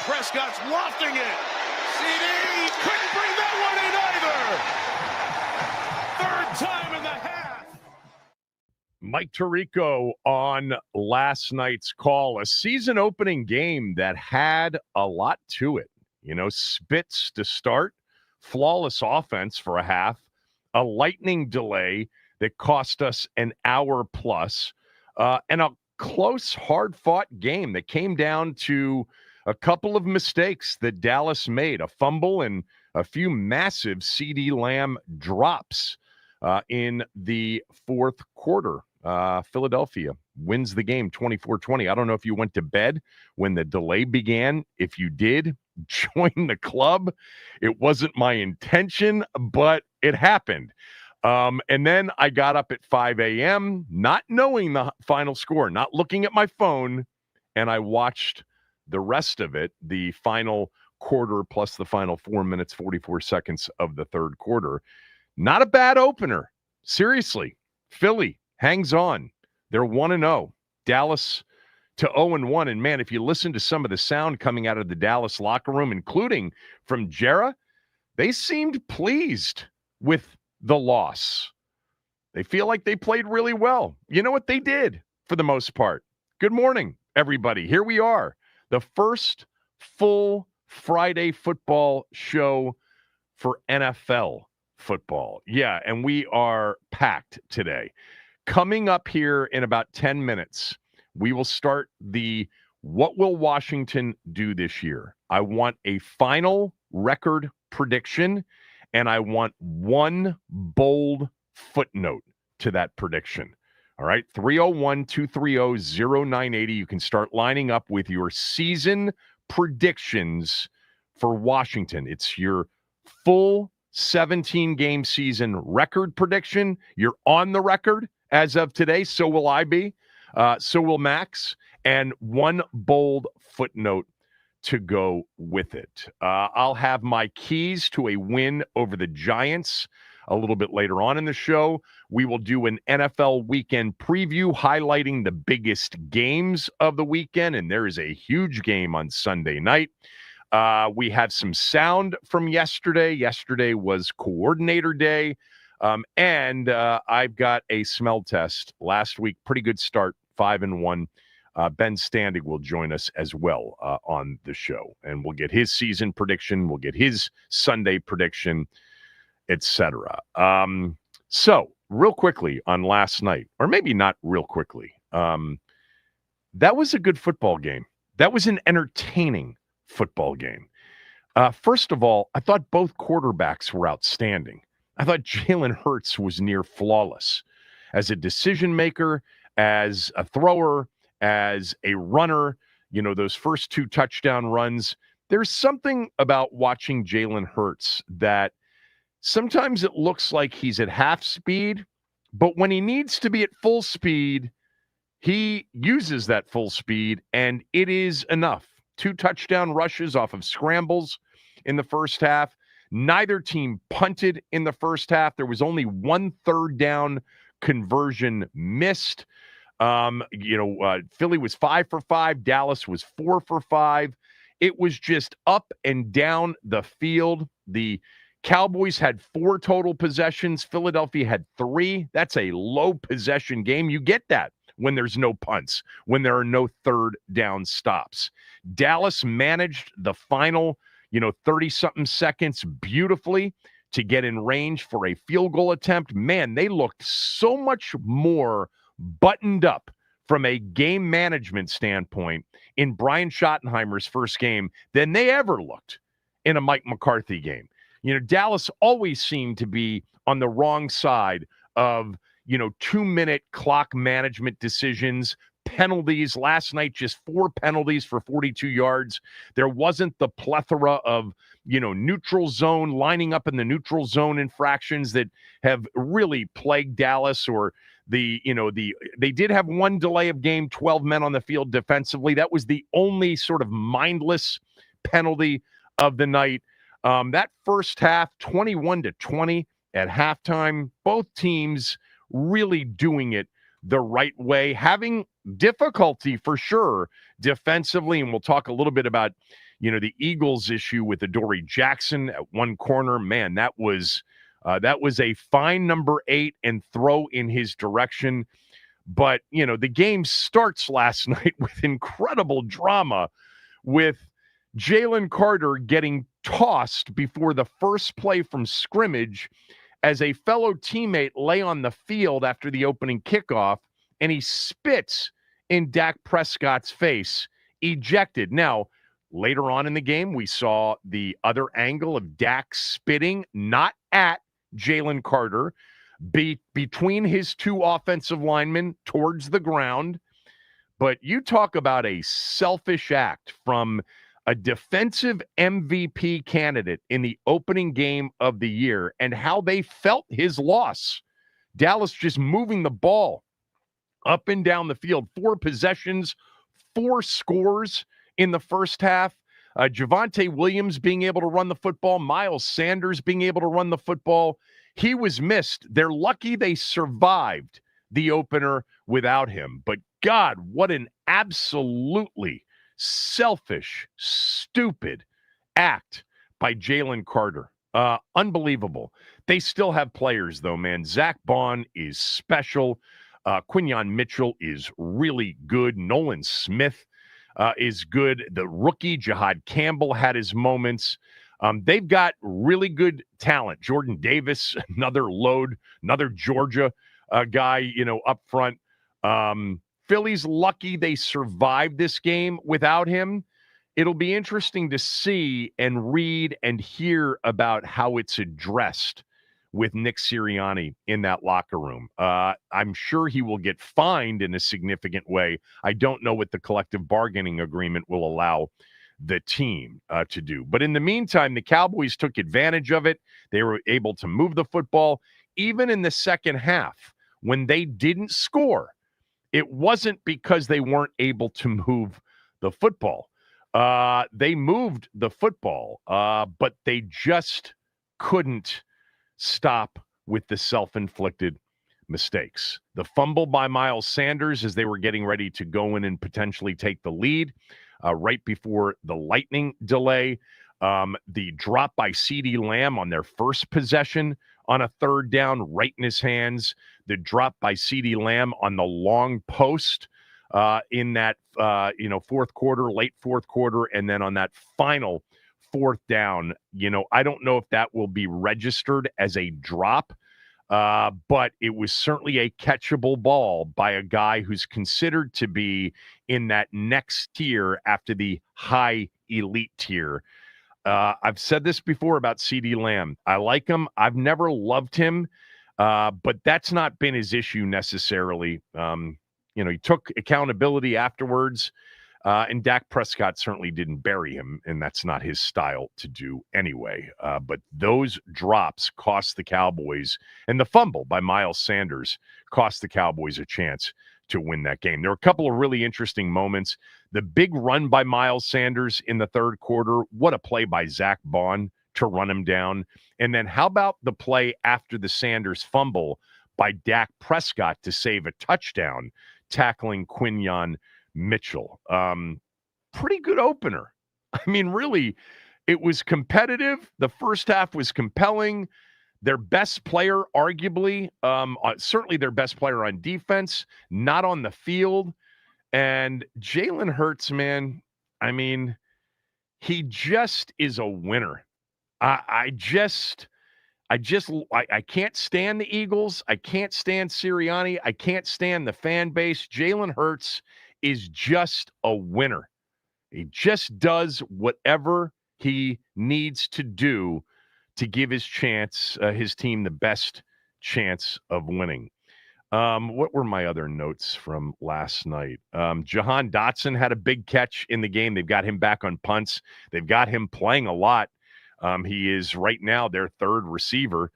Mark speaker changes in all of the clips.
Speaker 1: Prescott's lofting it. CD couldn't bring that one in either. Third time in the half.
Speaker 2: Mike Tirico on last night's call, a season opening game that had a lot to it. You know, spits to start, flawless offense for a half, a lightning delay that cost us an hour plus, and a close, hard-fought game that came down to a couple of mistakes that Dallas made, a fumble and a few massive CeeDee Lamb drops in the fourth quarter. Philadelphia wins the game 24-20. I don't know if you went to bed when the delay began. If you did, join the club. It wasn't my intention, but it happened. And then I got up at 5 a.m., not knowing the final score, not looking at my phone, and I watched the rest of it, the final quarter plus the final 4 minutes, 44 seconds of the third quarter. Not a bad opener. Seriously, Philly hangs on. They're 1-0. Dallas to 0-1. And, man, if you listen to some of the sound coming out of the Dallas locker room, including from Jera, they seemed pleased with the loss. They feel like they played really well. You know what they did for the most part? Good morning, everybody. Here we are, the first full Friday football show for NFL football. Yeah, and we are packed today. Coming up here in about 10 minutes, we will start the What Will Washington Do This Year? I want a final record prediction, and I want one bold footnote to that prediction. All right, 301-230-0980. You can start lining up with your season predictions for Washington. It's your full 17-game season record prediction. You're on the record as of today. So will I be. So will Max. And one bold footnote to go with it. I'll have my keys to a win over the Giants a little bit later on in the show. We will do an NFL weekend preview highlighting the biggest games of the weekend, and there is a huge game on Sunday night. We have some sound from yesterday. Yesterday was coordinator day, and I've got a smell test last week. Pretty good start, 5-1. Ben Standing will join us as well on the show, and we'll get his season prediction. We'll get his Sunday prediction, etc. So real quickly on last night, or maybe not real quickly, that was a good football game. That was an entertaining football game. First of all, I thought both quarterbacks were outstanding. I thought Jalen Hurts was near flawless as a decision maker, as a thrower, as a runner. You know, those first two touchdown runs. There's something about watching Jalen Hurts that sometimes it looks like he's at half speed, but when he needs to be at full speed, he uses that full speed, and it is enough. 2 touchdown rushes off of scrambles in the first half. Neither team punted in the first half. There was only 1 third down conversion missed. Philly was 5 for 5. Dallas was 4 for 5. It was just up and down the field. The Cowboys had 4 total possessions. Philadelphia had 3. That's a low possession game. You get that when there's no punts, when there are no third down stops. Dallas managed the final, 30-something seconds beautifully to get in range for a field goal attempt. Man, they looked so much more buttoned up from a game management standpoint in Brian Schottenheimer's first game than they ever looked in a Mike McCarthy game. Dallas always seemed to be on the wrong side of, 2-minute clock management decisions, penalties. Last night, just 4 penalties for 42 yards. There wasn't the plethora of, neutral zone, lining up in the neutral zone infractions that have really plagued Dallas, or they did have 1 delay of game, 12 men on the field defensively. That was the only sort of mindless penalty of the night. That first half, 21-20 at halftime, both teams really doing it the right way, having difficulty for sure defensively. And we'll talk a little bit about, the Eagles issue with Adoree Jackson at one corner. Man, that was a fine number 8 and throw in his direction. But, the game starts last night with incredible drama, with Jalen Carter getting tossed before the first play from scrimmage as a fellow teammate lay on the field after the opening kickoff, and he spits in Dak Prescott's face, ejected. Now, later on in the game, we saw the other angle of Dak spitting, not at Jalen Carter, between his two offensive linemen towards the ground. But you talk about a selfish act from a defensive MVP candidate in the opening game of the year and how they felt his loss. Dallas just moving the ball up and down the field. 4 possessions, 4 scores in the first half. Javonte Williams being able to run the football. Miles Sanders being able to run the football. He was missed. They're lucky they survived the opener without him. But God, what an absolutely selfish, stupid act by Jalen Carter. Unbelievable. They still have players, though, man. Zach Bond is special. Quinyon Mitchell is really good. Nolan Smith is good. The rookie, Jihad Campbell, had his moments. They've got really good talent. Jordan Davis, another load, another Georgia guy, up front. Philly's lucky they survived this game without him. It'll be interesting to see and read and hear about how it's addressed with Nick Sirianni in that locker room. I'm sure he will get fined in a significant way. I don't know what the collective bargaining agreement will allow the team to do. But in the meantime, the Cowboys took advantage of it. They were able to move the football. Even in the second half, when they didn't score, it wasn't because they weren't able to move the football. They moved the football, but they just couldn't stop with the self-inflicted mistakes. The fumble by Miles Sanders as they were getting ready to go in and potentially take the lead right before the lightning delay. The drop by CeeDee Lamb on their first possession on a third down right in his hands. The drop by CeeDee Lamb on the long post in that fourth quarter, late fourth quarter, and then on that final fourth down. I don't know if that will be registered as a drop, but it was certainly a catchable ball by a guy who's considered to be in that next tier after the high elite tier. I've said this before about CeeDee Lamb. I like him. I've never loved him, but that's not been his issue necessarily. He took accountability afterwards, and Dak Prescott certainly didn't bury him, and that's not his style to do anyway. But those drops cost the Cowboys, and the fumble by Miles Sanders cost the Cowboys a chance to win that game. There were a couple of really interesting moments. The big run by Miles Sanders in the third quarter, what a play by Zach Bond to run him down. And then how about the play after the Sanders fumble by Dak Prescott to save a touchdown, tackling Quinyon Mitchell? Pretty good opener. I mean, really, it was competitive. The first half was compelling. Their best player, arguably, certainly their best player on defense, not on the field. And Jalen Hurts, man, I mean, he just is a winner. I can't stand the Eagles. I can't stand Sirianni. I can't stand the fan base. Jalen Hurts is just a winner. He just does whatever he needs to do to give his team the best chance of winning. What were my other notes from last night? Jahan Dotson had a big catch in the game. They've got him back on punts. They've got him playing a lot. He is right now their third receiver.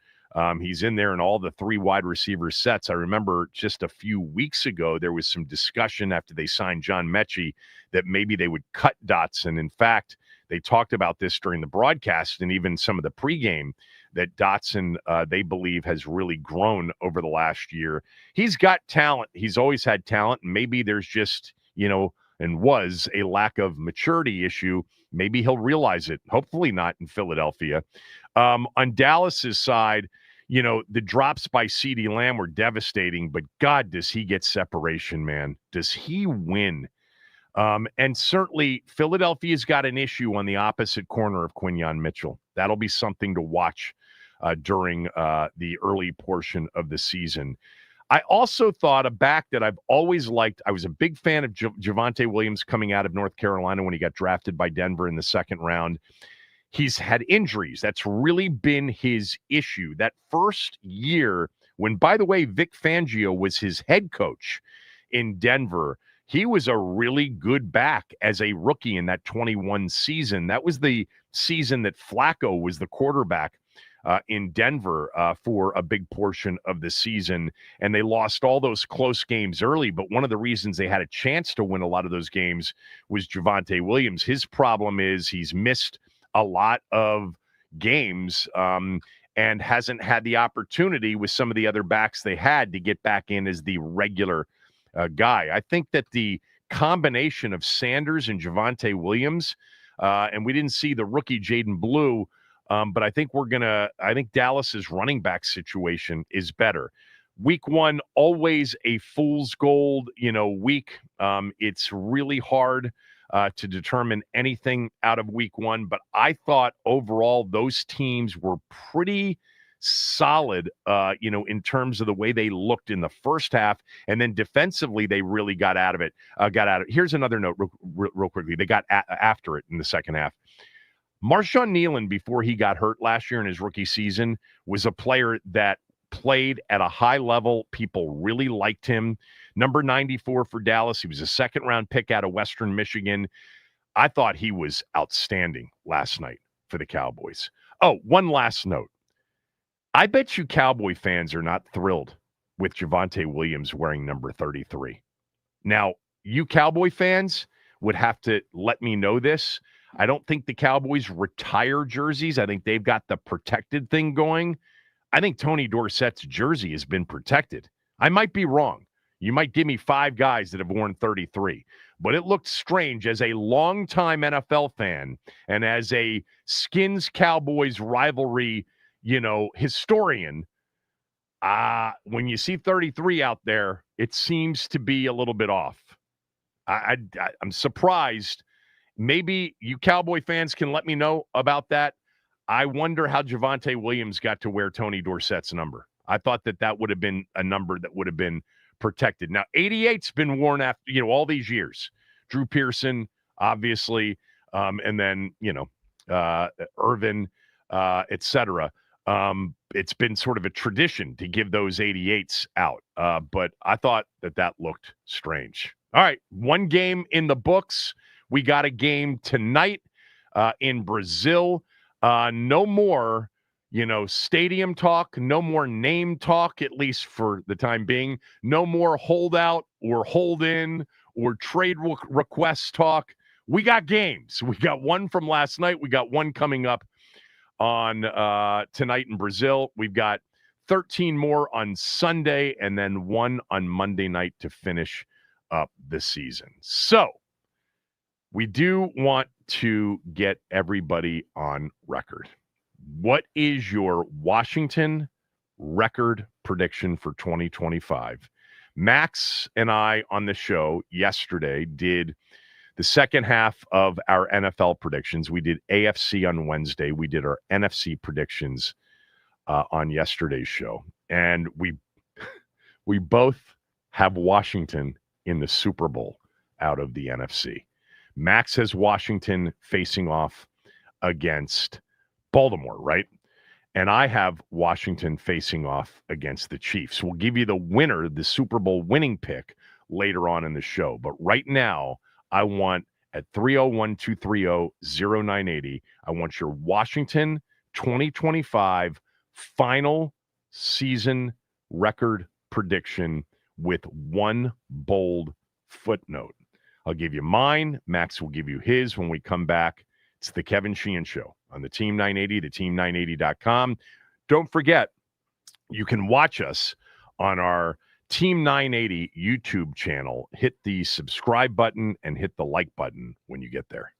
Speaker 2: He's in there in all the 3 wide receiver sets. I remember just a few weeks ago, there was some discussion after they signed John Mechie that maybe they would cut Dotson. In fact, they talked about this during the broadcast and even some of the pregame, that Dotson, they believe, has really grown over the last year. He's got talent. He's always had talent. And maybe there's just, and was a lack of maturity issue. Maybe he'll realize it. Hopefully not in Philadelphia. On Dallas's side, the drops by CeeDee Lamb were devastating, but God, does he get separation, man? Does he win? And certainly Philadelphia's got an issue on the opposite corner of Quinyon Mitchell. That'll be something to watch during the early portion of the season. I also thought a back that I've always liked. I was a big fan of Javonte Williams coming out of North Carolina when he got drafted by Denver in the second round. He's had injuries. That's really been his issue. That first year when, by the way, Vic Fangio was his head coach in Denver, he was a really good back as a rookie in that 21 season. That was the season that Flacco was the quarterback in Denver for a big portion of the season, and they lost all those close games early. But one of the reasons they had a chance to win a lot of those games was Javonte Williams. His problem is he's missed a lot of games and hasn't had the opportunity with some of the other backs they had to get back in as the regular guy. I think that the combination of Sanders and Javonte Williams, and we didn't see the rookie Jaden Blue, but I think Dallas's running back situation is better. Week one, always a fool's gold, week. It's really hard to determine anything out of week one, but I thought overall those teams were pretty solid, in terms of the way they looked in the first half, and then defensively they really got out of it. Here's another note real quickly. They got after it in the second half. Marshawn Nealon, before he got hurt last year in his rookie season, was a player that played at a high level. People really liked him. Number 94 for Dallas. He was a second-round pick out of Western Michigan. I thought he was outstanding last night for the Cowboys. Oh, one last note. I bet you Cowboy fans are not thrilled with Javonte Williams wearing number 33. Now, you Cowboy fans would have to let me know this. I don't think the Cowboys retire jerseys. I think they've got the protected thing going. I think Tony Dorsett's jersey has been protected. I might be wrong. You might give me 5 guys that have worn 33. But it looked strange as a longtime NFL fan and as a Skins-Cowboys rivalry, historian. When you see 33 out there, it seems to be a little bit off. I'm surprised. Maybe you Cowboy fans can let me know about that. I wonder how Javonte Williams got to wear Tony Dorsett's number. I thought that would have been a number that would have been protected. Now, 88's been worn after, all these years. Drew Pearson, obviously, and then, Irvin, etc. It's been sort of a tradition to give those 88s out. But I thought that looked strange. All right, one game in the books. We got a game tonight in Brazil. No more, stadium talk. No more name talk, at least for the time being. No more holdout or hold in or trade request talk. We got games. We got one from last night. We got one coming up on tonight in Brazil. We've got 13 more on Sunday and then one on Monday night to finish up the season. So we do want to get everybody on record. What is your Washington record prediction for 2025? Max and I on the show yesterday did the second half of our NFL predictions. We did AFC on Wednesday. We did our NFC predictions on yesterday's show. And we both have Washington in the Super Bowl out of the NFC. Max has Washington facing off against Baltimore, right? And I have Washington facing off against the Chiefs. We'll give you the winner, the Super Bowl winning pick, later on in the show. But right now, I want at 301-230-0980, I want your Washington 2025 final season record prediction with one bold footnote. I'll give you mine. Max will give you his when we come back. It's the Kevin Sheehan Show on the Team 980, the team980.com. Don't forget, you can watch us on our Team 980 YouTube channel. Hit the subscribe button and hit the like button when you get there.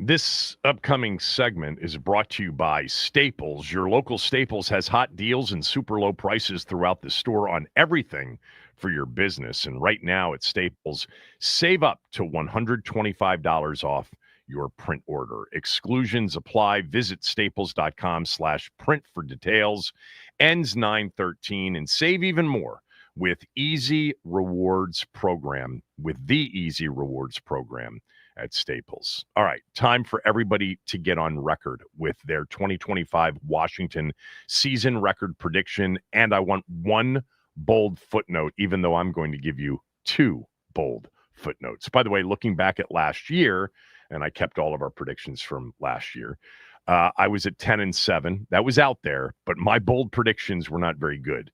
Speaker 2: This upcoming segment is brought to you by Staples. Your local Staples has hot deals and super low prices throughout the store on everything for your business. And right now at Staples, save up to $125 off your print order. Exclusions apply. Visit staples.com/print for details. Ends 9/13 and save even more with Easy Rewards program, with the Easy Rewards program at Staples. All right, time for everybody to get on record with their 2025 Washington season record prediction. And I want one bold footnote, even though I'm going to give you two bold footnotes. By the way, looking back at last year, and I kept all of our predictions from last year, I was at 10-7. That was out there, but my bold predictions were not very good.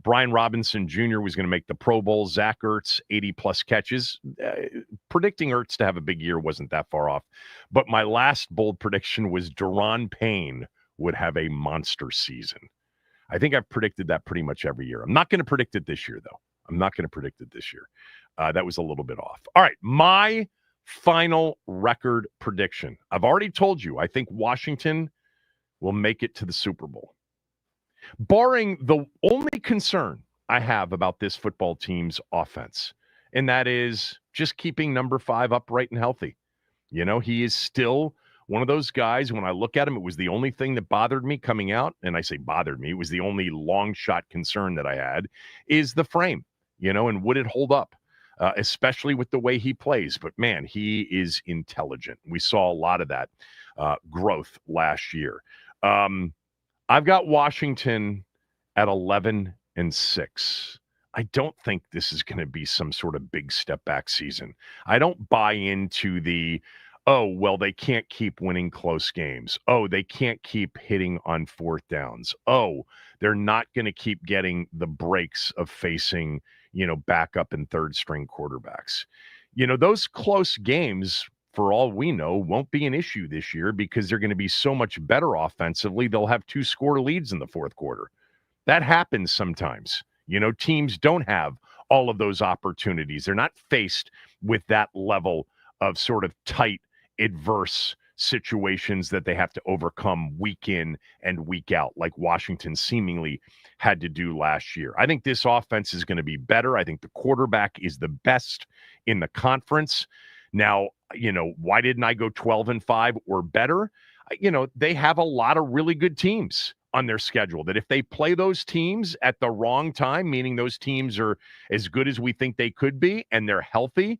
Speaker 2: Brian Robinson Jr. was going to make the Pro Bowl. Zach Ertz, 80-plus catches. Predicting Ertz to have a big year wasn't that far off. But my last bold prediction was Daron Payne would have a monster season. I think I've predicted that pretty much every year. I'm not going to predict it this year, though. I'm not going to predict it this year. That was a little bit off. All right, my final record prediction. I've already told you, I think Washington will make it to the Super Bowl. Barring the only concern I have about this football team's offense, and that is just keeping number 5 upright and healthy. You know, he is still one of those guys, when I look at him, it was the only thing that bothered me coming out, and I say bothered me, it was the only long shot concern that I had, is the frame, you know, and would it hold up? Especially with the way he plays. But, man, he is intelligent. We saw a lot of that growth last year. I've got Washington at 11-6. I don't think this is going to be some sort of big step back season. I don't buy into the, oh, well, they can't keep winning close games. Oh, they can't keep hitting on fourth downs. Oh, they're not going to keep getting the breaks of facing, you know, backup and third string quarterbacks. You know, those close games, for all we know, won't be an issue this year because they're going to be so much better offensively. They'll have 2-score leads in the fourth quarter. That happens sometimes. You know, teams don't have all of those opportunities. They're not faced with that level of sort of tight, adverse situations that they have to overcome week in and week out, like Washington seemingly had to do last year. I think this offense is going to be better. I think the quarterback is the best in the conference. Now, you know, why didn't I go 12-5 or better? You know, they have a lot of really good teams on their schedule that if they play those teams at the wrong time, meaning those teams are as good as we think they could be and they're healthy,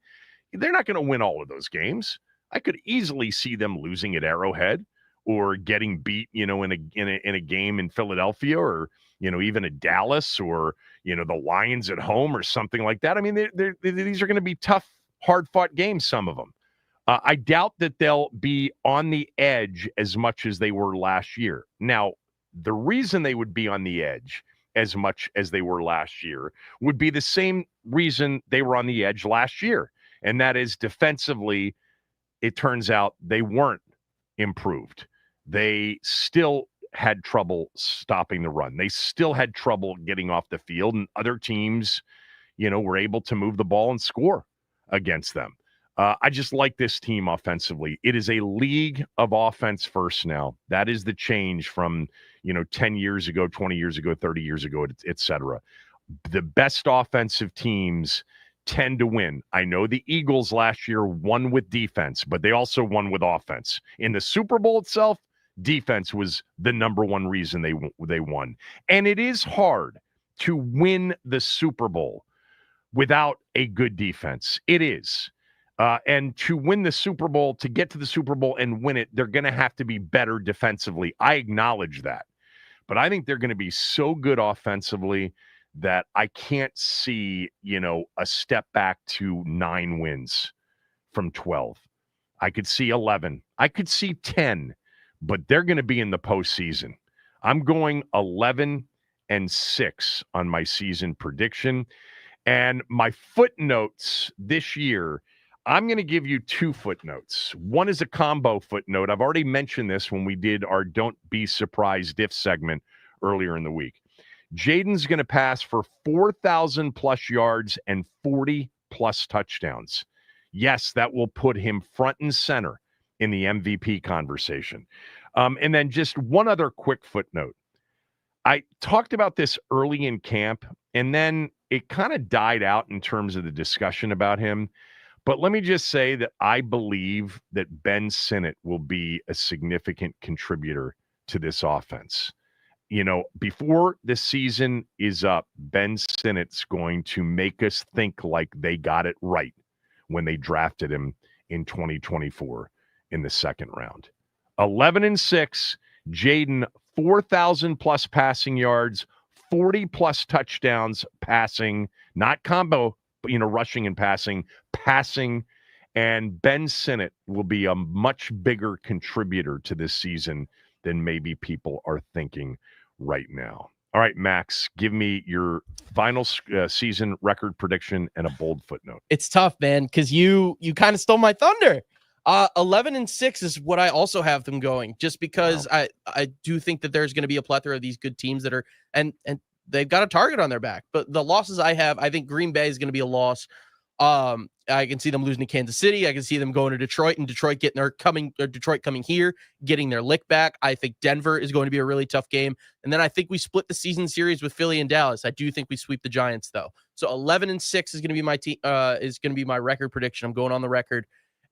Speaker 2: they're not going to win all of those games. I could easily see them losing at Arrowhead or getting beat, you know, in a game in Philadelphia or, you know, even at Dallas or, you know, the Lions at home or something like that. I mean, these are going to be tough, hard-fought games, some of them. I doubt that they'll be on the edge as much as they were last year. Now, the reason they would be on the edge as much as they were last year would be the same reason they were on the edge last year, and that is defensively, it turns out they weren't improved. They still had trouble stopping the run. They still had trouble getting off the field, and other teams, you know, were able to move the ball and score against them. I just like this team offensively. It is a league of offense first now. That is the change from, you know, 10 years ago, 20 years ago, 30 years ago, et cetera. The best offensive teams tend to win. I know the Eagles last year won with defense, but they also won with offense. In the Super Bowl itself, defense was the number one reason they won. And it is hard to win the Super Bowl without a good defense. It is. And to win the Super Bowl, to get to the Super Bowl and win it, they're going to have to be better defensively. I acknowledge that. But I think they're going to be so good offensively that I can't see, you know, a step back to 9 wins from 12. I could see 11. I could see 10, but they're going to be in the postseason. I'm going 11-6 on my season prediction. And my footnotes this year, I'm going to give you 2 footnotes. One is a combo footnote. I've already mentioned this when we did our Don't Be Surprised If segment earlier in the week. Jaden's going to pass for 4,000 plus yards and 40 plus touchdowns. Yes, that will put him front and center in the MVP conversation. And then just one other quick footnote. I talked about this early in camp, and then it kind of died out in terms of the discussion about him. But let me just say that I believe that Ben Sinnott will be a significant contributor to this offense. before the season is up, Ben Sinnott's going to make us think like they got it right when they drafted him in 2024 in the second round. 11-6, Jaden 4,000 plus passing yards, 40 plus touchdowns passing, not combo, but rushing and passing. And Ben Sinnott will be a much bigger contributor to this season than maybe people are thinking right now. All right, Max, give me your final season record prediction and a bold footnote.
Speaker 3: It's tough, man, because you kind of stole my thunder. 11-6 is what I also have them going, just because I do think that there's going to be a plethora of these good teams that are and they've got a target on their back. But the losses I have, I think Green Bay is going to be a loss. I can see them losing to Kansas City. I can see them going to Detroit and Detroit coming here, getting their lick back. I think Denver is going to be a really tough game. And then I think we split the season series with Philly and Dallas. I do think we sweep the Giants though. So 11-6 is going to be my is going to be my record prediction. I'm going on the record.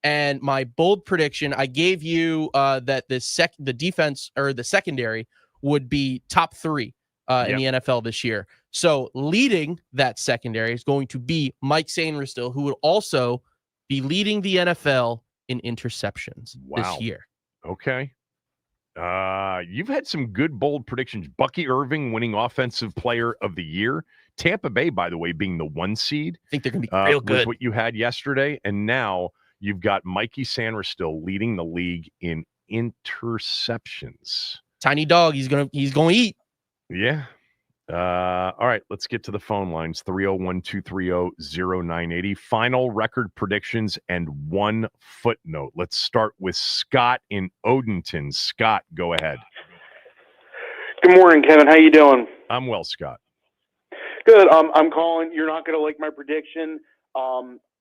Speaker 3: And my bold prediction, I gave you that the defense or the secondary would be top 3 in the NFL this year. So leading that secondary is going to be Mike Sainristil, who will also be leading the NFL in interceptions this year.
Speaker 2: Okay. You've had some good, bold predictions. Bucky Irving winning Offensive Player of the Year. Tampa Bay, by the way, being the 1 seed.
Speaker 3: I think they're going to be real good.
Speaker 2: Was what you had yesterday. And now you've got Mikey Sainristil leading the league in interceptions.
Speaker 3: Tiny dog. He's going to eat.
Speaker 2: Yeah. All right, let's get to the phone lines. 301-230-0980. Final record predictions and one footnote. Let's start with Scott in Odenton. Scott, go ahead.
Speaker 4: Good morning, Kevin. How you doing?
Speaker 2: I'm well, Scott.
Speaker 4: Good. I'm calling. You're not going to like my prediction.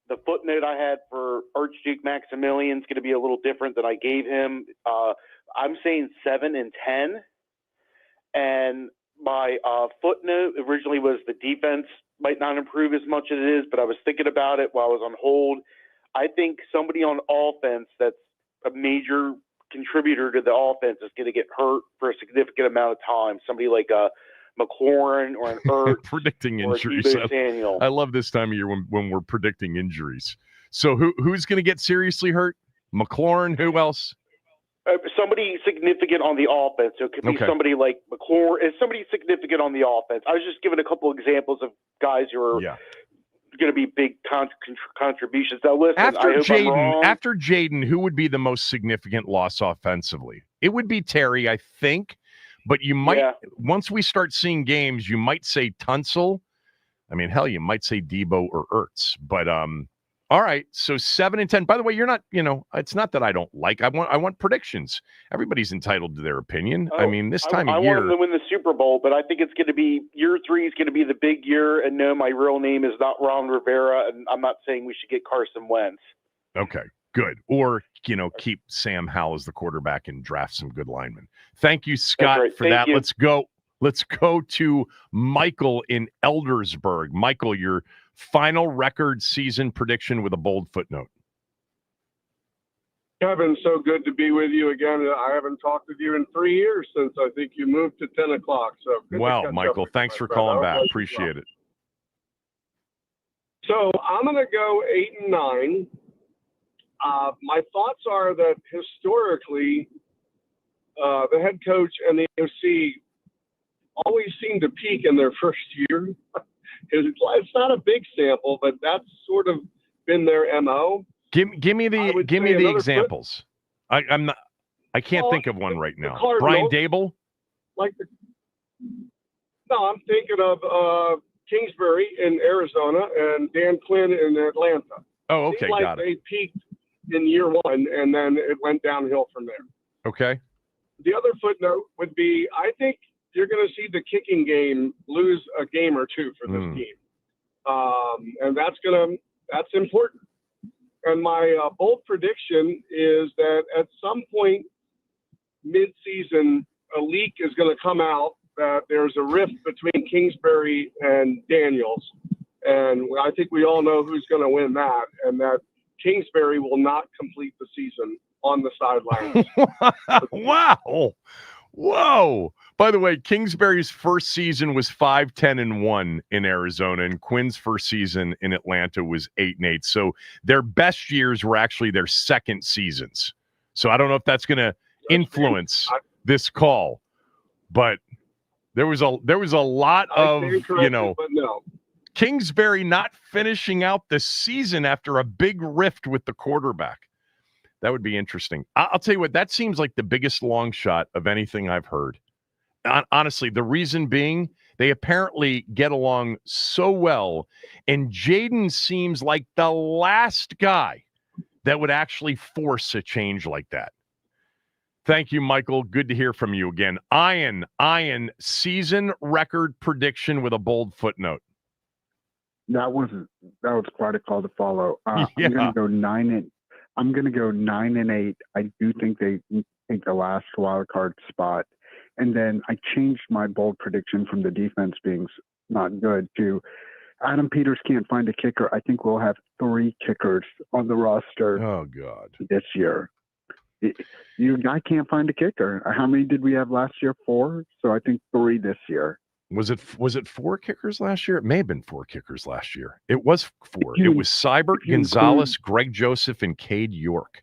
Speaker 4: The footnote I had for Archduke Maximilian is going to be a little different than I gave him. I'm saying 7-10, and my footnote originally was the defense might not improve as much as it is, but I was thinking about it while I was on hold. I think somebody on offense that's a major contributor to the offense is going to get hurt for a significant amount of time. Somebody like McLaurin or an Ertz
Speaker 2: predicting
Speaker 4: or
Speaker 2: injuries.
Speaker 4: Daniel.
Speaker 2: I love this time of year when we're predicting injuries. So who's going to get seriously hurt? McLaurin. Who else?
Speaker 4: Somebody significant on the offense. So it could be somebody like McLaurin. Is somebody significant on the offense? I was just giving a couple examples of guys who are going to be big contributions. Now, listen,
Speaker 2: after Jaden, who would be the most significant loss offensively? It would be Terry, I think. But you might, once we start seeing games, you might say Tunsil. I mean, hell, you might say Debo or Ertz. But all right, so 7-10. By the way, you're not, it's not that I don't like. I want predictions. Everybody's entitled to their opinion. I mean, this time of year,
Speaker 4: I want them to win the Super Bowl, but I think it's going to be year 3 is going to be the big year. And no, my real name is not Ron Rivera, and I'm not saying we should get Carson Wentz.
Speaker 2: Okay, good. Or keep Sam Howell as the quarterback and draft some good linemen. Thank you, Scott, for that.
Speaker 4: You.
Speaker 2: Let's go to Michael in Eldersburg. Michael, your final record season prediction with a bold footnote.
Speaker 5: Kevin, so good to be with you again. I haven't talked with you in 3 years since I think you moved to 10 o'clock. So
Speaker 2: wow, Michael, thanks for calling back. Appreciate it.
Speaker 5: So I'm going to go 8-9. My thoughts are that historically, the head coach and the OC always seem to peak in their first year. It's not a big sample, but that's sort of been their MO.
Speaker 2: Give me the examples. I can't think of one right now. Brian Dable?
Speaker 5: I'm thinking of Kingsbury in Arizona and Dan Quinn in Atlanta.
Speaker 2: Oh, okay, got it.
Speaker 5: They peaked in year 1, and then it went downhill from there.
Speaker 2: Okay.
Speaker 5: The other footnote would be, I think you're going to see the kicking game lose a game or 2 for this team. And that's important. And my bold prediction is that at some point mid-season, a leak is going to come out that there's a rift between Kingsbury and Daniels. And I think we all know who's going to win that, and that Kingsbury will not complete the season on the sidelines.
Speaker 2: Wow. Whoa. By the way, Kingsbury's first season was 5-10-1 in Arizona, and Quinn's first season in Atlanta was 8-8. So their best years were actually their second seasons. So I don't know if that's going to influence this call, but there was a lot of
Speaker 5: but no.
Speaker 2: Kingsbury not finishing out the season after a big rift with the quarterback. That would be interesting. I'll tell you what, that seems like the biggest long shot of anything I've heard. Honestly, the reason being, they apparently get along so well, and Jaden seems like the last guy that would actually force a change like that. Thank you, Michael. Good to hear from you again. Ian, season record prediction with a bold footnote.
Speaker 6: That was quite a call to follow.
Speaker 2: Yeah.
Speaker 6: I'm going to go 9-8. I do think they take the last wild card spot. And then I changed my bold prediction from the defense being not good to Adam Peters can't find a kicker. I think we'll have 3 kickers on the roster.
Speaker 2: Oh, God.
Speaker 6: This year. I can't find a kicker. How many did we have last year? 4. So I think 3 this year.
Speaker 2: Was it 4 kickers last year? It may have been 4 kickers last year. It was 4. It was Seibert, Gonzalez, Greg Joseph, and Cade York.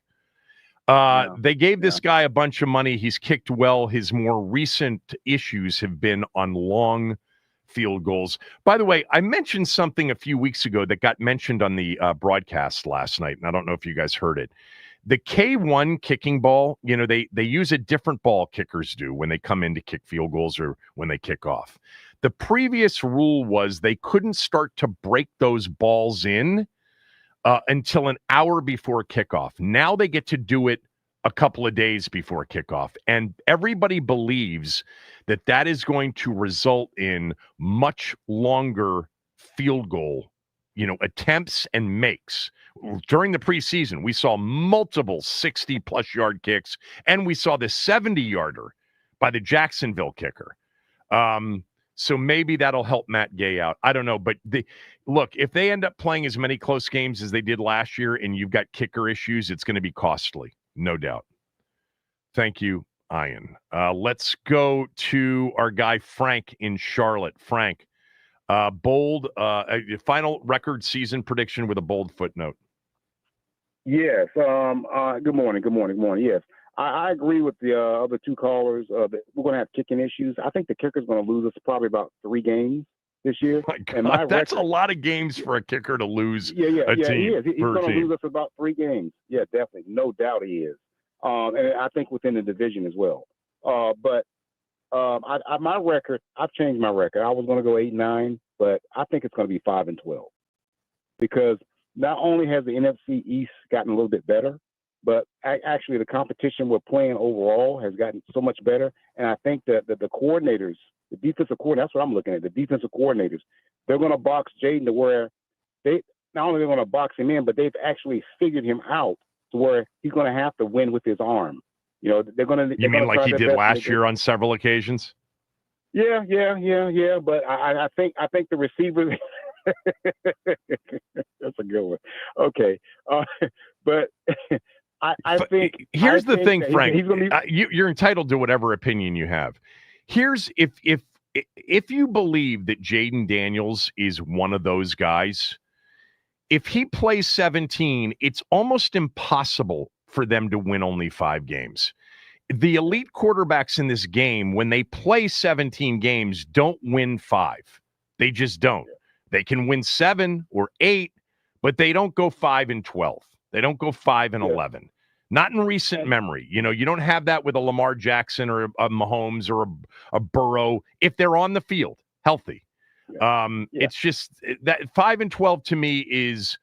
Speaker 2: They gave this guy a bunch of money. He's kicked well. His more recent issues have been on long field goals. By the way, I mentioned something a few weeks ago that got mentioned on the broadcast last night, and I don't know if you guys heard it. The K1 kicking ball, they use a different ball, kickers do, when they come in to kick field goals or when they kick off. The previous rule was they couldn't start to break those balls in until an hour before kickoff. Now they get to do it a couple of days before kickoff. And everybody believes that that is going to result in much longer field goal, attempts and makes. During the preseason, we saw multiple 60-plus yard kicks, and we saw the 70-yarder by the Jacksonville kicker. So maybe that'll help Matt Gay out. I don't know. But look, if they end up playing as many close games as they did last year and you've got kicker issues, it's going to be costly, no doubt. Thank you, Ian. Let's go to our guy Frank in Charlotte. Frank, bold, final record season prediction with a bold footnote.
Speaker 7: Yes. Good morning. Yes. I agree with the other 2 callers. That we're going to have kicking issues. I think the kicker's going to lose us probably about 3 games this year.
Speaker 2: My God, that's a lot of games for a kicker to lose.
Speaker 7: Yeah,
Speaker 2: a team.
Speaker 7: He is. He's going to lose us about 3 games. Yeah, definitely. No doubt he is. And I think within the division as well. But my record, I've changed my record. I was going to go 8-9, but I think it's going to be 5-12. Because not only has the NFC East gotten a little bit better, but actually the competition we're playing overall has gotten so much better. And I think that the coordinators, the defensive coordinators, that's what I'm looking at, the defensive coordinators, they're going to box Jaden to where they not only they're going to box him in, but they've actually figured him out to where he's going to have to win with his arm. They're going to.
Speaker 2: You mean like he did last year on several occasions?
Speaker 7: Yeah. But I think the receivers. That's a good one. Okay, but I think
Speaker 2: here's the thing, Frank.
Speaker 7: He's gonna be...
Speaker 2: You're entitled to whatever opinion you have. Here's if you believe that Jaden Daniels is one of those guys, if he plays 17, it's almost impossible for them to win only 5 games. The elite quarterbacks in this game, when they play 17 games, don't win 5. They just don't. They can win 7 or 8, but they don't go 5-12. They don't go 5-11. Not in recent memory. You don't have that with a Lamar Jackson or a Mahomes or a Burrow if they're on the field healthy. It's just that 5-12 to me is,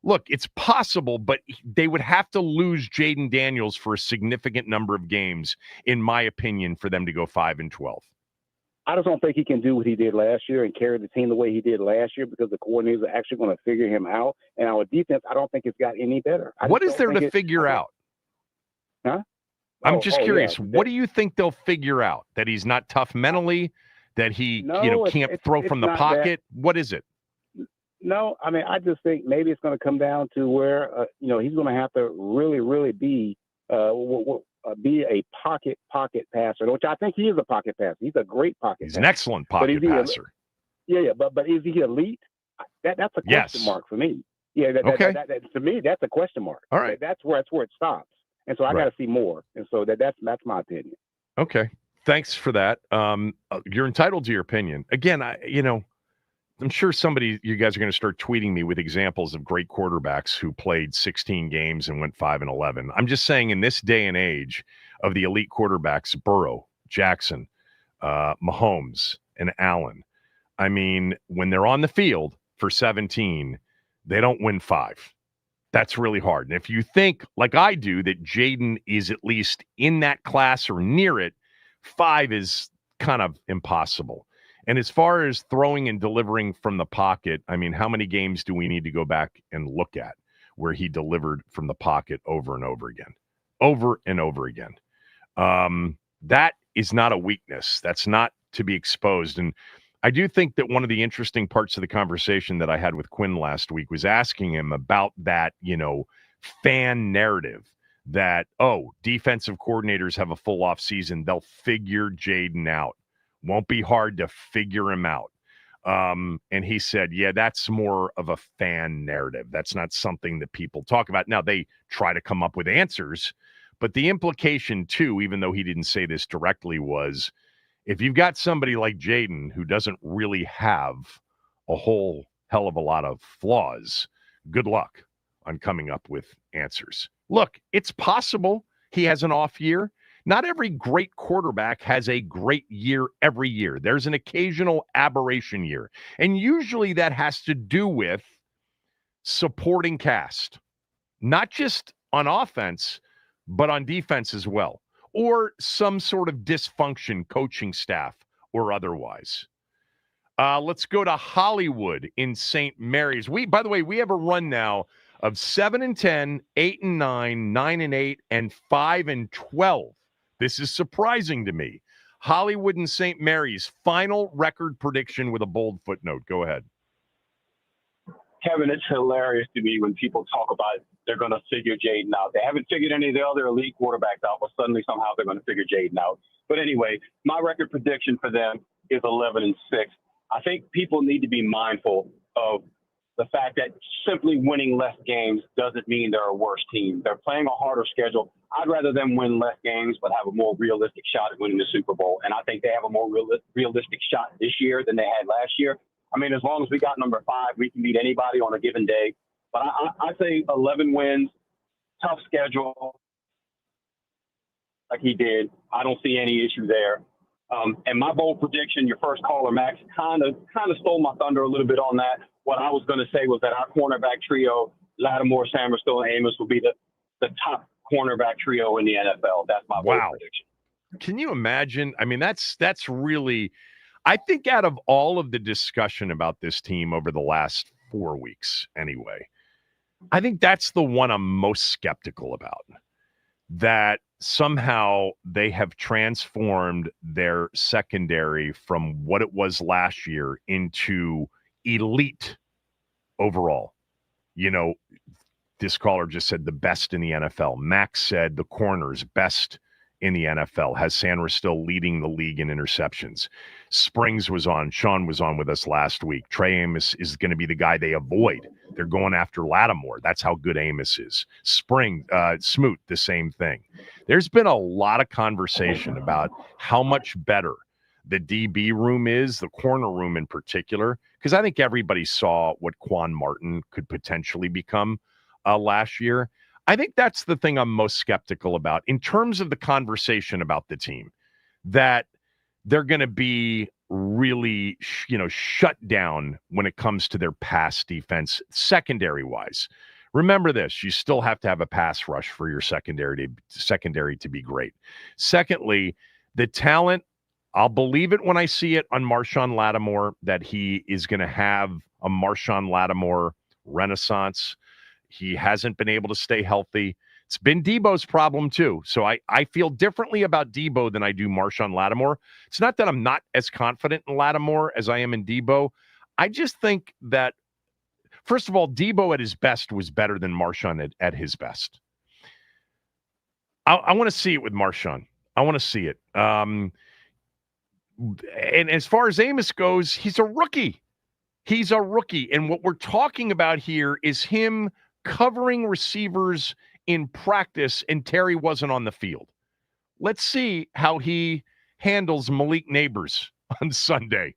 Speaker 2: look, it's possible, but they would have to lose Jaden Daniels for a significant number of games, in my opinion, for them to go 5-12.
Speaker 7: I just don't think he can do what he did last year and carry the team the way he did last year, because the coordinators are actually going to figure him out. And our defense, I don't think it's got any better.
Speaker 2: What is there to figure out?
Speaker 7: Huh?
Speaker 2: I'm just curious. What do you think they'll figure out? That he's not tough mentally? That he can't throw from the pocket? What is it?
Speaker 7: No, I mean, I just think maybe it's going to come down to where, he's going to have to really, really be be a pocket passer, which I think he is a pocket passer. He's a great pocket
Speaker 2: He's
Speaker 7: passer.
Speaker 2: an excellent pocket passer.
Speaker 7: But is he elite? That's a question mark for me. Yeah, to me, that's a question mark.
Speaker 2: All right.
Speaker 7: That's where it stops. And so I got to see more. And so that's my opinion.
Speaker 2: Okay. Thanks for that. You're entitled to your opinion. Again, I'm sure you guys are going to start tweeting me with examples of great quarterbacks who played 16 games and went 5-11. I'm just saying in this day and age of the elite quarterbacks, Burrow, Jackson, Mahomes, and Allen, I mean, when they're on the field for 17, they don't win 5. That's really hard. And if you think, like I do, that Jaden is at least in that class or near it, 5 is kind of impossible. And as far as throwing and delivering from the pocket, I mean, how many games do we need to go back and look at where he delivered from the pocket over and over again? Over and over again. That is not a weakness. That's not to be exposed. And I do think that one of the interesting parts of the conversation that I had with Quinn last week was asking him about that, fan narrative that, defensive coordinators have a full off season. They'll figure Jaden out. Won't be hard to figure him out. And he said, yeah, that's more of a fan narrative. That's not something that people talk about. Now, they try to come up with answers, but the implication, too, even though he didn't say this directly, was if you've got somebody like Jaden who doesn't really have a whole hell of a lot of flaws, good luck on coming up with answers. Look, it's possible he has an off year. Not every great quarterback has a great year every year. There's an occasional aberration year. And usually that has to do with supporting cast, not just on offense, but on defense as well, or some sort of dysfunction, coaching staff or otherwise. Let's go to Hollywood in St. Mary's. By the way, we have a run now of 7-10, 8-9, 9-8, and 5-12. This is surprising to me. Hollywood and St. Mary's, final record prediction with a bold footnote. Go ahead.
Speaker 8: Kevin, it's hilarious to me when people talk about they're going to figure Jaden out. They haven't figured any of the other elite quarterbacks out, but suddenly somehow they're going to figure Jaden out. But anyway, my record prediction for them is 11-6. I think people need to be mindful of the fact that simply winning less games doesn't mean they're a worse team. They're playing a harder schedule. I'd rather them win less games but have a more realistic shot at winning the Super Bowl. And I think they have a more realistic shot this year than they had last year. I mean, as long as we got number 5, we can beat anybody on a given day. But I say 11 wins, tough schedule like he did. I don't see any issue there. And my bold prediction, your first caller, Max, kind of stole my thunder a little bit on that. What I was going to say was that our cornerback trio, Lattimore, Samuel, and Amos, will be the top cornerback trio in the NFL. That's my bold prediction.
Speaker 2: Can you imagine? I mean, that's really – I think out of all of the discussion about this team over the last 4 weeks anyway, I think that's the one I'm most skeptical about, that somehow they have transformed their secondary from what it was last year into elite overall. This caller just said the best in the NFL. Max said the corners best in the NFL. Has Sanders still leading the league in interceptions? Springs was on. Sean was on with us last week. Trey Amos is going to be the guy they avoid. They're going after Lattimore. That's how good Amos is. Smoot, the same thing. There's been a lot of conversation about how much better the DB room is, the corner room in particular, because I think everybody saw what Quan Martin could potentially become last year. I think that's the thing I'm most skeptical about in terms of the conversation about the team, that they're going to be really, shut down when it comes to their pass defense, secondary-wise. Remember this, you still have to have a pass rush for your secondary to be great. Secondly, the talent, I'll believe it when I see it on Marshawn Lattimore, that he is going to have a Marshawn Lattimore renaissance. He hasn't been able to stay healthy. It's been Debo's problem too. So I feel differently about Debo than I do Marshawn Lattimore. It's not that I'm not as confident in Lattimore as I am in Debo. I just think that, first of all, Debo at his best was better than Marshawn at his best. I want to see it with Marshawn. I want to see it. And as far as Amos goes, he's a rookie. He's a rookie. And what we're talking about here is him covering receivers in practice, and Terry wasn't on the field. Let's see how he handles Malik Neighbors on Sunday.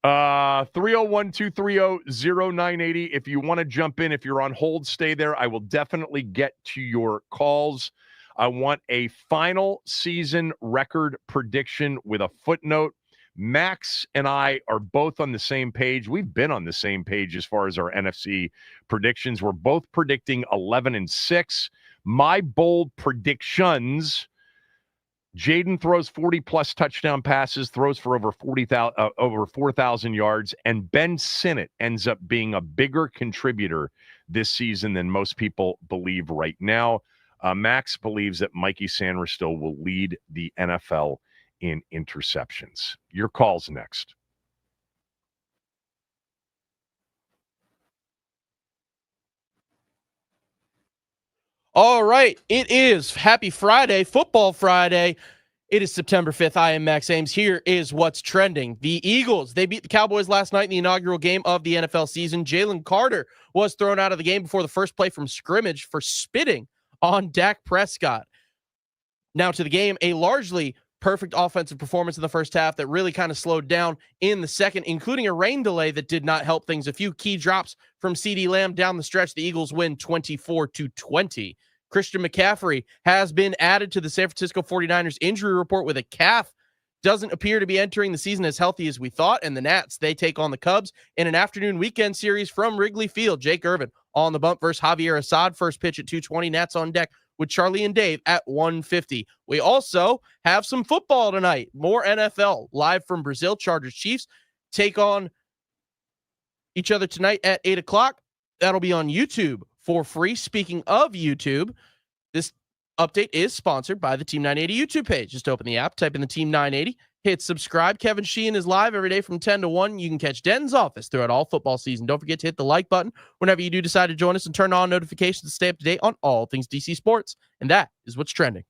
Speaker 2: 301-230-0980. If you want to jump in, if you're on hold, stay there. I will definitely get to your calls. I want a final season record prediction with a footnote. Max and I are both on the same page. We've been on the same page as far as our NFC predictions. We're both predicting 11-6. My bold predictions: Jaden throws 40-plus touchdown passes, throws for over 4,000 yards, and Ben Sinnott ends up being a bigger contributor this season than most people believe right now. Max believes that Mikey Sanderstill will lead the NFL in interceptions. Your call's next.
Speaker 3: All right, it is Happy Friday, Football Friday. It is September 5th. I am Max Ames. Here is what's trending. The Eagles, they beat the Cowboys last night in the inaugural game of the NFL season. Jalen Carter was thrown out of the game before the first play from scrimmage for spitting on Dak Prescott. Now to the game, a largely perfect offensive performance in the first half that really kind of slowed down in the second, including a rain delay that did not help things. A few key drops from CeeDee Lamb down the stretch. The Eagles win 24-20. Christian McCaffrey has been added to the San Francisco 49ers injury report with a calf. Doesn't appear to be entering the season as healthy as we thought. And the Nats, they take on the Cubs in an afternoon weekend series from Wrigley Field. Jake Irvin on the bump versus Javier Assad. First pitch at 2:20. Nats on deck with Charlie and Dave at 1:50. We also have some football tonight. More NFL live from Brazil. Chargers Chiefs take on each other tonight at 8 o'clock. That'll be on YouTube for free. Speaking of YouTube, this update is sponsored by the Team 980 YouTube page. Just open the app, type in the Team 980, hit subscribe. Kevin Sheehan is live every day from 10 to 1. You can catch Denton's office throughout all football season. Don't forget to hit the like button whenever you do decide to join us and turn on notifications to stay up to date on all things DC sports. And that is what's trending.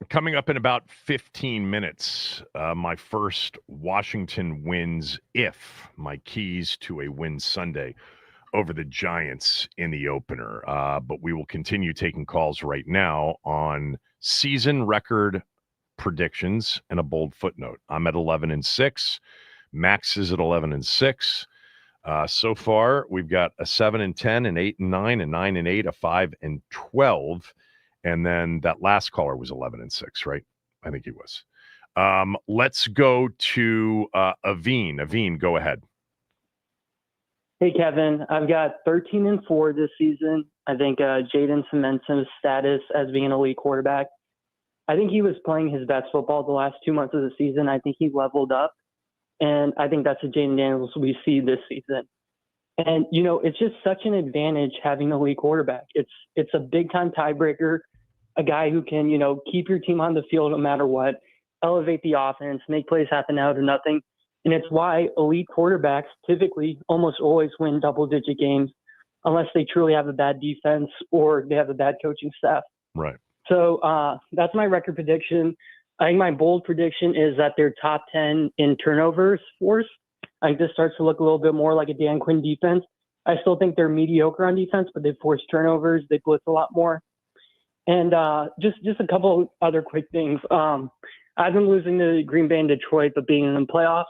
Speaker 2: Coming up in about 15 minutes, my first Washington wins if my keys to a win Sunday over the Giants in the opener. But we will continue taking calls right now on season record predictions and a bold footnote. I'm at 11-6. Max is at 11-6. So far, we've got a 7-10, an 8-9, a 9-8, a 5-12. And then that last caller was 11-6, right? I think he was. Let's go to Aveen. Aveen, go ahead.
Speaker 9: Hey, Kevin. I've got 13-4 this season. I think Jaden cements his status as being an elite quarterback. I think he was playing his best football the last 2 months of the season. I think he leveled up. And I think that's a Jaden Daniels we see this season. And, you know, it's just such an advantage having a elite quarterback. It's a big-time tiebreaker, a guy who can, you know, keep your team on the field no matter what, elevate the offense, make plays happen out of nothing. And it's why elite quarterbacks typically almost always win double-digit games unless they truly have a bad defense or they have a bad coaching staff.
Speaker 2: Right.
Speaker 9: So that's my record prediction. I think my bold prediction is that they're top 10 in turnovers force. I think this starts to look a little bit more like a Dan Quinn defense. I still think they're mediocre on defense, but they force turnovers. They blitz a lot more. And just a couple other quick things. I've been losing to Green Bay and Detroit, but being in the playoffs,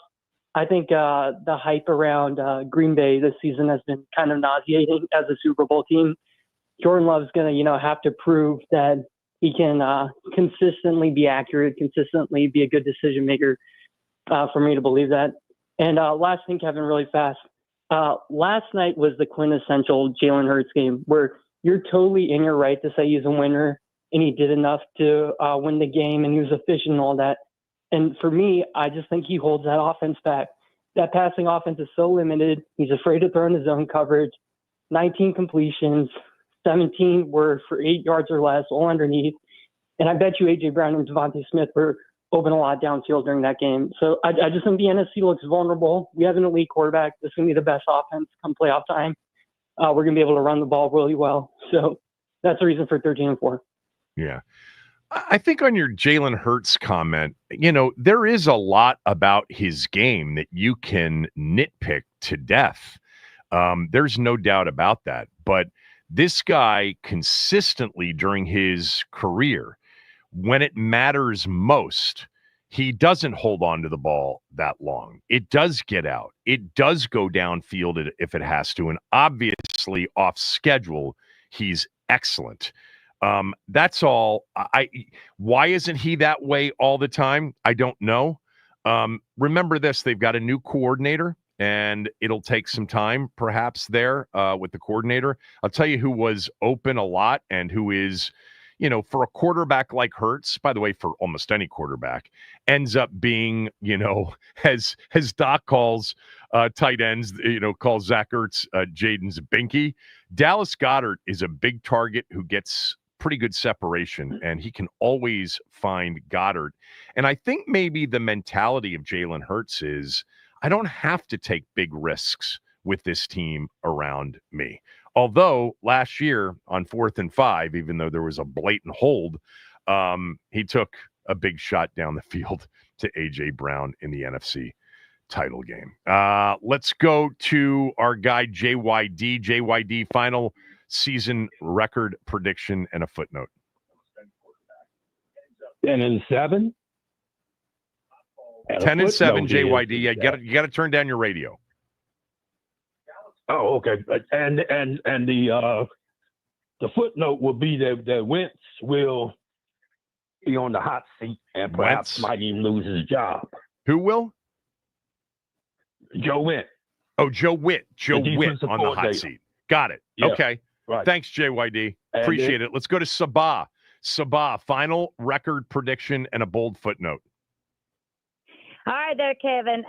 Speaker 9: I think the hype around Green Bay this season has been kind of nauseating as a Super Bowl team. Jordan Love's going to, you know, have to prove that he can consistently be accurate, consistently be a good decision maker for me to believe that. And last thing, Kevin, really fast. Last night was the quintessential Jalen Hurts game where you're totally in your right to say he's a winner and he did enough to win the game and he was efficient and all that. And for me, I just think he holds that offense back. That passing offense is so limited. He's afraid to throw in his zone coverage. 19 completions, 17 were for 8 yards or less, all underneath. And I bet you A.J. Brown and Devontae Smith were open a lot downfield during that game. So I just think the NFC looks vulnerable. We have an elite quarterback. This is going to be the best offense come playoff time. We're going to be able to run the ball really well. So that's the reason for 13-4.
Speaker 2: Yeah. I think on your Jalen Hurts comment, you know, there is a lot about his game that you can nitpick to death. There's no doubt about that. But this guy consistently during his career, when it matters most, he doesn't hold on to the ball that long. It does get out. It does go downfield if it has to. And obviously off schedule, he's excellent. That's all. Why isn't he that way all the time? I don't know. Remember this, they've got a new coordinator and it'll take some time perhaps there with the coordinator. I'll tell you who was open a lot and who is, you know, for a quarterback like Hurts, by the way, for almost any quarterback, ends up being, you know, as Doc calls tight ends, you know, calls Zach Ertz Jaden's binky. Dallas Goedert is a big target who gets pretty good separation, and he can always find Goddard. And I think maybe the mentality of Jalen Hurts is, I don't have to take big risks with this team around me. Although last year on 4th and 5, even though there was a blatant hold, he took a big shot down the field to A.J. Brown in the NFC title game. Let's go to our guy, JYD. JYD, final season record prediction and a footnote.
Speaker 10: 10-7.
Speaker 2: 10-7, JYD. Yeah, you got to turn down your radio.
Speaker 10: Oh, okay. And the footnote will be that Wentz will be on the hot seat and perhaps might even lose his job.
Speaker 2: Who will?
Speaker 10: Joe Witt.
Speaker 2: Oh, Joe Witt. Joe Witt on the hot seat. Got it. Yeah, okay.
Speaker 10: Right.
Speaker 2: Thanks, JYD. Appreciate it. Let's go to Sabah. Sabah, final record prediction and a bold footnote.
Speaker 11: All right there, Kevin.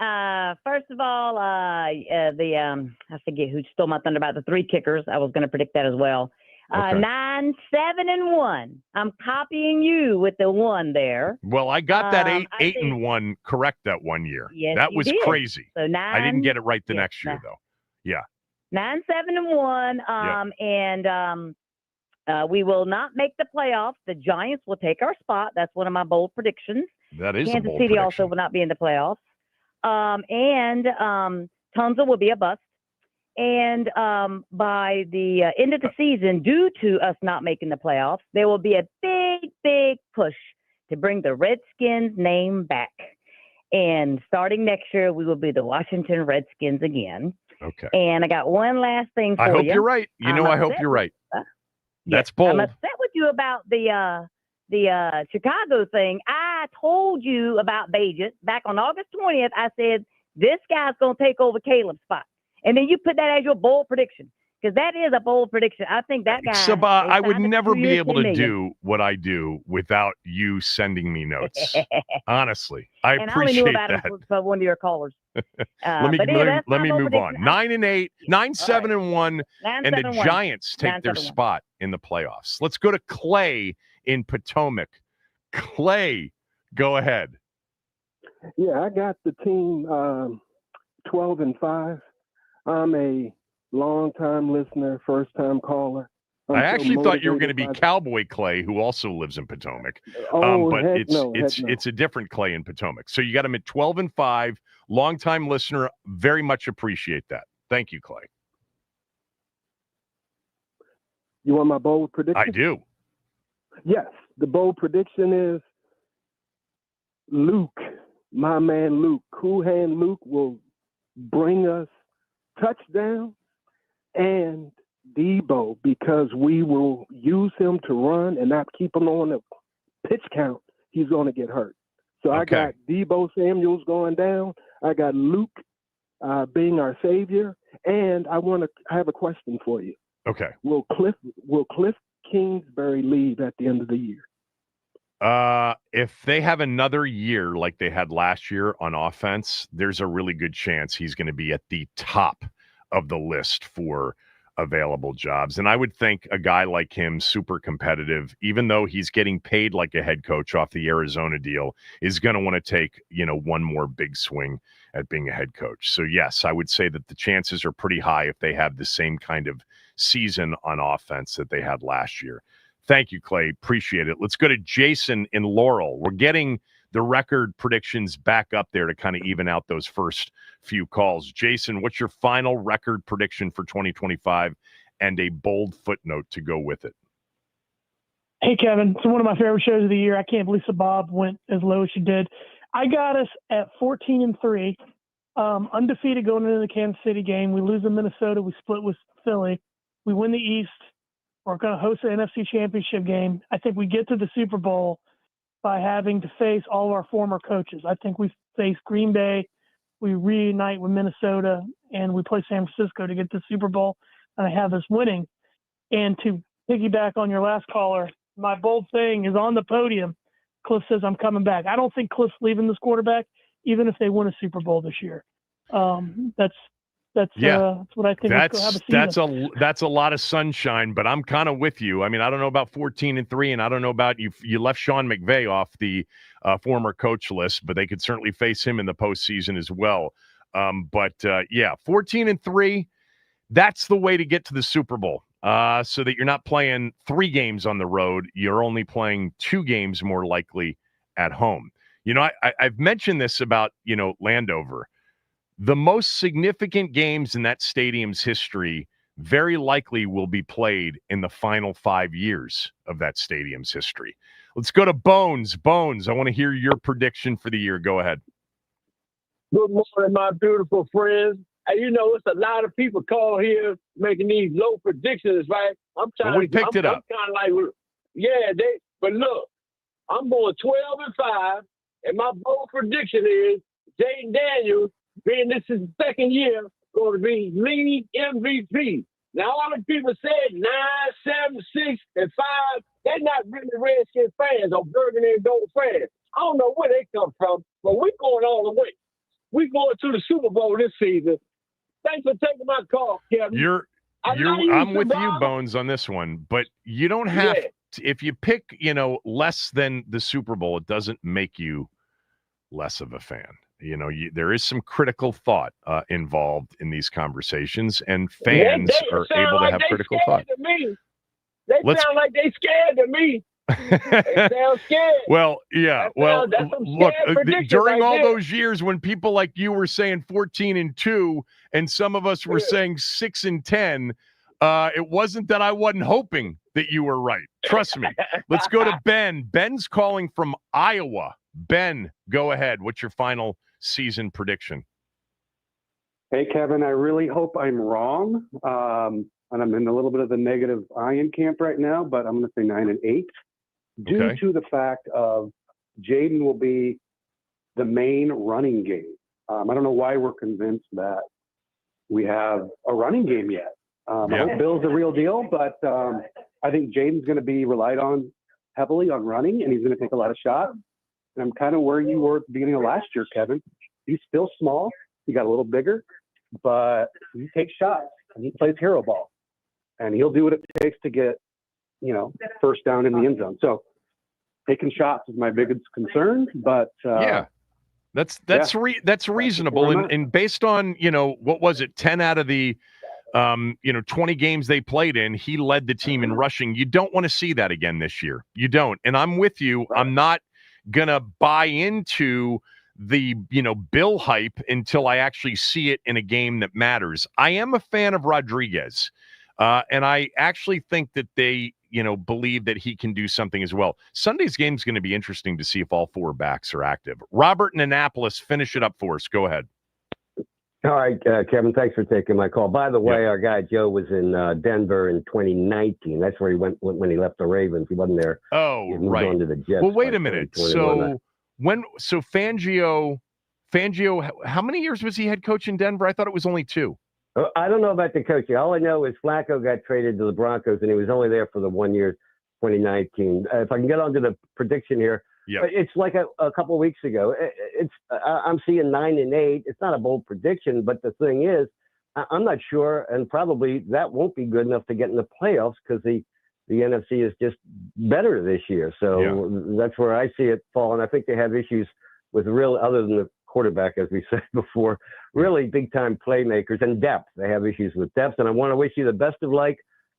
Speaker 11: First of all, I forget who stole my thunder about the 3 kickers. I was going to predict that as well. Okay. 9, 7, and 1. I'm copying you with the 1 there.
Speaker 2: Well, I got that 8 and 1 correct that one year.
Speaker 11: Yes,
Speaker 2: that was
Speaker 11: did.
Speaker 2: Crazy.
Speaker 11: So 9,
Speaker 2: I didn't get it right the next year, though. Yeah.
Speaker 11: 9, 7, and 1.
Speaker 2: Yep.
Speaker 11: And We will not make the playoffs. The Giants will take our spot. That's one of my bold predictions.
Speaker 2: That is
Speaker 11: Kansas
Speaker 2: a bold
Speaker 11: City
Speaker 2: prediction.
Speaker 11: also will not be in the playoffs. And Tunzel will be a bust. And by the end of the season, due to us not making the playoffs, there will be a big, big push to bring the Redskins name back. And starting next year, we will be the Washington Redskins again.
Speaker 2: Okay.
Speaker 11: And I got one last thing for you.
Speaker 2: I hope you're right. I hope you're right. That's bold.
Speaker 11: I'm upset with you about the Chicago thing. I told you about Bajan back on August 20th. I said, this guy's going to take over Caleb's spot. And then you put that as your bold prediction, because that is a bold prediction. I think that guy.
Speaker 2: Sabah, I would never be able to do what I do without you sending me notes. Honestly, I
Speaker 11: and
Speaker 2: appreciate
Speaker 11: I only knew about
Speaker 2: that.
Speaker 11: him from one of your callers.
Speaker 2: Let me move on. 9-8, 9-7-1, and the Giants take their spot in the playoffs. Let's go to Clay in Potomac. Clay, go ahead.
Speaker 12: Yeah, I got the team 12-5. I'm a long-time listener, first-time caller.
Speaker 2: I actually thought you were going to be Cowboy Clay, who also lives in Potomac.
Speaker 12: Oh,
Speaker 2: but
Speaker 12: no.
Speaker 2: It's a different Clay in Potomac. So you got him at 12-5, long-time listener. Very much appreciate that. Thank you, Clay.
Speaker 12: You want my bold prediction?
Speaker 2: I do.
Speaker 12: Yes, the bold prediction is Luke, my man Luke, Cool Hand Luke will bring us touchdown and Debo, because we will use him to run and not keep him on the pitch count. He's going to get hurt. So I got Debo Samuels going down. I got Luke being our savior. And I have a question for you.
Speaker 2: Okay.
Speaker 12: Will Cliff Kingsbury leave at the end of the year?
Speaker 2: If they have another year like they had last year on offense, there's a really good chance he's going to be at the top of the list for available jobs. And I would think a guy like him, super competitive, even though he's getting paid like a head coach off the Arizona deal, is going to want to take, one more big swing at being a head coach. So yes, I would say that the chances are pretty high if they have the same kind of season on offense that they had last year. Thank you, Clay. Appreciate it. Let's go to Jason in Laurel. We're getting the record predictions back up there to kind of even out those first few calls. Jason, what's your final record prediction for 2025 and a bold footnote to go with it?
Speaker 13: Hey, Kevin. It's one of my favorite shows of the year. I can't believe Bob went as low as she did. I got us at 14-3, undefeated going into the Kansas City game. We lose in Minnesota. We split with Philly. We win the East. We're going to host the NFC Championship game. I think we get to the Super Bowl by having to face all of our former coaches. I think we face Green Bay, we reunite with Minnesota, and we play San Francisco to get to the Super Bowl, and I have us winning. And to piggyback on your last caller, my bold thing is on the podium. Cliff says I'm coming back. I don't think Cliff's leaving this quarterback, even if they win a Super Bowl this year. That's what I think.
Speaker 2: That's a lot of sunshine, but I'm kind of with you. I mean, I don't know about 14-3, and I don't know about you. You left Sean McVay off the former coach list, but they could certainly face him in the postseason as well. 14-3, that's the way to get to the Super Bowl. So that you're not playing 3 games on the road, you're only playing 2 games more likely at home. I've mentioned this about Landover. The most significant games in that stadium's history very likely will be played in the final 5 years of that stadium's history. Let's go to Bones. Bones, I want to hear your prediction for the year. Go ahead.
Speaker 10: Good morning, my beautiful friends. And it's a lot of people call here making these low predictions, right? I'm trying.
Speaker 2: Well, we picked it up.
Speaker 10: I'm kind of like, but look, I'm going 12-5, and my bold prediction is Jaden Daniels, being this is the second year, going to be league MVP. Now, all the people said 9, 7, 6, and 5. They're not really Redskin fans or Burgundy and Gold fans. I don't know where they come from, but we're going all the way. We're going to the Super Bowl this season. Thanks for taking my call, Kevin.
Speaker 2: I'm with you, Bones, on this one, but you don't have to, if you pick, less than the Super Bowl, it doesn't make you less of a fan. There is some critical thought involved in these conversations, and fans are able to have critical thought.
Speaker 10: They
Speaker 2: Let's-
Speaker 10: sound like they scared to me. They sound scared.
Speaker 2: Well, yeah.
Speaker 10: That's some
Speaker 2: Look,
Speaker 10: scared predictions
Speaker 2: during
Speaker 10: right
Speaker 2: all
Speaker 10: there.
Speaker 2: those years when people like you were saying 14-2, and some of us were saying 6-10, it wasn't that I wasn't hoping that you were right. Trust me. Let's go to Ben. Ben's calling from Iowa. Ben, go ahead. What's your final season prediction?
Speaker 14: Hey, Kevin, I really hope I'm wrong. And I'm in a little bit of the negative Ian camp right now, but I'm going to say 9-8 due to the fact of Jaden will be the main running game. I don't know why we're convinced that we have a running game yet. I hope Bill's the real deal, but I think Jaden's going to be relied on heavily on running, and he's going to take a lot of shots. And I'm kind of where you were at the beginning of last year, Kevin. He's still small. He got a little bigger, but he takes shots, and he plays hero ball. And he'll do what it takes to get, first down in the end zone. So taking shots is my biggest concern, but
Speaker 2: that's reasonable. And based on, what was it, 10 out of the 20 games they played in, he led the team in rushing. You don't want to see that again this year. You don't. And I'm with you. Right. I'm not gonna buy into the Bill hype until I actually see it in a game that matters. I am a fan of Rodriguez. And I actually think that they, believe that he can do something as well. Sunday's game is going to be interesting to see if all four backs are active. Robert in Annapolis, finish it up for us. Go ahead.
Speaker 15: All right, Kevin, thanks for taking my call. By the way, our guy Joe was in Denver in 2019. That's where he went when he left the Ravens. He wasn't there.
Speaker 2: Oh,
Speaker 15: he moved
Speaker 2: right.
Speaker 15: on to the Jets.
Speaker 2: Well, wait a minute. So Fangio, how many years was he head coach in Denver? I thought it was only 2.
Speaker 15: I don't know about the coaching. All I know is Flacco got traded to the Broncos, and he was only there for the 1 year, 2019. If I can get onto the prediction here, it's like a couple of weeks ago. I'm seeing 9-8. It's not a bold prediction, but the thing is, I'm not sure, and probably that won't be good enough to get in the playoffs because the NFC is just better this year. So that's where I see it falling. I think they have issues with other than the quarterback, as we said before, really big-time playmakers and depth. They have issues with depth, and I want to wish you the best of luck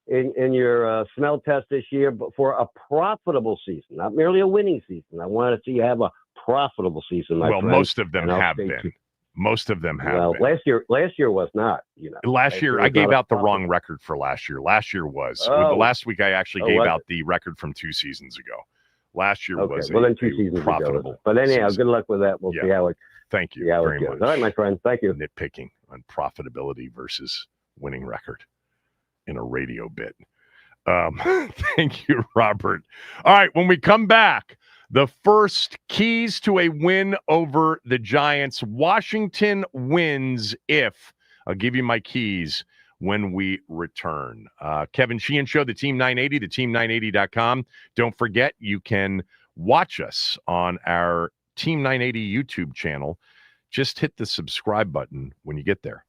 Speaker 15: in your smell test this year, but for a profitable season, not merely a winning season. I want to see you have a profitable season, my friend.
Speaker 2: Most of them have been. Most of them have been.
Speaker 15: Last year was not.
Speaker 2: Last year I gave out the wrong record for last year. Last year was. Last week I actually gave out the record from 2 seasons ago. Last year was
Speaker 15: then 2 seasons
Speaker 2: profitable.
Speaker 15: But anyhow,
Speaker 2: season.
Speaker 15: Good luck with that. We'll see how it.
Speaker 2: Thank you very much.
Speaker 15: All right, my friend. Thank you.
Speaker 2: Nitpicking on profitability versus winning record in a radio bit. Thank you, Robert. All right, when we come back, the first keys to a win over the Giants. Washington wins if. I'll give you my keys when we return. Kevin Sheehan Show, the Team 980, the team980.com. Don't forget, you can watch us on our Team 980 YouTube channel. Just hit the subscribe button when you get there.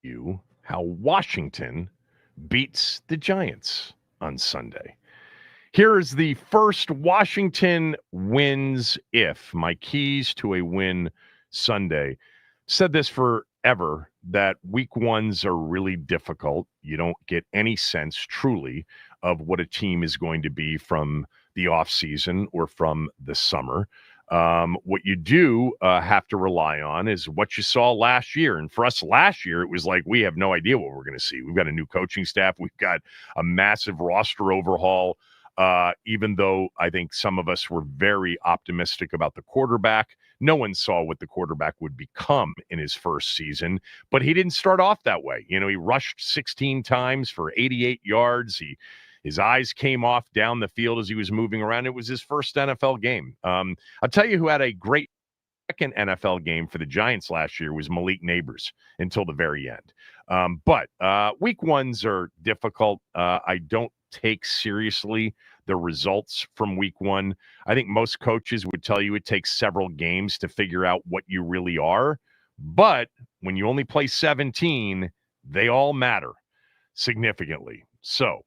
Speaker 2: you how Washington beats the Giants on Sunday. Here is the first Washington wins if. My keys to a win Sunday. Said this forever, that week ones are really difficult. You don't get any sense truly of what a team is going to be from the offseason or from the summer. What you do have to rely on is what you saw last year. And for us last year, it was like we have no idea what we're going to see. We've got a new coaching staff. We've got a massive roster overhaul. Even though I think some of us were very optimistic about the quarterback, no one saw what the quarterback would become in his first season, but he didn't start off that way. You know, he rushed 16 times for 88 yards. His eyes came off down the field as he was moving around. It was his first NFL game. I'll tell you who had a great second NFL game for the Giants last year was Malik Neighbors until the very end. But week ones are difficult. I don't take seriously the results from week one. I think most coaches would tell you it takes several games to figure out what you really are. But when you only play 17, they all matter significantly. So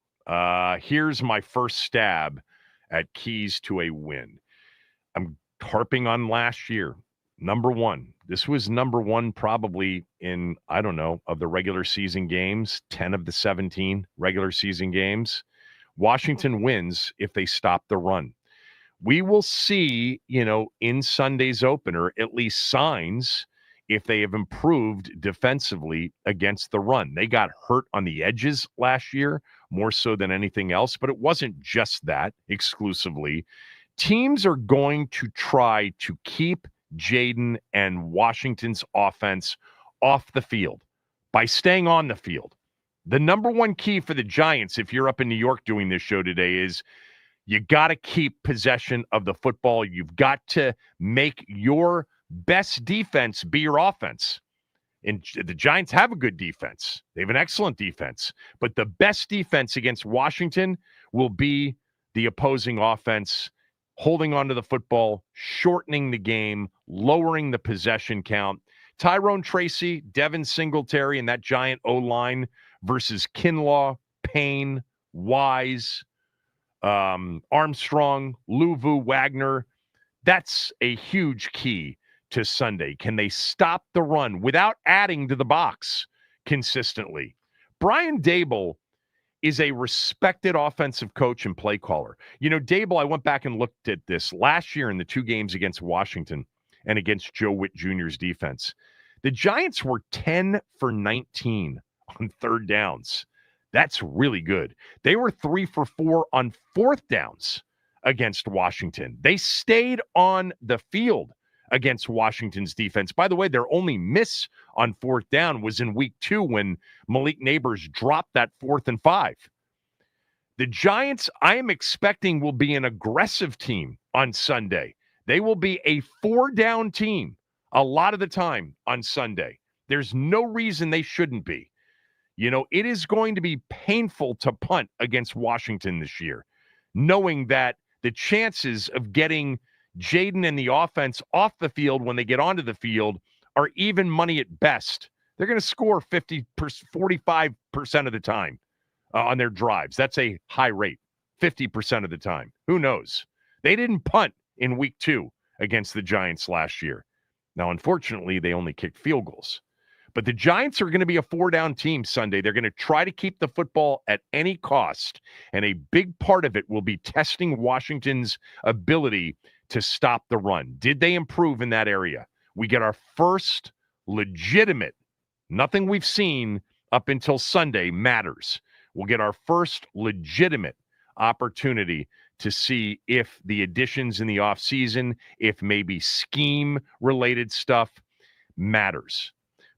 Speaker 2: here's my first stab at keys to a win. I'm harping on last year. Number one. This was number one probably in, I don't know, of the regular season games, 10 of the 17 regular season games. Washington wins if they stop the run. We will see, in Sunday's opener, at least signs if they have improved defensively against the run. They got hurt on the edges last year, more so than anything else, but it wasn't just that exclusively. Teams are going to try to keep Jaden and Washington's offense off the field by staying on the field. The number one key for the Giants, if you're up in New York doing this show today, is you got to keep possession of the football. You've got to make your best defense be your offense. And the Giants have a good defense. They have an excellent defense. But the best defense against Washington will be the opposing offense holding onto the football, shortening the game, lowering the possession count. Tyrone Tracy, Devin Singletary, and that Giant O-line versus Kinlaw, Payne, Wise, Armstrong, Luvu, Wagner. That's a huge key to Sunday. Can they stop the run without adding to the box consistently? Brian Daboll is a respected offensive coach and play caller. Daboll, I went back and looked at this last year in the two games against Washington and against Joe Witt Jr.'s defense. The Giants were 10 for 19 on third downs. That's really good. They were 3 for 4 on fourth downs against Washington. They stayed on the field against Washington's defense. By the way, their only miss on fourth down was in week 2 when Malik Neighbors dropped that 4th and 5. The Giants, I am expecting, will be an aggressive team on Sunday. They will be a 4-down team a lot of the time on Sunday. There's no reason they shouldn't be. It is going to be painful to punt against Washington this year, knowing that the chances of getting Jaden and the offense off the field when they get onto the field are even money at best. They're going to score 45% of the time on their drives. That's a high rate, 50% of the time. Who knows? They didn't punt in week 2 against the Giants last year. Now, unfortunately, they only kicked field goals. But the Giants are going to be a 4-down team Sunday. They're going to try to keep the football at any cost, and a big part of it will be testing Washington's ability to stop the run. Did they improve in that area? We get our first legitimate, nothing we've seen up until Sunday matters. We'll get our first legitimate opportunity to see if the additions in the offseason, if maybe scheme-related stuff matters.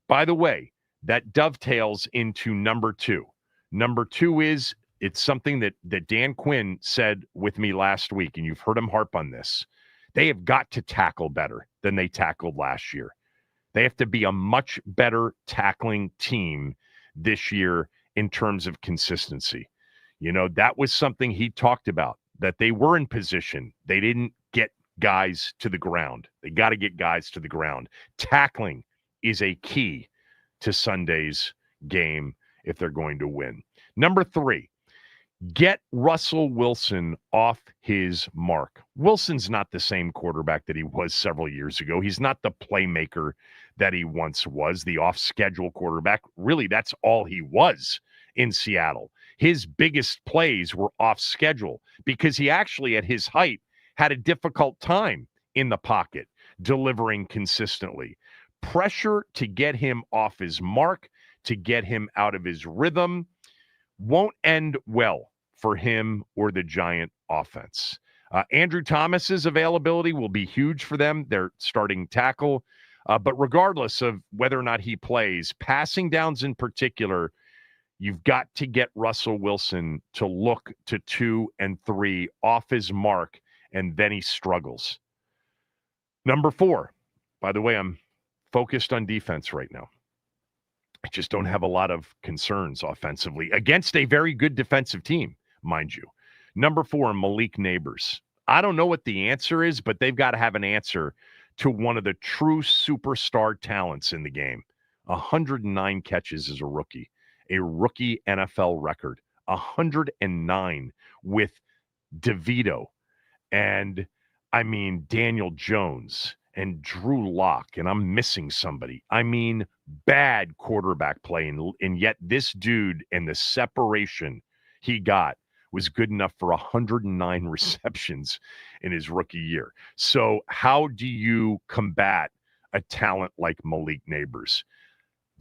Speaker 2: By the way, that dovetails into number 2. Number 2 is, it's something that Dan Quinn said with me last week, and you've heard him harp on this. They have got to tackle better than they tackled last year. They have to be a much better tackling team this year in terms of consistency. That was something he talked about, that they were in position. They didn't get guys to the ground. They got to get guys to the ground. Tackling is a key to Sunday's game if they're going to win. Number 3, get Russell Wilson off his mark. Wilson's not the same quarterback that he was several years ago. He's not the playmaker that he once was, the off-schedule quarterback. Really, that's all he was in Seattle. His biggest plays were off schedule because he actually, at his height, had a difficult time in the pocket delivering consistently. Pressure to get him off his mark, to get him out of his rhythm, won't end well for him or the Giant offense. Andrew Thomas's availability will be huge for them. They're starting tackle. But regardless of whether or not he plays, passing downs in particular, you've got to get Russell Wilson to look to 2 and 3 off his mark, and then he struggles. Number 4, by the way, I'm focused on defense right now. I just don't have a lot of concerns offensively against a very good defensive team, mind you. Number 4, Malik Neighbors. I don't know what the answer is, but they've got to have an answer to one of the true superstar talents in the game. 109 catches as a rookie NFL record. 109 with DeVito and, Daniel Jones and Drew Lock, and I'm missing somebody. Bad quarterback play, and yet this dude and the separation he got was good enough for 109 receptions in his rookie year. So how do you combat a talent like Malik Neighbors?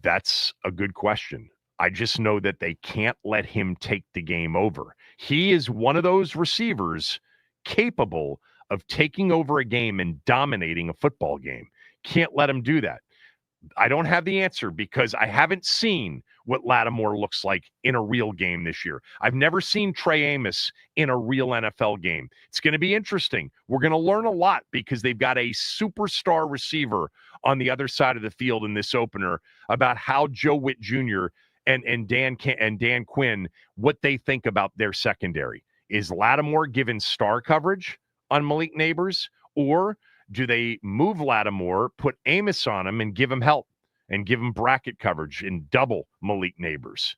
Speaker 2: That's a good question. I just know that they can't let him take the game over. He is one of those receivers capable of taking over a game and dominating a football game. Can't let him do that. I don't have the answer because I haven't seen what Lattimore looks like in a real game this year. I've never seen Trey Amos in a real NFL game. It's going to be interesting. We're going to learn a lot because they've got a superstar receiver on the other side of the field in this opener about how Joe Witt Jr. and Dan Quinn, what they think about their secondary. Is Lattimore given star coverage on Malik Neighbors, or do they move Lattimore, put Amos on him, and give him help and give him bracket coverage and double Malik Neighbors?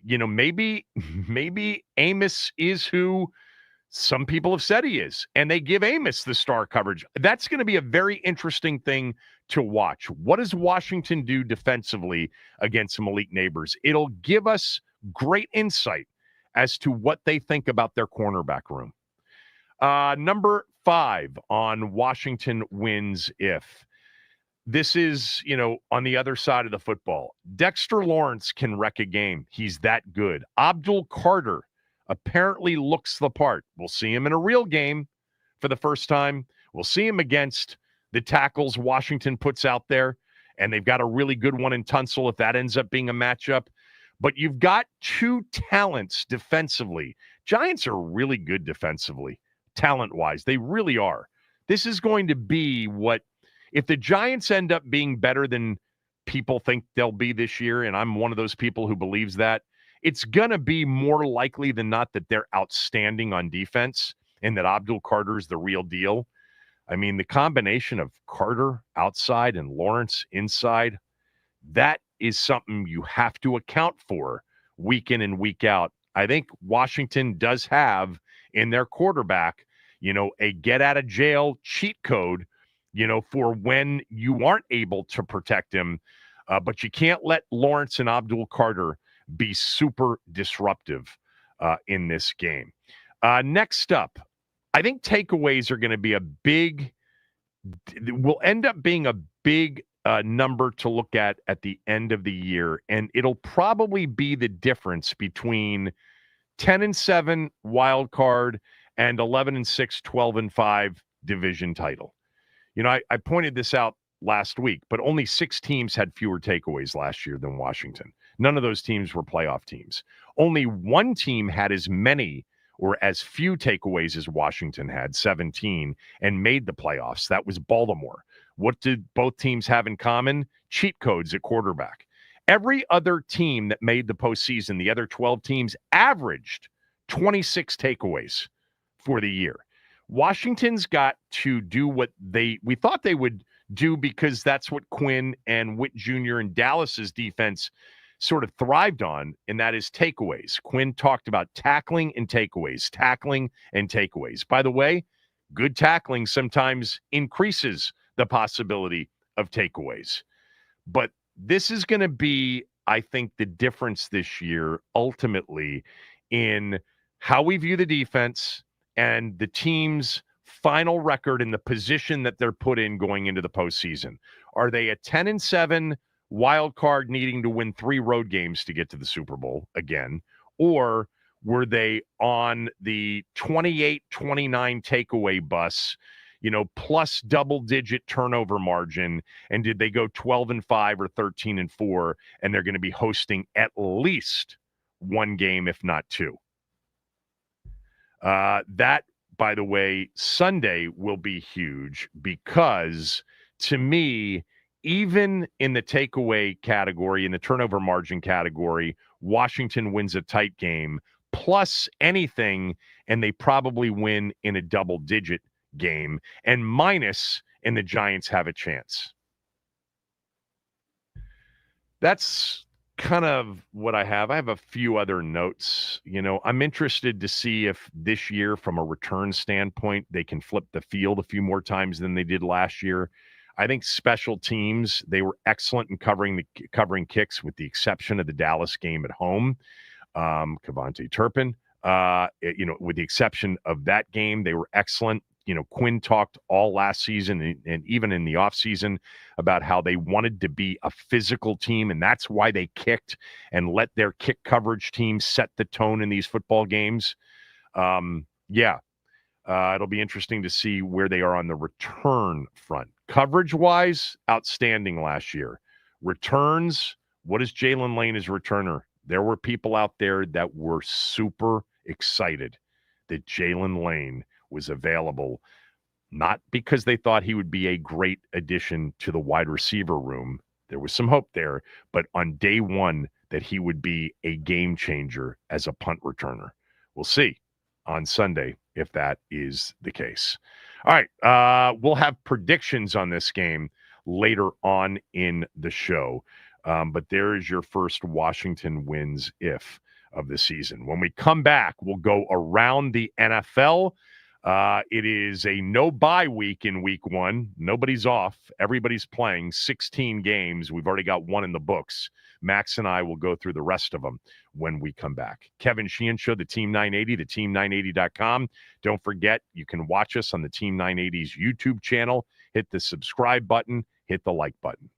Speaker 2: Maybe Amos is who some people have said he is, and they give Amos the star coverage. That's going to be a very interesting thing to watch. What does Washington do defensively against Malik Neighbors? It'll give us great insight as to what they think about their cornerback room. Number 5 on Washington wins if. This is, on the other side of the football. Dexter Lawrence can wreck a game. He's that good. Abdul Carter apparently looks the part. We'll see him in a real game for the first time. We'll see him against the tackles Washington puts out there, and they've got a really good one in Tunsil if that ends up being a matchup. But you've got 2 talents defensively. Giants are really good defensively, talent-wise. They really are. This is going to be what, if the Giants end up being better than people think they'll be this year, and I'm one of those people who believes that, it's going to be more likely than not that they're outstanding on defense and that Abdul Carter is the real deal. The combination of Carter outside and Lawrence inside, that is something you have to account for week in and week out. I think Washington does have in their quarterback, a get out of jail cheat code, for when you aren't able to protect him. But you can't let Lawrence and Abdul Carter be super disruptive in this game. Next up, I think takeaways are going to be will end up being a big number to look at the end of the year, and it'll probably be the difference between 10-7 wild card and 11-6, 12-5 division title. I pointed this out last week, but only 6 teams had fewer takeaways last year than Washington. None of those teams were playoff teams. Only one team had as many or as few takeaways as Washington had, 17, and made the playoffs. That was Baltimore. What did both teams have in common? Cheat codes at quarterback. Every other team that made the postseason, the other 12 teams, averaged 26 takeaways for the year. Washington's got to do what we thought they would do because that's what Quinn and Witt Jr. and Dallas's defense sort of thrived on, and that is takeaways. Quinn talked about tackling and takeaways, tackling and takeaways. By the way, good tackling sometimes increases the possibility of takeaways. But this is going to be, I think, the difference this year ultimately in how we view the defense and the team's final record in the position that they're put in going into the postseason. Are they a 10-7 wild card needing to win 3 road games to get to the Super Bowl again? Or were they on the 28-29 takeaway bus, plus double-digit turnover margin, and did they go 12-5 or 13-4, and they're going to be hosting at least 1 game, if not 2? That, by the way, Sunday will be huge because, to me, even in the takeaway category, in the turnover margin category, Washington wins a tight game, plus anything, and they probably win in a double-digit game, and minus, and the Giants have a chance. That's kind of what I have. I have a few other notes. I'm interested to see if this year, from a return standpoint, they can flip the field a few more times than they did last year. I think special teams, they were excellent in covering kicks, with the exception of the Dallas game at home. Kavonte Turpin, with the exception of that game, they were excellent. Quinn talked all last season and even in the offseason about how they wanted to be a physical team, and that's why they kicked and let their kick coverage team set the tone in these football games. It'll be interesting to see where they are on the return front. Coverage-wise, outstanding last year. Returns, what is Jalen Lane as returner? There were people out there that were super excited that Jalen Lane was available, not because they thought he would be a great addition to the wide receiver room. There was some hope there, but on day one that he would be a game changer as a punt returner. We'll see on Sunday if that is the case. All right, we'll have predictions on this game later on in the show, but there is your first Washington wins if of the season. When we come back, we'll go around the NFL. It is a no-bye week in week 1. Nobody's off. Everybody's playing 16 games. We've already got 1 in the books. Max and I will go through the rest of them when we come back. Kevin Sheehan Show, the Team 980, theteam980.com. Don't forget, you can watch us on the Team 980's YouTube channel. Hit the subscribe button. Hit the like button.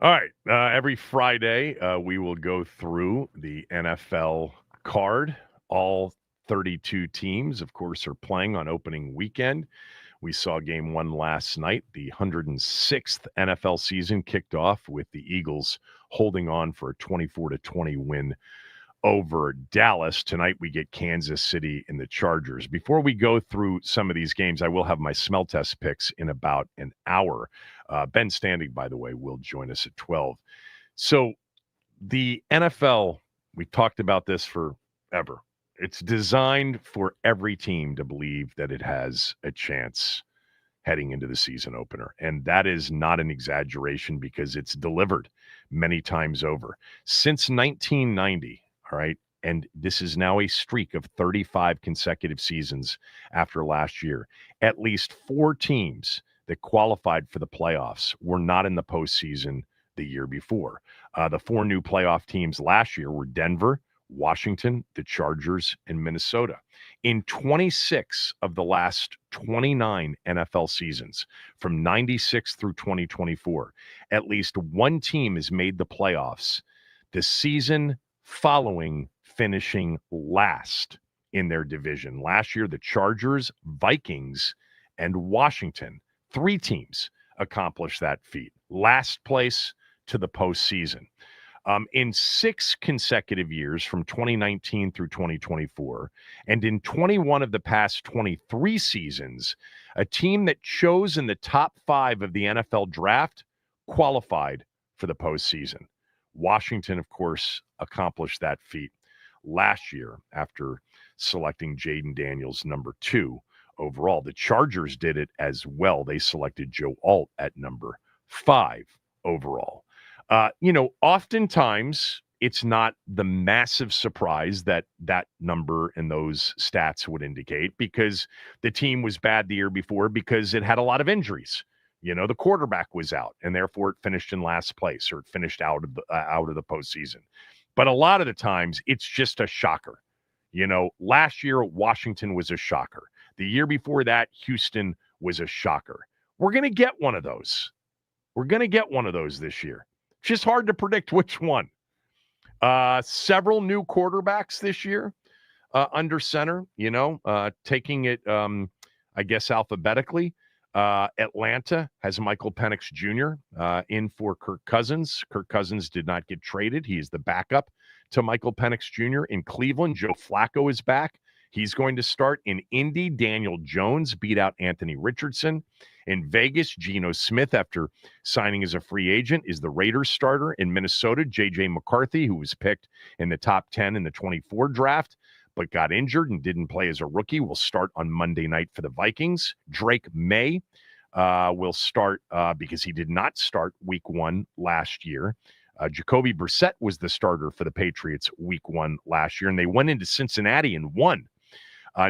Speaker 2: All right. Every Friday, we will go through the NFL card. All 32 teams, of course, are playing on opening weekend. We saw game one last night. The 106th NFL season kicked off with the Eagles holding on for a 24-20 win over Dallas. Tonight, we get Kansas City and the Chargers. Before we go through some of these games, I will have my smell test picks in about an hour. Ben Standing, by the way, will join us at 12. So the NFL, we talked about this forever. It's designed for every team to believe that it has a chance heading into the season opener. And that is not an exaggeration because it's delivered many times over. Since 1990, all right, and this is now a streak of 35 consecutive seasons after last year, at least 4 teams that qualified for the playoffs were not in the postseason the year before. The 4 new playoff teams last year were Denver, Washington, the Chargers, and Minnesota. In 26 of the last 29 NFL seasons, from 96 through 2024, at least one team has made the playoffs the season following finishing last in their division. Last year, the Chargers, Vikings, and Washington, 3 teams accomplished that feat. Last place to the postseason. In 6 consecutive years from 2019 through 2024, and in 21 of the past 23 seasons, a team that chose in the top 5 of the NFL draft qualified for the postseason. Washington, of course, accomplished that feat last year after selecting Jaden Daniels number 2 overall. The Chargers did it as well. They selected Joe Alt at number 5 overall. Oftentimes it's not the massive surprise that that number and those stats would indicate because the team was bad the year before because it had a lot of injuries. The quarterback was out and therefore it finished in last place or it finished out of the postseason. But a lot of the times it's just a shocker. Last year, Washington was a shocker. The year before that, Houston was a shocker. We're going to get one of those. We're going to get one of those this year. Just hard to predict which one. Several new quarterbacks this year under center, taking it, I guess, alphabetically. Atlanta has Michael Penix Jr. In for Kirk Cousins. Kirk Cousins did not get traded. He is the backup to Michael Penix Jr. In Cleveland, Joe Flacco is back. He's going to start. In Indy, Daniel Jones beat out Anthony Richardson. In Vegas, Geno Smith, after signing as a free agent, is the Raiders starter. In Minnesota, J.J. McCarthy, who was picked in the top 10 in the 24 draft, but got injured and didn't play as a rookie, will start on Monday night for the Vikings. Drake May will start because he did not start week 1 last year. Jacoby Brissett was the starter for the Patriots week 1 last year, and they went into Cincinnati and won.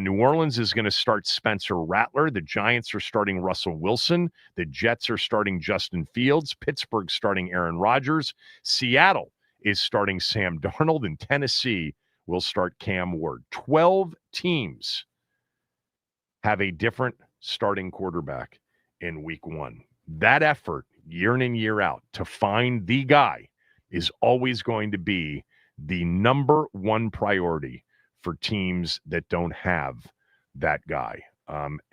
Speaker 2: New Orleans is going to start Spencer Rattler. The Giants are starting Russell Wilson. The Jets are starting Justin Fields. Pittsburgh starting Aaron Rodgers. Seattle is starting Sam Darnold. And Tennessee will start Cam Ward. 12 teams have a different starting quarterback in week 1. That effort, year in and year out, to find the guy is always going to be the number 1 priority for teams that don't have that guy.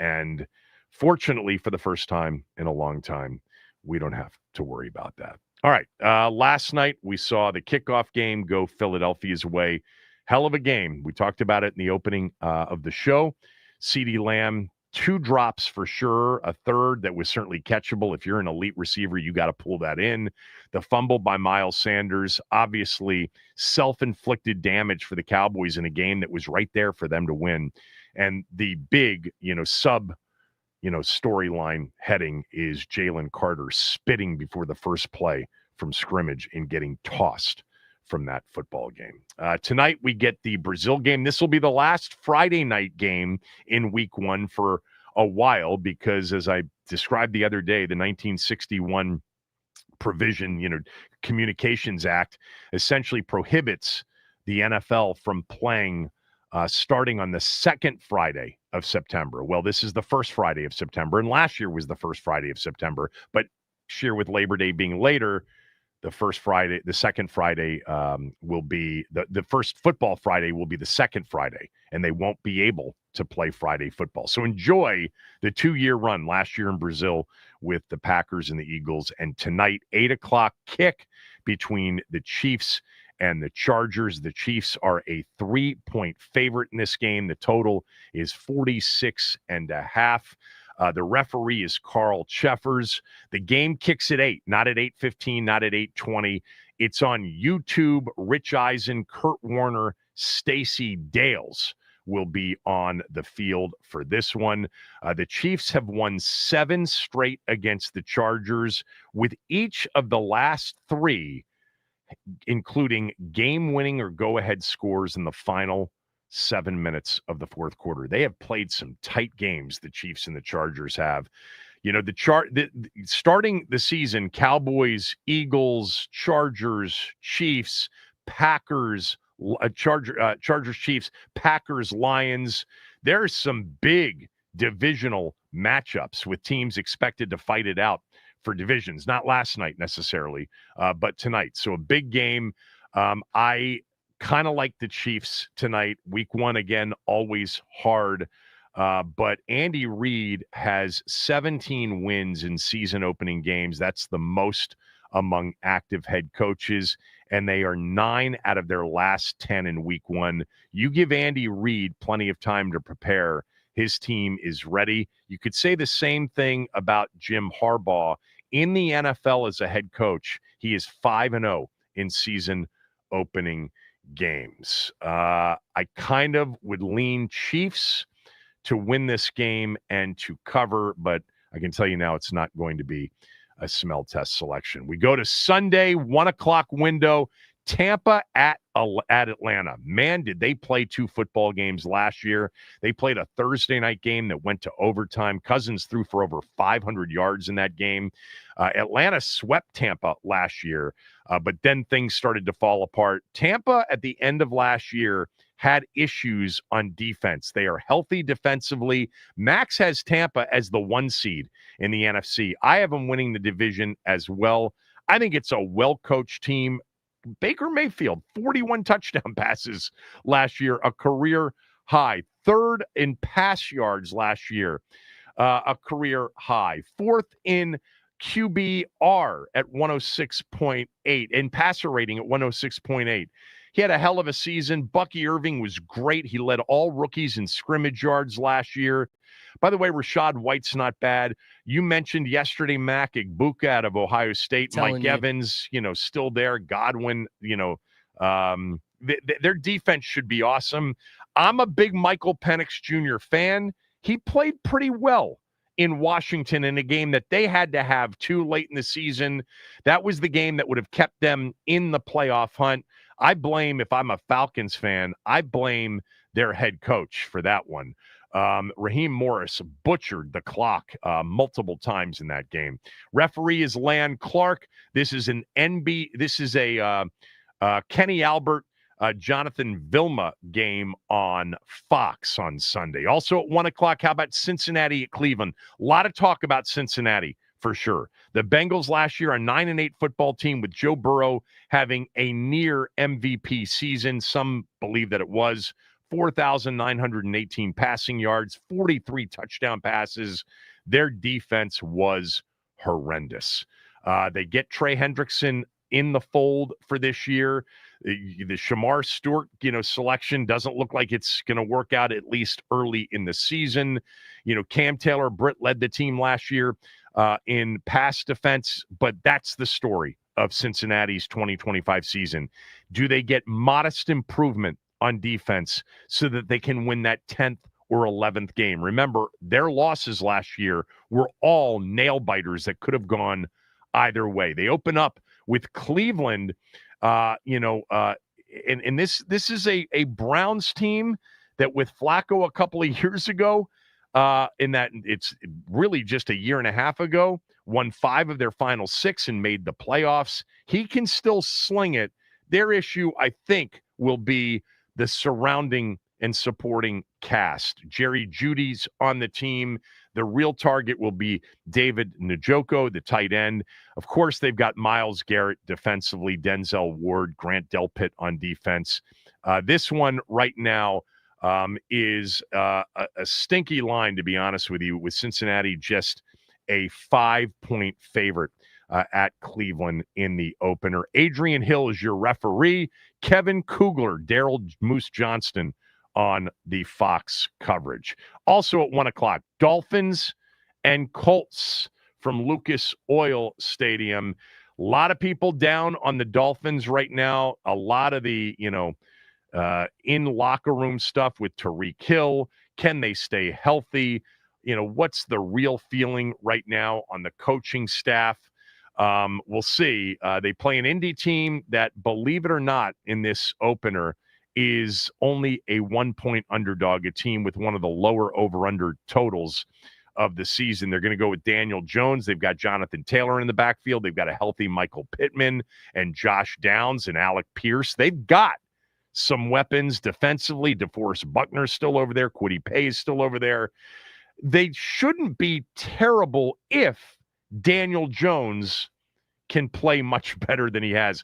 Speaker 2: And fortunately, for the first time in a long time, we don't have to worry about that. All right. Last night, we saw the kickoff game go Philadelphia's way. Hell of a game. We talked about it in the opening of the show. CeeDee Lamb, 2 drops for sure, a third that was certainly catchable. If you're an elite receiver, you got to pull that in. The fumble by Miles Sanders, obviously self-inflicted damage for the Cowboys in a game that was right there for them to win. And the big, storyline heading is Jalen Carter spitting before the first play from scrimmage and getting tossed from that football game. Tonight, we get the Brazil game. This will be the last Friday night game in week 1 for a while because, as I described the other day, the 1961 provision, Communications Act essentially prohibits the NFL from playing starting on the second Friday of September. Well, this is the first Friday of September, and last year was the first Friday of September. But this year, with Labor Day being later, the second Friday will be the first football Friday will be the second Friday, and they won't be able to play Friday football. So enjoy the 2-year run last year in Brazil with the Packers and the Eagles. And tonight, 8:00 kick between the Chiefs and the Chargers. The Chiefs are a 3-point favorite in this game. The total is 46.5. The referee is Carl Cheffers. The game kicks at 8, not at 8:15, not at 8:20. It's on YouTube. Rich Eisen, Kurt Warner, Stacey Dales will be on the field for this one. The Chiefs have won 7 straight against the Chargers, with each of the last 3 including game-winning or go-ahead scores in the final 7 minutes of the fourth quarter. They have played some tight games, the Chiefs and the Chargers have. You know, starting the season, Cowboys, Eagles, Chargers, Chiefs, Packers, Chargers, Chiefs, Packers, Lions. There's some big divisional matchups with teams expected to fight it out for divisions, not last night necessarily, but tonight. So a big game. I kind of like the Chiefs tonight. Week 1, again, always hard. But Andy Reid has 17 wins in season opening games. That's the most among active head coaches, and they are 9 out of their last 10 in week 1. You give Andy Reid plenty of time to prepare. His team is ready. You could say the same thing about Jim Harbaugh. In the NFL as a head coach, he is 5-0 in season opening games. I kind of would lean Chiefs to win this game and to cover, but I can tell you now it's not going to be a smell test selection. We go to Sunday, 1:00 window, Tampa at Atlanta. Man, did they play 2 football games last year. They played a Thursday night game that went to overtime. Cousins threw for over 500 yards in that game. Atlanta swept Tampa last year, but then things started to fall apart. Tampa at the end of last year had issues on defense. They are healthy defensively. Max has Tampa as the 1 seed in the NFC. I have them winning the division as well. I think it's a well-coached team. Baker Mayfield, 41 touchdown passes last year, a career high. 3rd in pass yards last year, a career high. 4th in QBR at 106.8, and passer rating at 106.8. He had a hell of a season. Bucky Irving was great. He led all rookies in scrimmage yards last year. By the way, Rachaad White's not bad. You mentioned yesterday Mac Igbuka out of Ohio State. Mike Evans, still there. Godwin, their defense should be awesome. I'm a big Michael Penix Jr. fan. He played pretty well in Washington in a game that they had to have too late in the season. That was the game that would have kept them in the playoff hunt. I blame, if I'm a Falcons fan, I blame their head coach for that one. Raheem Morris butchered the clock multiple times in that game. Referee is Lan Clark. This is a Kenny Albert, Jonathan Vilma game on Fox on Sunday. Also at 1:00, how about Cincinnati at Cleveland? A lot of talk about Cincinnati for sure. The Bengals last year, a 9-8 football team with Joe Burrow having a near MVP season. Some believe that it was. 4,918 passing yards, 43 touchdown passes. Their defense was horrendous. They get Trey Hendrickson in the fold for this year. The Shamar Stewart, selection doesn't look like it's going to work out, at least early in the season. Cam Taylor-Britt led the team last year in pass defense, but that's the story of Cincinnati's 2025 season. Do they get modest improvement on defense so that they can win that 10th or 11th game? Remember, their losses last year were all nail biters that could have gone either way. They open up with Cleveland, and this is a Browns team that with Flacco a couple of years ago, in that it's really just a year and a half ago, won 5 of their final 6 and made the playoffs. He can still sling it. Their issue, I think, will be the surrounding and supporting cast. Jerry Jeudy's on the team. The real target will be David Njoku, the tight end. Of course, they've got Myles Garrett defensively, Denzel Ward, Grant Delpit on defense. This one right now is a stinky line, to be honest with you, with Cincinnati just a 5-point favorite at Cleveland in the opener. Adrian Hill is your referee. Kevin Kugler, Daryl Moose Johnston on the Fox coverage. Also at 1 o'clock, Dolphins and Colts from Lucas Oil Stadium. A lot of people down on the Dolphins right now. A lot of the, in locker room stuff with Tyreek Hill. Can they stay healthy? What's the real feeling right now on the coaching staff? We'll see. They play an Indy team that, believe it or not, in this opener is only a 1-point underdog, a team with one of the lower over-under totals of the season. They're going to go with Daniel Jones. They've got Jonathan Taylor in the backfield. They've got a healthy Michael Pittman and Josh Downs and Alec Pierce. They've got some weapons defensively. DeForest Buckner's still over there. Kwity Paye is still over there. They shouldn't be terrible if Daniel Jones can play much better than he has.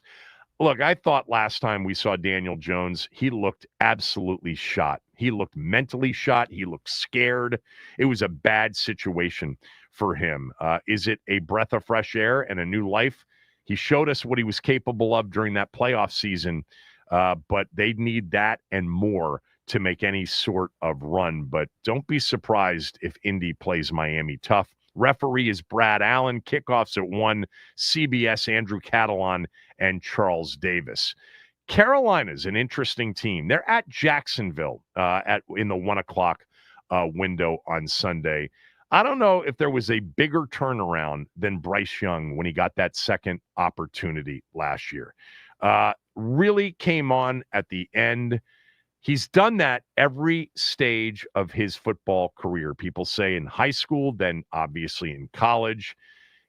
Speaker 2: Look, I thought last time we saw Daniel Jones, he looked absolutely shot. He looked mentally shot. He looked scared. It was a bad situation for him. Is it a breath of fresh air and a new life? He showed us what he was capable of during that playoff season, but they need that and more to make any sort of run. But don't be surprised if Indy plays Miami tough. Referee is Brad Allen. Kickoffs at 1. CBS, Andrew Catalan and Charles Davis. Carolina's an interesting team. They're at Jacksonville in the 1 o'clock window on Sunday. I don't know if there was a bigger turnaround than Bryce Young when he got that second opportunity last year. Really came on at the end. He's done that every stage of his football career. People say in high school, then obviously in college.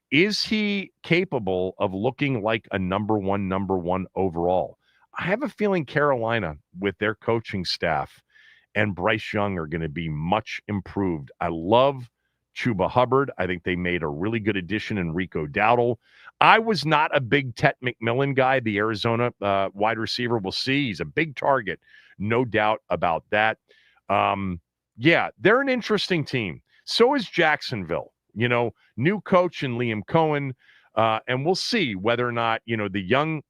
Speaker 2: Is he capable of looking like a number one overall? I have a feeling Carolina, with their coaching staff and Bryce Young, are going to be much improved. I love Chuba Hubbard. I think they made a really good addition in Rico Dowdle. I was not a big Tet McMillan guy, the Arizona wide receiver. We'll see. He's a big target. No doubt about that. Yeah, they're an interesting team. So is Jacksonville. New coach in Liam Cohen. And we'll see whether or not, the young,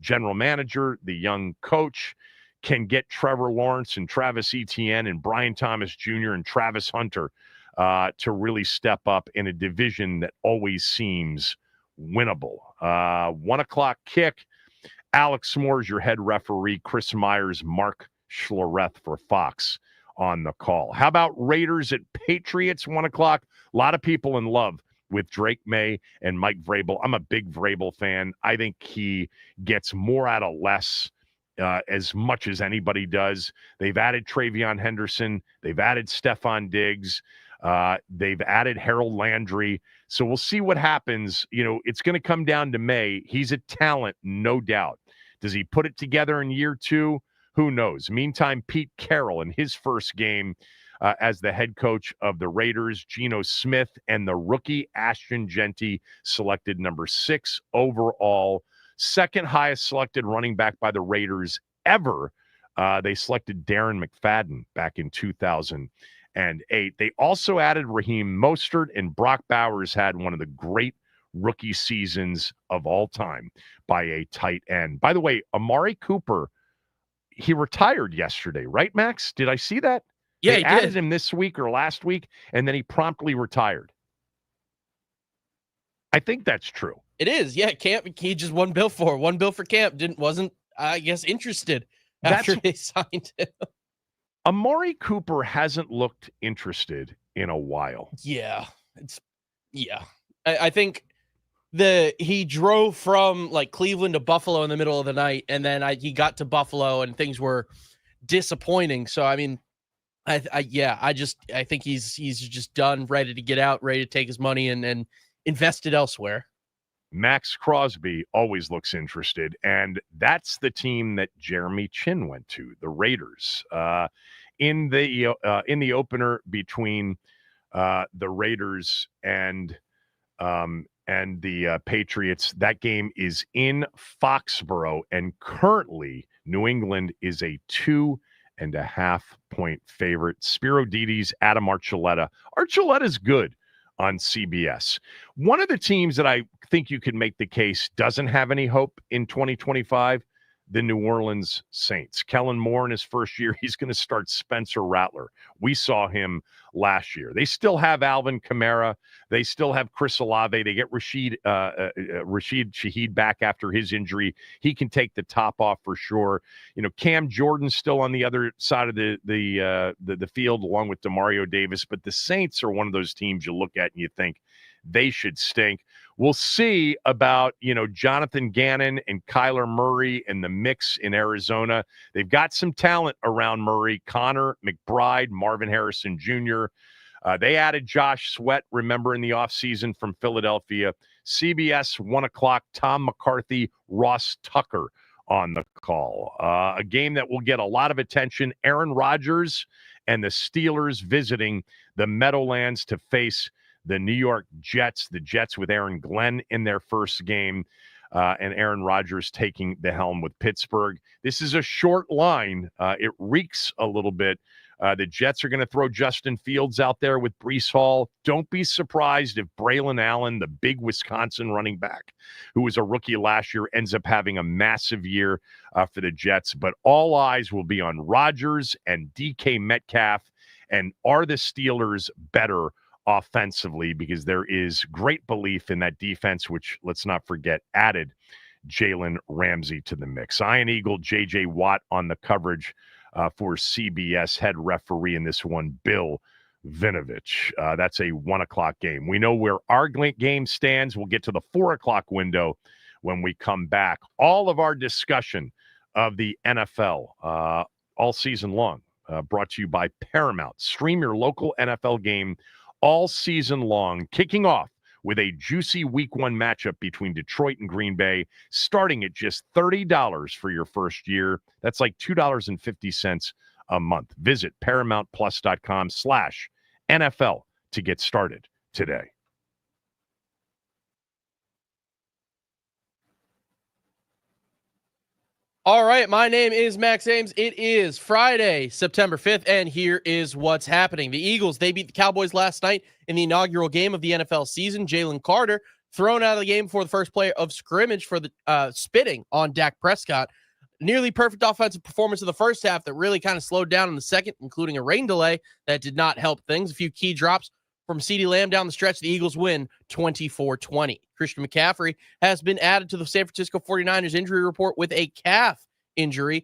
Speaker 2: general manager, the young coach can get Trevor Lawrence and Travis Etienne and Brian Thomas Jr. and Travis Hunter to really step up in a division that always seems winnable. 1 o'clock kick. Alex Moore's your head referee. Chris Myers, Mark Schlereth for Fox on the call. How about Raiders at Patriots, 1 o'clock? A lot of people in love with Drake May and Mike Vrabel. I'm a big Vrabel fan. I think he gets more out of less as much as anybody does. They've added Travion Henderson. They've added Stephon Diggs. They've added Harold Landry. So we'll see what happens. It's going to come down to May. He's a talent, no doubt. Does he put it together in year 2? Who knows? Meantime, Pete Carroll in his first game as the head coach of the Raiders, Geno Smith and the rookie Ashton Genty selected number 6 overall, second highest selected running back by the Raiders ever. They selected Darren McFadden back in 2008. They also added Raheem Mostert, and Brock Bowers had one of the great rookie seasons of all time by a tight end. By the way, Amari Cooper, he retired yesterday, right, Max? Did I see that?
Speaker 3: Yeah,
Speaker 2: they added him this week or last week, and then he promptly retired. I think that's true.
Speaker 3: It is. Yeah, Camp, he just one bill for Camp. Wasn't I guess interested after they signed him.
Speaker 2: Amari Cooper hasn't looked interested in a while.
Speaker 3: Yeah. I think he drove from like Cleveland to Buffalo in the middle of the night, and then he got to Buffalo and things were disappointing. So I mean, I think he's just done, ready to get out, ready to take his money and invest it elsewhere.
Speaker 2: Max Crosby always looks interested, and that's the team that Jeremy Chin went to, the Raiders. In the opener between the Raiders and the Patriots, that game is in Foxborough, and currently New England is a 2.5-point favorite. Spiro Didi's Adam Archuleta. Archuleta's good on CBS. One of the teams that I think you could make the case doesn't have any hope in 2025, the New Orleans Saints. Kellen Moore in his first year, he's going to start Spencer Rattler. We saw him last year. They still have Alvin Kamara. They still have Chris Olave. They get Rashid Shaheed back after his injury. He can take the top off for sure. Cam Jordan's still on the other side of the field along with Demario Davis. But the Saints are one of those teams you look at and you think they should stink. We'll see about, Jonathan Gannon and Kyler Murray and the mix in Arizona. They've got some talent around Murray. Connor McBride, Marvin Harrison Jr. They added Josh Sweat, remember, in the offseason from Philadelphia. CBS, 1 o'clock, Tom McCarthy, Ross Tucker on the call. A game that will get a lot of attention. Aaron Rodgers and the Steelers visiting the Meadowlands to face the New York Jets, the Jets with Aaron Glenn in their first game, and Aaron Rodgers taking the helm with Pittsburgh. This is a short line. It reeks a little bit. The Jets are going to throw Justin Fields out there with Breece Hall. Don't be surprised if Braylon Allen, the big Wisconsin running back, who was a rookie last year, ends up having a massive year for the Jets. But all eyes will be on Rodgers and DK Metcalf. And are the Steelers better offensively, because there is great belief in that defense, which, let's not forget, added Jalen Ramsey to the mix. Iron Eagle J.J. Watt on the coverage for CBS. Head referee in this one, Bill Vinovich. That's a 1 o'clock game. We know where our game stands. We'll get to the 4 o'clock window when we come back. All of our discussion of the NFL all season long brought to you by Paramount. Stream your local NFL game all season long, kicking off with a juicy Week 1 matchup between Detroit and Green Bay, starting at just $30 for your first year. That's like $2.50 a month. Visit ParamountPlus.com/NFL to get started today.
Speaker 3: All right, my name is Max Ames. It is Friday, September 5th, and here is what's happening. The Eagles, they beat the Cowboys last night in the inaugural game of the NFL season. Jalen Carter thrown out of the game for the first play of scrimmage for the spitting on Dak Prescott. Nearly perfect offensive performance in the first half that really kind of slowed down in the second, including a rain delay that did not help things. A few key drops from CeeDee Lamb down the stretch. The Eagles win 24-20. Christian McCaffrey has been added to the San Francisco 49ers injury report with a calf injury.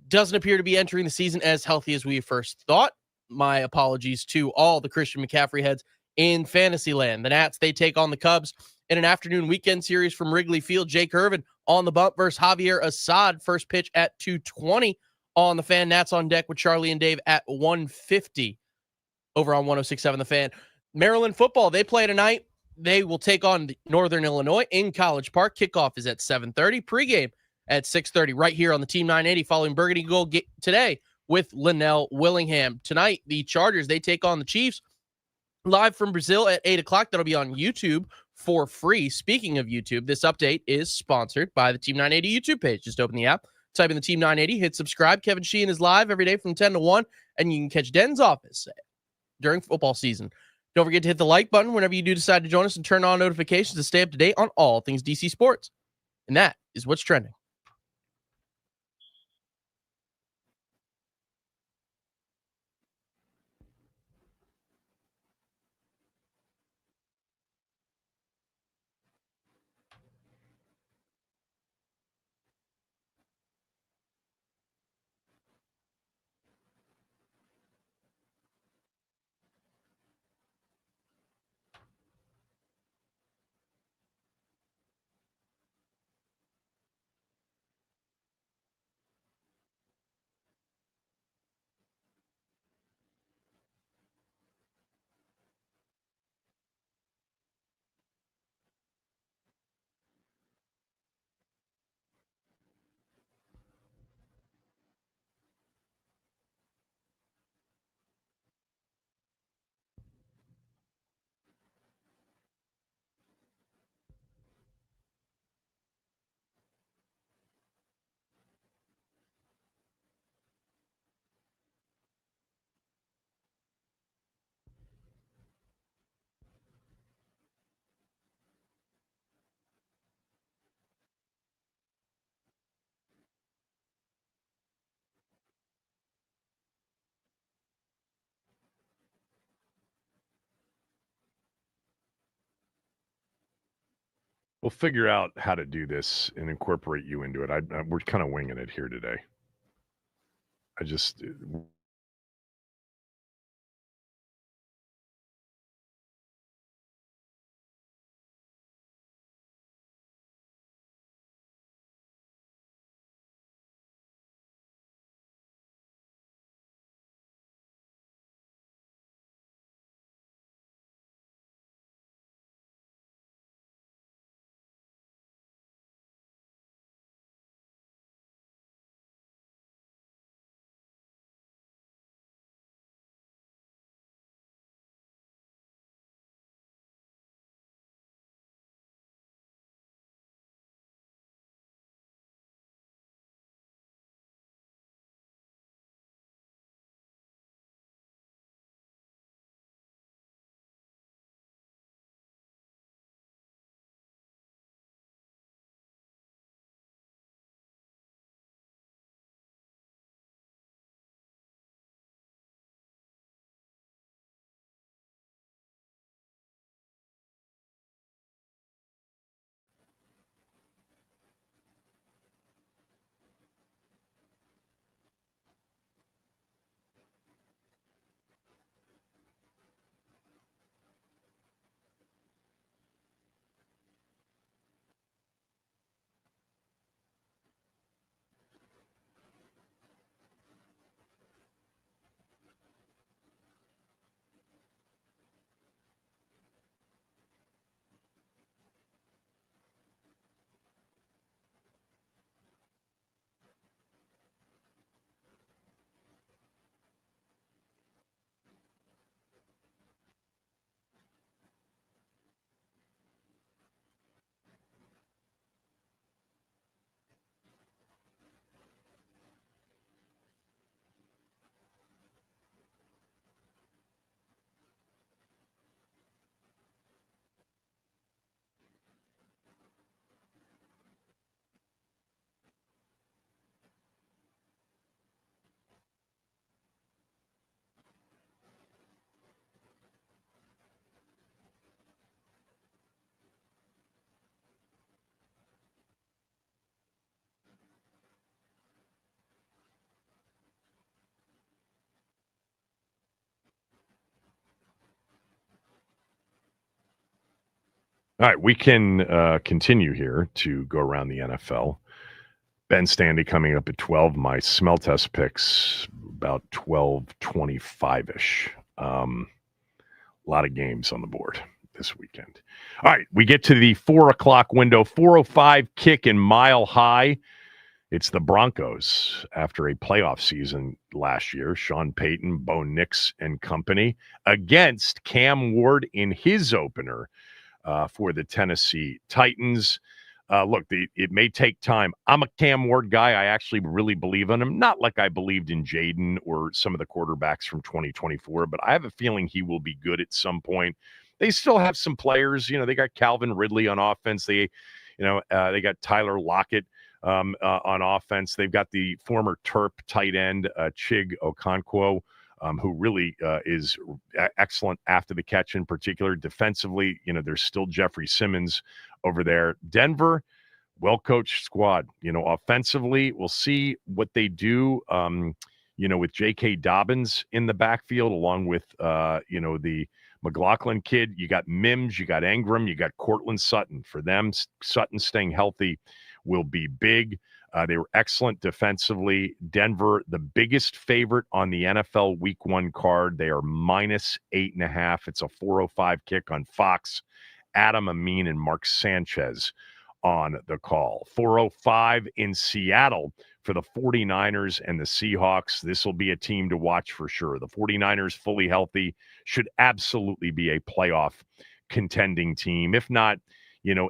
Speaker 3: Doesn't appear to be entering the season as healthy as we first thought. My apologies to all the Christian McCaffrey heads in Fantasyland. The Nats, they take on the Cubs in an afternoon weekend series from Wrigley Field. Jake Irvin on the bump versus Javier Assad. First pitch at 2:20 on the Fan. Nats on deck with Charlie and Dave at 1:50 over on 106.7 The Fan. Maryland football, they play tonight. They will take on Northern Illinois in College Park. Kickoff is at 7:30. Pregame at 6:30 right here on the Team 980 following Burgundy Gold today with Linnell Willingham. Tonight, the Chargers, they take on the Chiefs live from Brazil at 8 o'clock. That'll be on YouTube for free. Speaking of YouTube, this update is sponsored by the Team 980 YouTube page. Just open the app, type in the Team 980, hit subscribe. Kevin Sheehan is live every day from 10 to 1, and you can catch Den's office during football season. Don't forget to hit the like button whenever you do decide to join us and turn on notifications to stay up to date on all things DC sports. And that is what's trending.
Speaker 2: We'll figure out how to do this and incorporate you into it. We're kind of winging it here today. I just All right, we can continue here to go around the NFL. Ben Standy coming up at 12. My smell test picks about 12:25-ish. A lot of games on the board this weekend. All right, we get to the 4 o'clock window. 4:05 kick in Mile High. It's the Broncos after a playoff season last year. Sean Payton, Bo Nix, and company against Cam Ward in his opener for the Tennessee Titans. Look, it may take time. I'm a Cam Ward guy. I actually really believe in him. Not like I believed in Jaden or some of the quarterbacks from 2024, but I have a feeling he will be good at some point. They still have some players. You know, they got Calvin Ridley on offense. They got Tyler Lockett on offense. They've got the former Terp tight end, Chig Okonkwo, who really is excellent after the catch in particular. Defensively, there's still Jeffrey Simmons over there. Denver, well-coached squad. Offensively, we'll see what they do, with J.K. Dobbins in the backfield, along with, the McLaughlin kid. You got Mims, you got Engram, you got Cortland Sutton. For them, Sutton staying healthy will be big. They were excellent defensively. Denver, the biggest favorite on the NFL Week 1 card. They are -8.5. It's a 4:05 kick on Fox. Adam Amin and Mark Sanchez on the call. 4:05 in Seattle for the 49ers and the Seahawks. This will be a team to watch for sure. The 49ers, fully healthy, should absolutely be a playoff contending team, if not,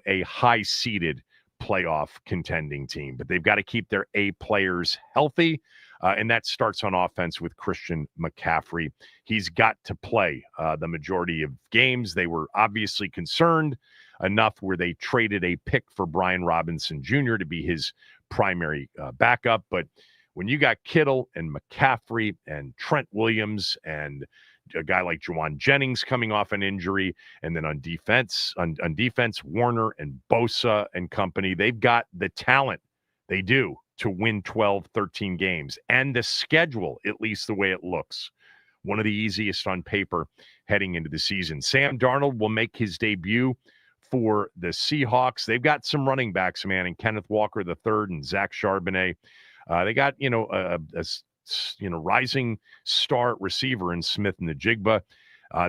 Speaker 2: a high-seeded playoff contending team. But they've got to keep their A players healthy, and that starts on offense with Christian McCaffrey. He's got to play the majority of games. They were obviously concerned enough where they traded a pick for Brian Robinson Jr. to be his primary backup. But when you got Kittle and McCaffrey and Trent Williams and a guy like Juwan Jennings coming off an injury. And then on defense, Warner and Bosa and company, they've got the talent. They do to win 12, 13 games. And the schedule, at least the way it looks, one of the easiest on paper heading into the season. Sam Darnold will make his debut for the Seahawks. They've got some running backs, man, and Kenneth Walker III and Zach Charbonnet. They got, a rising star receiver in Smith Najigba.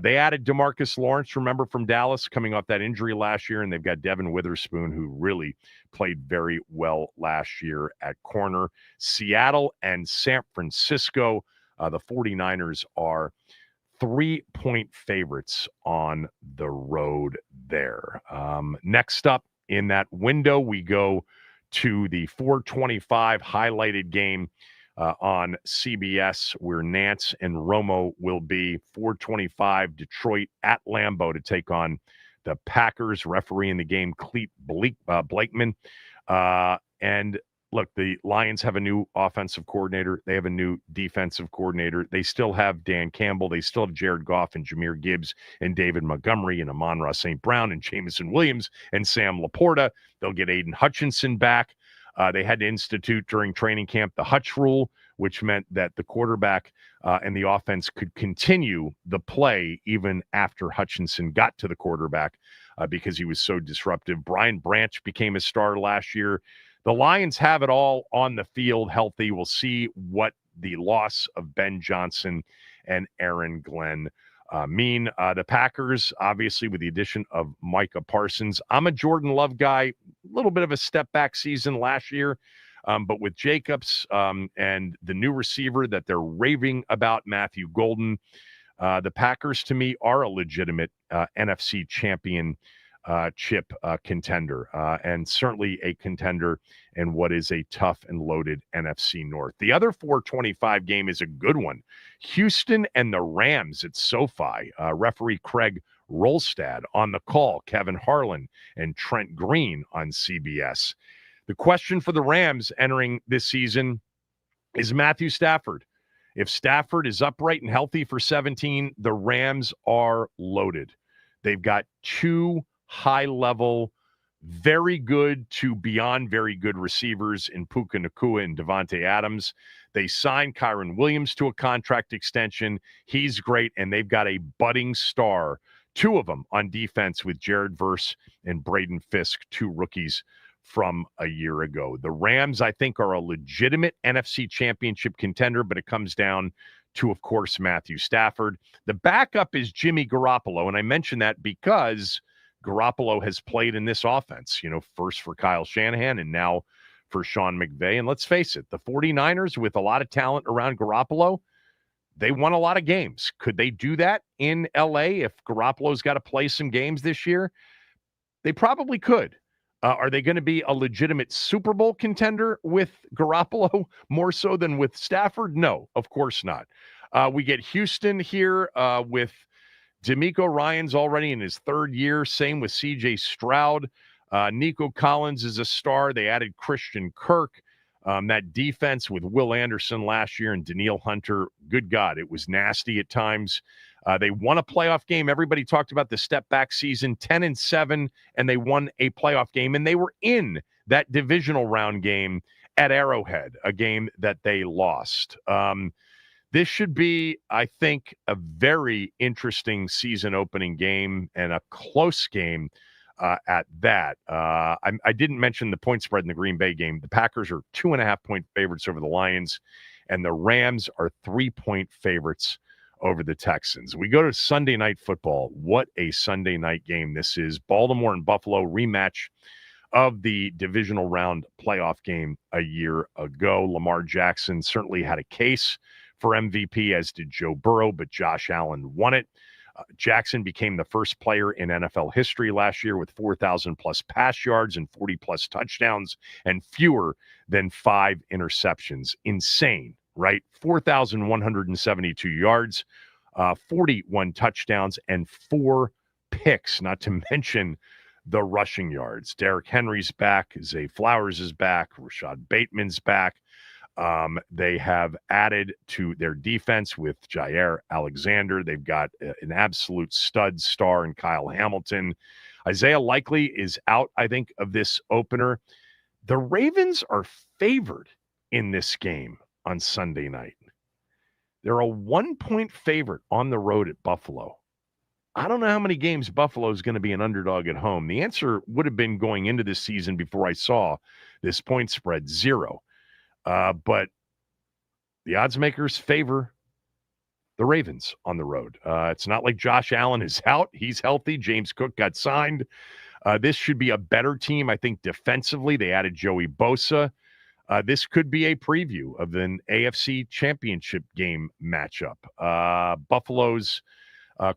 Speaker 2: They added DeMarcus Lawrence, remember, from Dallas, coming off that injury last year, and they've got Devin Witherspoon, who really played very well last year at corner. Seattle and San Francisco, the 49ers are 3-point favorites on the road there. Next up in that window, we go to the 4:25 highlighted game on CBS, where Nance and Romo will be. 4:25, Detroit at Lambeau to take on the Packers. Referee in the game, Clete Blakeman. And look, the Lions have a new offensive coordinator. They have a new defensive coordinator. They still have Dan Campbell. They still have Jared Goff and Jahmyr Gibbs and David Montgomery and Amon-Ra St. Brown and Jameson Williams and Sam Laporta. They'll get Aiden Hutchinson back. They had to institute during training camp the Hutch rule, which meant that the quarterback and the offense could continue the play even after Hutchinson got to the quarterback because he was so disruptive. Brian Branch became a star last year. The Lions have it all on the field healthy. We'll see what the loss of Ben Johnson and Aaron Glenn mean. The Packers, obviously, with the addition of Micah Parsons. I'm a Jordan Love guy, a little bit of a step back season last year. But with Jacobs and the new receiver that they're raving about, Matthew Golden, the Packers, to me, are a legitimate NFC championship contender, and certainly a contender in what is a tough and loaded NFC North. The other 4:25 game is a good one. Houston and the Rams at SoFi. Referee Craig Rolstad on the call, Kevin Harlan and Trent Green on CBS. The question for the Rams entering this season is Matthew Stafford. If Stafford is upright and healthy for 17, the Rams are loaded. They've got two high-level, very good to beyond very good receivers in Puka Nacua and Devontae Adams. They signed Kyron Williams to a contract extension. He's great, and they've got a budding star, two of them on defense with Jared Verse and Braden Fisk, two rookies from a year ago. The Rams, I think, are a legitimate NFC championship contender, but it comes down to, of course, Matthew Stafford. The backup is Jimmy Garoppolo, and I mention that because Garoppolo has played in this offense, first for Kyle Shanahan and now for Sean McVay. And let's face it, the 49ers, with a lot of talent around Garoppolo, they won a lot of games. Could they do that in LA if Garoppolo's got to play some games this year? They probably could. Are they going to be a legitimate Super Bowl contender with Garoppolo more so than with Stafford? No, of course not. We get Houston here with DeMeco Ryans already in his third year. Same with C.J. Stroud. Nico Collins is a star. They added Christian Kirk. That defense with Will Anderson last year and Daniil Hunter, good God, it was nasty at times. They won a playoff game. Everybody talked about the step-back season, 10-7, and they won a playoff game, and they were in that divisional round game at Arrowhead, a game that they lost. This should be, I think, a very interesting season opening game and a close game at that. I didn't mention the point spread in the Green Bay game. The Packers are 2.5-point favorites over the Lions, and the Rams are 3-point favorites over the Texans. We go to Sunday Night Football. What a Sunday night game this is. Baltimore and Buffalo rematch of the divisional round playoff game a year ago. Lamar Jackson certainly had a case for MVP, as did Joe Burrow, but Josh Allen won it. Jackson became the first player in NFL history last year with 4,000-plus pass yards and 40-plus touchdowns and fewer than 5 interceptions. Insane, right? 4,172 yards, 41 touchdowns, and 4 picks, not to mention the rushing yards. Derrick Henry's back. Zay Flowers is back. Rashad Bateman's back. They have added to their defense with Jair Alexander. They've got an absolute stud star in Kyle Hamilton. Isaiah Likely is out, I think, of this opener. The Ravens are favored in this game on Sunday night. They're a 1-point favorite on the road at Buffalo. I don't know how many games Buffalo is going to be an underdog at home. The answer would have been going into this season before I saw this point spread 0. But the odds makers favor the Ravens on the road. It's not like Josh Allen is out. He's healthy. James Cook got signed. This should be a better team, I think, defensively. They added Joey Bosa. This could be a preview of an AFC championship game matchup. Buffalo's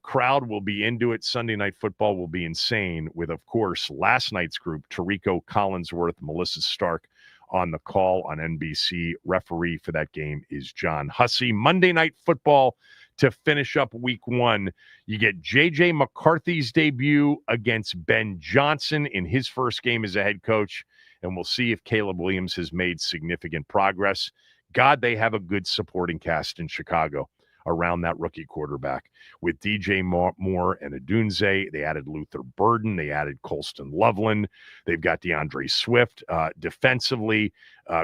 Speaker 2: crowd will be into it. Sunday Night Football will be insane with, of course, last night's group, Tarico Collinsworth, Melissa Stark on the call on NBC. Referee for that game is John Hussey. Monday Night Football to finish up week 1. You get J.J. McCarthy's debut against Ben Johnson in his first game as a head coach, and we'll see if Caleb Williams has made significant progress. God, they have a good supporting cast in Chicago around that rookie quarterback. With DJ Moore and Adunze, they added Luther Burden. They added Colston Loveland. They've got DeAndre Swift. Defensively,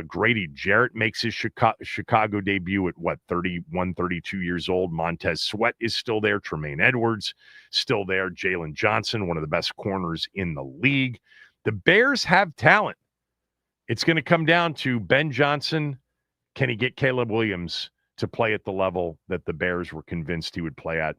Speaker 2: Grady Jarrett makes his Chicago debut at, 31, 32 years old. Montez Sweat is still there. Tremaine Edwards still there. Jalen Johnson, one of the best corners in the league. The Bears have talent. It's going to come down to Ben Johnson. Can he get Caleb Williams to play at the level that the Bears were convinced he would play at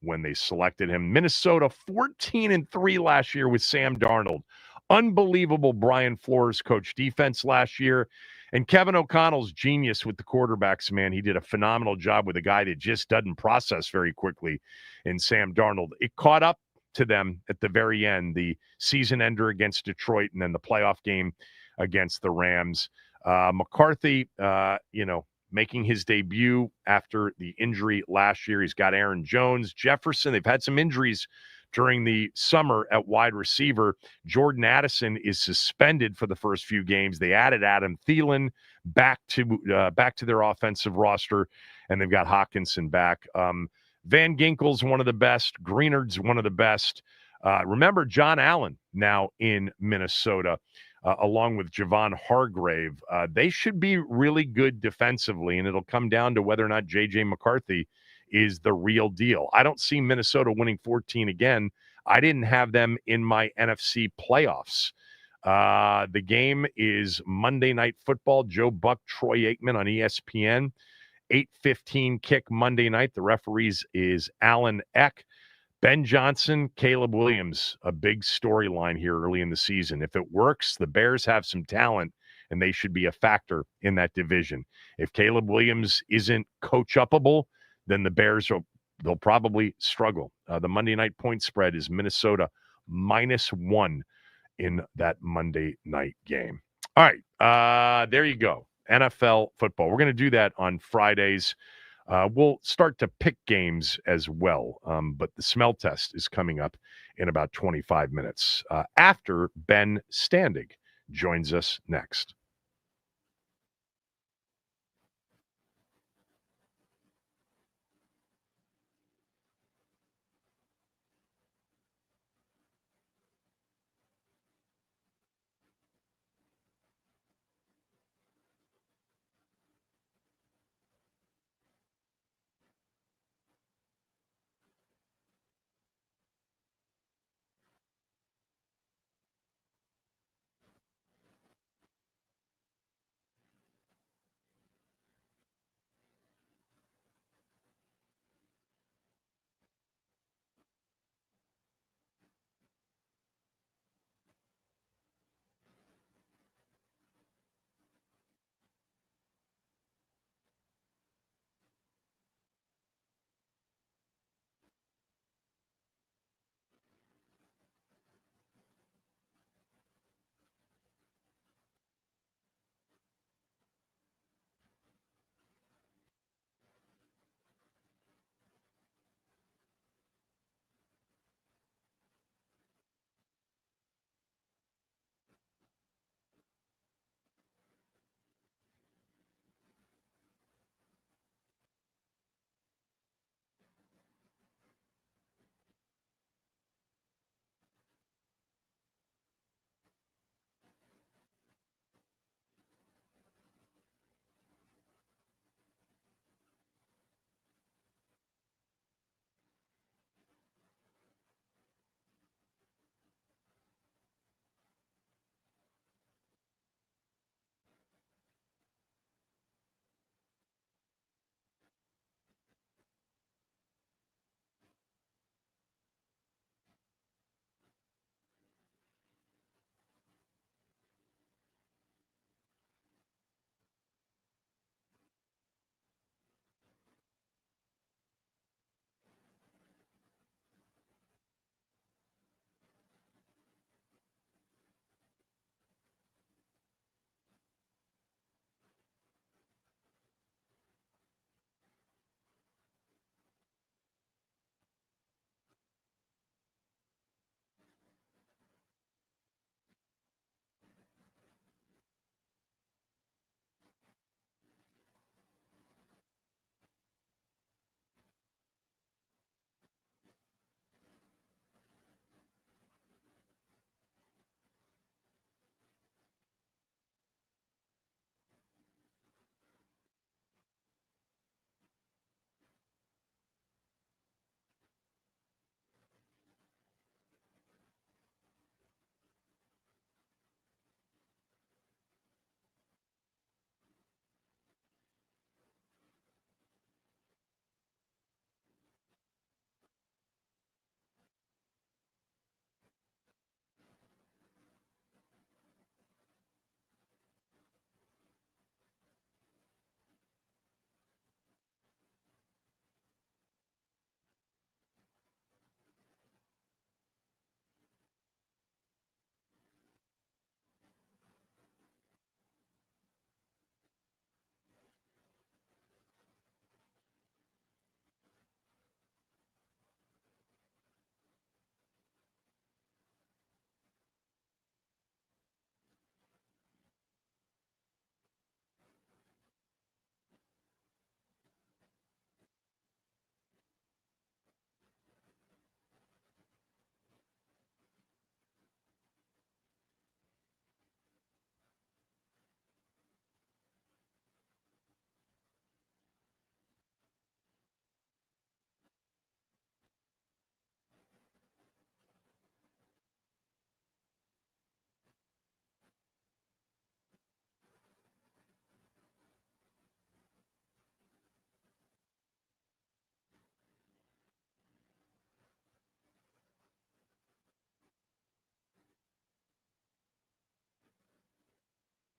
Speaker 2: when they selected him? Minnesota 14-3 last year with Sam Darnold. Unbelievable Brian Flores coach defense last year. And Kevin O'Connell's genius with the quarterbacks, man. He did a phenomenal job with a guy that just doesn't process very quickly in Sam Darnold. It caught up to them at the very end, the season ender against Detroit and then the playoff game against the Rams. McCarthy, making his debut after the injury last year. He's got Aaron Jones, Jefferson. They've had some injuries during the summer at wide receiver. Jordan Addison is suspended for the first few games. They added Adam Thielen back to their offensive roster, and they've got Hawkinson back. Van Ginkel's one of the best. Greenard's one of the best. Remember John Allen now in Minnesota. Along with Javon Hargrave. They should be really good defensively, and it'll come down to whether or not J.J. McCarthy is the real deal. I don't see Minnesota winning 14 again. I didn't have them in my NFC playoffs. The game is Monday Night Football. Joe Buck, Troy Aikman on ESPN. 8:15 kick Monday night. The referees is Alan Eck. Ben Johnson, Caleb Williams, a big storyline here early in the season. If it works, the Bears have some talent, and they should be a factor in that division. If Caleb Williams isn't coach-upable, then the Bears they'll probably struggle. The Monday night point spread is Minnesota -1 in that Monday night game. All right, there you go. NFL football. We're going to do that on Fridays. We'll start to pick games as well, but the smell test is coming up in about 25 minutes after Ben Standig joins us next.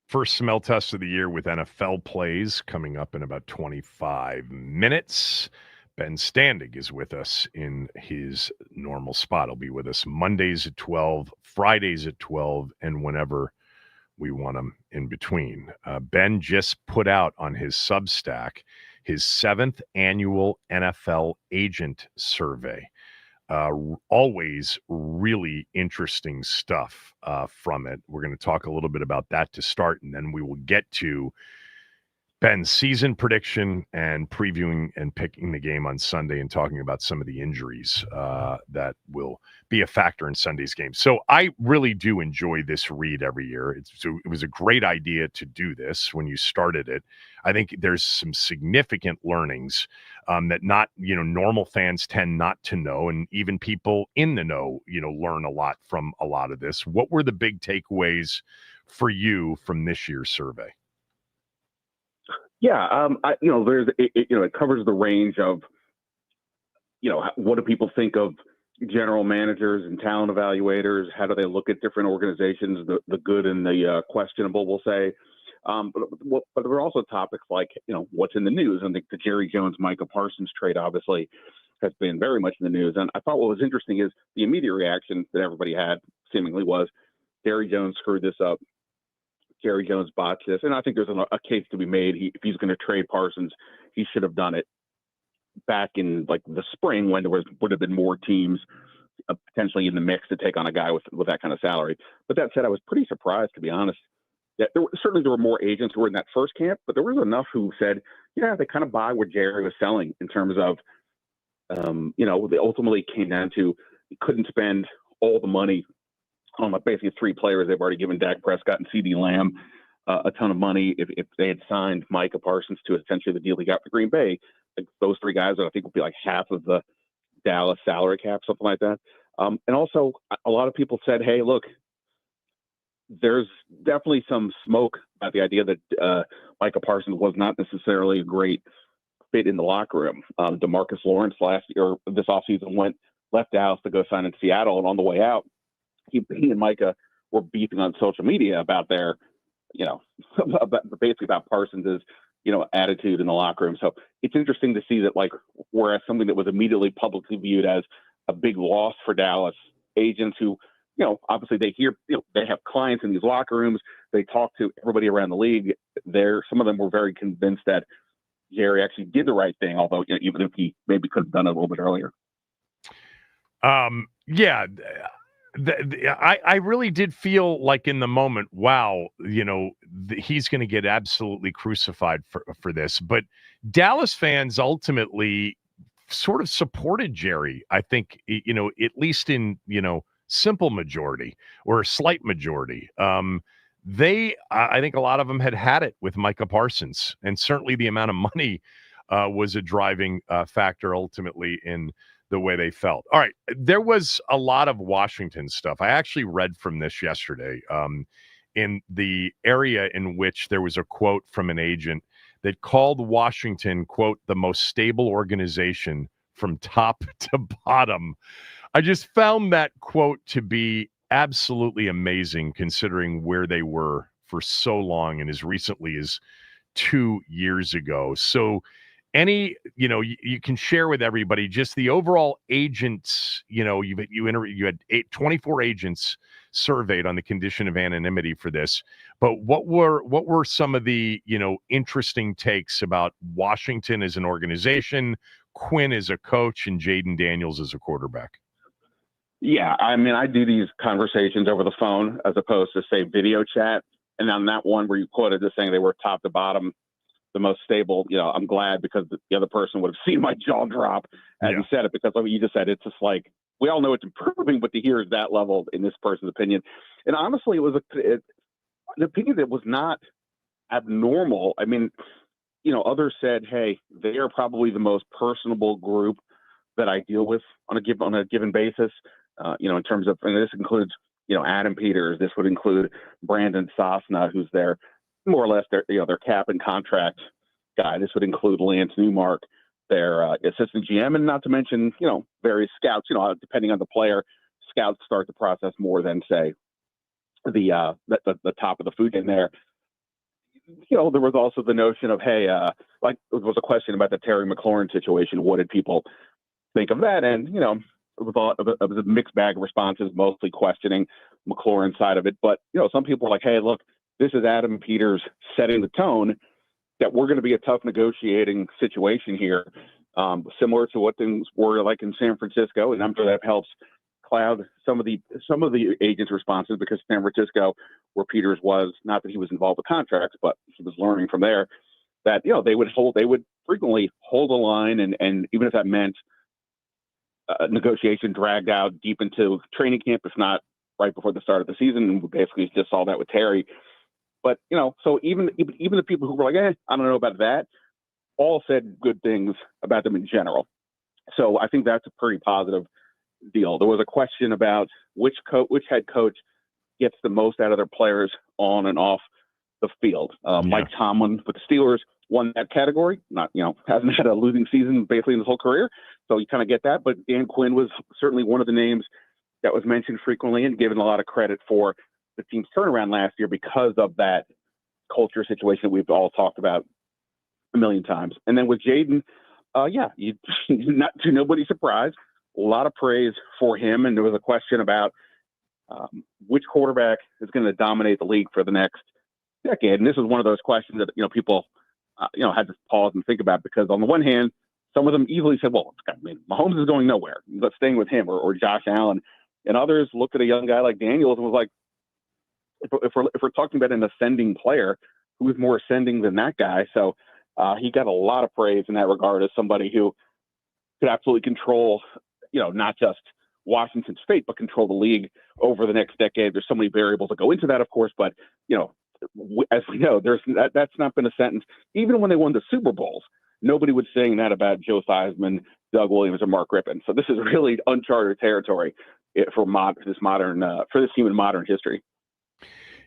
Speaker 2: First smell test of the year with NFL plays coming up in about 25 minutes. Ben Standig is with us in his normal spot. He'll be with us Mondays at 12, Fridays at 12, and whenever we want him in between. Ben just put out on his Substack his 7th annual NFL agent survey. Always really interesting stuff from it. We're going to talk a little bit about that to start, and then we will get to Ben's season prediction and previewing and picking the game on Sunday and talking about some of the injuries that will be a factor in Sunday's game. So I really do enjoy this read every year. It was a great idea to do this when you started it. I think there's some significant learnings that normal fans tend not to know, and even people in the know, learn a lot from a lot of this. What were the big takeaways for you from this year's survey?
Speaker 16: Yeah, it covers the range of, what do people think of general managers and talent evaluators? How do they look at different organizations, the good and the questionable, we'll say. But there are also topics like, what's in the news. I think the Jerry Jones-Micah Parsons trade obviously has been very much in the news. And I thought what was interesting is the immediate reaction that everybody had seemingly was Jerry Jones screwed this up. Jerry Jones botched this. And I think there's a case to be made. If he's going to trade Parsons, he should have done it back in like the spring when there would have been more teams potentially in the mix to take on a guy with that kind of salary. But that said, I was pretty surprised, to be honest. That there were more agents who were in that first camp, but there was enough who said, yeah, they kind of buy what Jerry was selling in terms of, they ultimately came down to he couldn't spend all the money on basically 3 players. They've already given Dak Prescott and CeeDee Lamb a ton of money. If they had signed Micah Parsons to essentially the deal he got for Green Bay, like those 3 guys, I think would be like half of the Dallas salary cap, something like that. And also, a lot of people said, hey, look, there's definitely some smoke about the idea that Micah Parsons was not necessarily a great fit in the locker room. DeMarcus Lawrence this offseason left Dallas to go sign in Seattle, and on the way out, he and Micah were beefing on social media about their, basically about Parsons' attitude in the locker room. So it's interesting to see that, like, whereas something that was immediately publicly viewed as a big loss for Dallas, agents who, obviously they hear, they have clients in these locker rooms, they talk to everybody around the league. Some of them were very convinced that Jerry actually did the right thing, although even if he maybe could have done it a little bit earlier.
Speaker 2: Yeah. I really did feel like in the moment, wow, he's going to get absolutely crucified for this. But Dallas fans ultimately sort of supported Jerry, I think, at least in, simple majority or a slight majority. I think a lot of them had it with Micah Parsons, and certainly the amount of money was a driving factor ultimately in the way they felt. All right. There was a lot of Washington stuff. I actually read from this yesterday in the area in which there was a quote from an agent that called Washington, quote, the most stable organization from top to bottom. I just found that quote to be absolutely amazing considering where they were for so long and as recently as 2 years ago. So you can share with everybody just the overall agents, you had 24 agents surveyed on the condition of anonymity for this, but what were some of the, interesting takes about Washington as an organization, Quinn as a coach, and Jaden Daniels as a quarterback?
Speaker 16: Yeah, I mean, I do these conversations over the phone as opposed to, say, video chat. And on that one where you quoted as saying they were top to bottom, the most stable, I'm glad, because the other person would have seen my jaw drop as you said it, because like you just said, it's just like, we all know it's improving, but to hear that level in this person's opinion. And honestly, it was an opinion that was not abnormal. I mean, others said, hey, they are probably the most personable group that I deal with on a given basis. In terms of, and this includes, Adam Peters. This would include Brandon Sosna, who's their more or less their cap and contract guy. This would include Lance Newmark, their assistant GM, and not to mention, various scouts. Depending on the player, scouts start the process more than, say, the top of the food chain there. there was also the notion of, hey, like there was a question about the Terry McLaurin situation. What did people think of that? And, it was a mixed bag of responses, mostly questioning McLaurin's side of it. But, some people were like, hey, look, this is Adam Peters setting the tone that we're going to be a tough negotiating situation here, similar to what things were like in San Francisco. And I'm sure that helps cloud some of the agents' responses, because San Francisco, where Peters was, not that he was involved with contracts, but he was learning from there, that they would frequently hold a line, and even if that meant negotiation dragged out deep into training camp, if not right before the start of the season, and we basically just saw that with Terry. But so even the people who were like, I don't know about that, all said good things about them in general. So I think that's a pretty positive deal. There was a question about which head coach gets the most out of their players on and off the field. Mike Tomlin with the Steelers won that category. Not, hasn't had a losing season basically in his whole career, so you kind of get that. But Dan Quinn was certainly one of the names that was mentioned frequently and given a lot of credit for the team's turnaround last year because of that culture situation that we've all talked about a million times. And then with Jaden, not to nobody's surprise, a lot of praise for him. And there was a question about which quarterback is going to dominate the league for the next decade. And this is one of those questions that, people, had to pause and think about, because on the one hand, some of them easily said, well, Mahomes is going nowhere. Let's staying with him, or Josh Allen. And others looked at a young guy like Daniels and was like, if we're talking about an ascending player, who's more ascending than that guy? So he got a lot of praise in that regard as somebody who could absolutely control, not just Washington's fate, but control the league over the next decade. There's so many variables that go into that, of course, but as we know, that's not been a sentence. Even when they won the Super Bowls, nobody was saying that about Joe Theismann, Doug Williams, or Mark Rippon. So this is really uncharted territory for this team in modern history.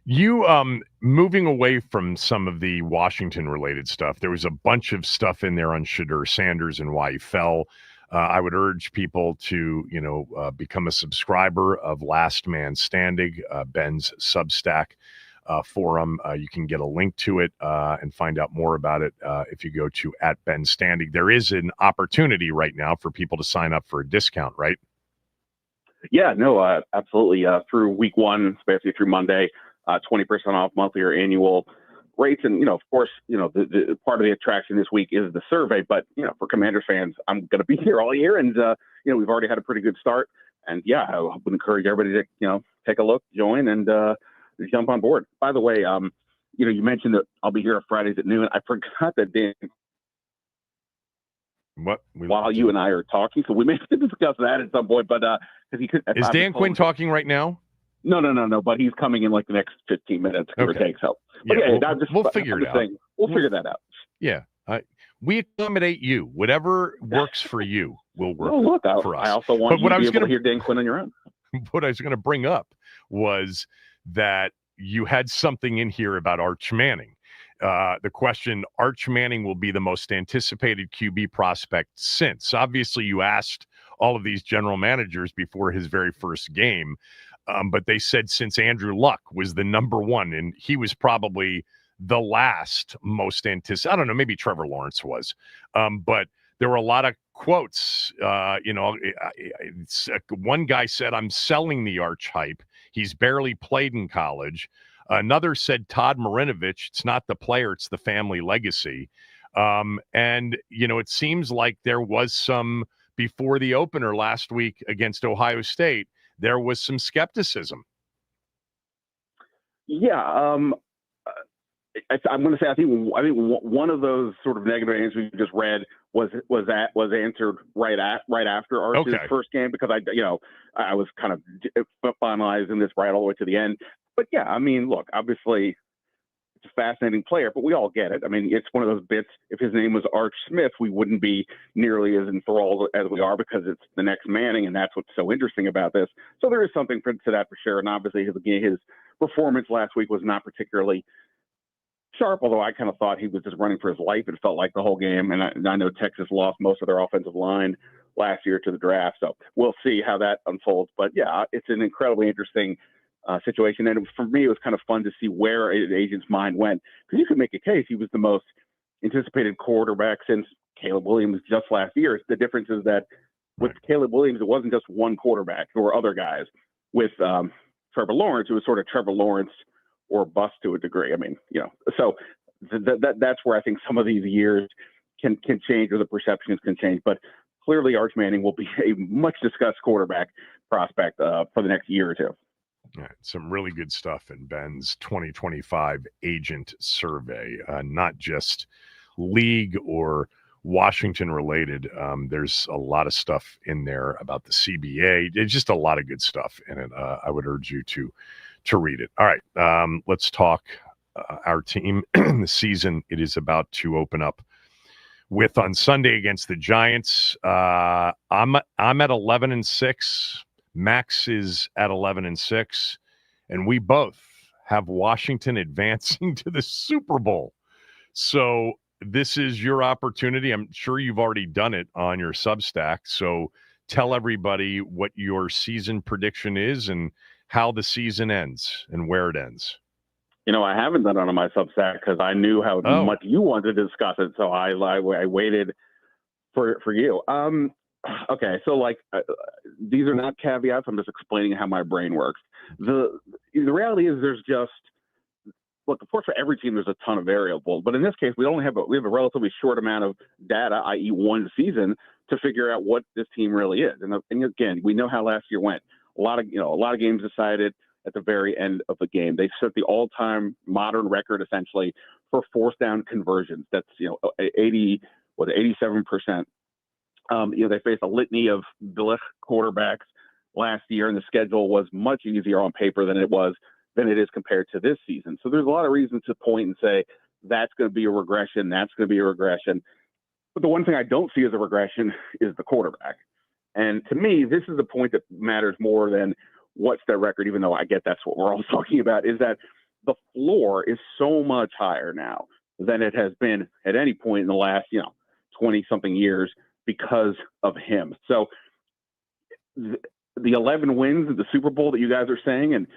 Speaker 2: You moving away from some of the Washington related stuff, there was a bunch of stuff in there on Shadur Sanders and why he fell. I would urge people to, become a subscriber of Last Man Standing, Ben's Substack forum. You can get a link to it and find out more about it if you go to @BenStandig. There is an opportunity right now for people to sign up for a discount, right?
Speaker 16: Yeah, no, absolutely. Through week one, basically through Monday, 20% off monthly or annual rates. And, of course, the part of the attraction this week is the survey. But, for Commanders fans, I'm going to be here all year. And, we've already had a pretty good start. And, I would encourage everybody to, take a look, join, and jump on board. By the way, you mentioned that I'll be here on Fridays at noon. I forgot that Dan. While you and I are talking, so we may have to discuss that at some point. But because he could,
Speaker 2: is Dan Quinn talking right now?
Speaker 16: No. But he's coming in like the next 15 minutes. Give or take. So, but
Speaker 2: we'll figure it out.
Speaker 16: We'll figure that out.
Speaker 2: Yeah, we accommodate you. Whatever works for you will work for us.
Speaker 16: I also want you to be able to hear Dan Quinn on your own.
Speaker 2: What I was going to bring up was that you had something in here about Arch Manning. The question, Arch Manning will be the most anticipated QB prospect since. Obviously, you asked all of these general managers before his very first game, but they said since Andrew Luck was the number one, and he was probably the last most anticipated. I don't know, maybe Trevor Lawrence was, but there were a lot of quotes. One guy said, "I'm selling the Arch hype. He's barely played in college." Another said Todd Marinovich, it's not the player, it's the family legacy. And, it seems like there was some, before the opener last week against Ohio State, there was some skepticism.
Speaker 16: Yeah. I'm going to say, I think one of those sort of negative answers you just read was answered right after Arch's first game, because I was kind of finalizing this right all the way to the end. But yeah, I mean, look, obviously it's a fascinating player, but we all get it. I mean, it's one of those bits. If his name was Arch Smith, we wouldn't be nearly as enthralled as we are, because it's the next Manning, and that's what's so interesting about this. So there is something to that for sure. And obviously his performance last week was not particularly sharp, although I kind of thought he was just running for his life. It felt like the whole game. And I know Texas lost most of their offensive line last year to the draft. So we'll see how that unfolds. But yeah, it's an incredibly interesting situation. And for me, it was kind of fun to see where an agent's mind went, because you could make a case he was the most anticipated quarterback since Caleb Williams just last year. The difference is that with Caleb Williams, it wasn't just one quarterback. There were other guys. With Trevor Lawrence, it was sort of Trevor Lawrence or bust to a degree. I mean, so that's where I think some of these years can change, or the perceptions can change. But clearly, Arch Manning will be a much discussed quarterback prospect for the next year or two.
Speaker 2: All right, some really good stuff in Ben's 2025 agent survey, not just league or Washington related. There's a lot of stuff in there about the CBA. It's just a lot of good stuff in it. I would urge you to read it. All right, let's talk our team. The season it is about to open up with on Sunday against the Giants. I'm at 11-6. Max is at 11-6, and we both have Washington advancing to the Super Bowl. So this is your opportunity. I'm sure you've already done it on your Substack. So tell everybody what your season prediction is and how the season ends and where it ends.
Speaker 16: I haven't done it on my Substack because I knew how much you wanted to discuss it. So I waited for you. Okay, so these are not caveats. I'm just explaining how my brain works. The reality is there's just of course, for every team there's a ton of variables, but in this case we have a relatively short amount of data, i.e., one season, to figure out what this team really is. And again, we know how last year went. A lot of games decided at the very end of the game. They set the all-time modern record essentially for fourth down conversions. That's 87%. They faced a litany of quarterbacks last year, and the schedule was much easier on paper than it is compared to this season. So there's a lot of reasons to point and say that's going to be a regression. That's going to be a regression. But the one thing I don't see as a regression is the quarterback. And to me, this is the point that matters more than what's their record, even though I get that's what we're all talking about, is that the floor is so much higher now than it has been at any point in the last, 20-something years because of him. So the 11 wins at the Super Bowl that you guys are saying, and,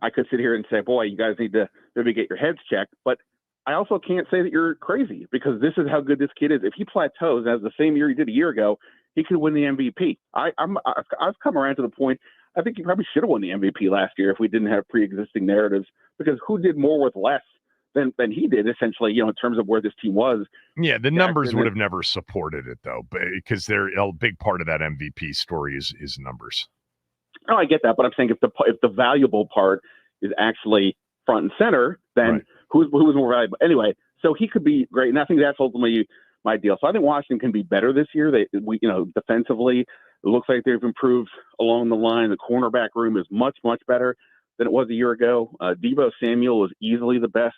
Speaker 16: I could sit here and say, boy, you guys need to maybe get your heads checked. But I also can't say that you're crazy, because this is how good this kid is. If he plateaus as the same year he did a year ago, he could win the MVP. I've come around to the point, I think he probably should have won the MVP last year if we didn't have pre-existing narratives, because who did more with less than he did, essentially, in terms of where this team was.
Speaker 2: Yeah, the numbers would have never supported it, though, because they're a big part of that MVP story is numbers.
Speaker 16: Oh, I get that, but I'm saying if the valuable part is actually front and center, then who's more valuable? Anyway, so he could be great, and I think that's ultimately my deal. So I think Washington can be better this year. Defensively, it looks like they've improved along the line. The cornerback room is much, much better than it was a year ago. Deebo Samuel is easily the best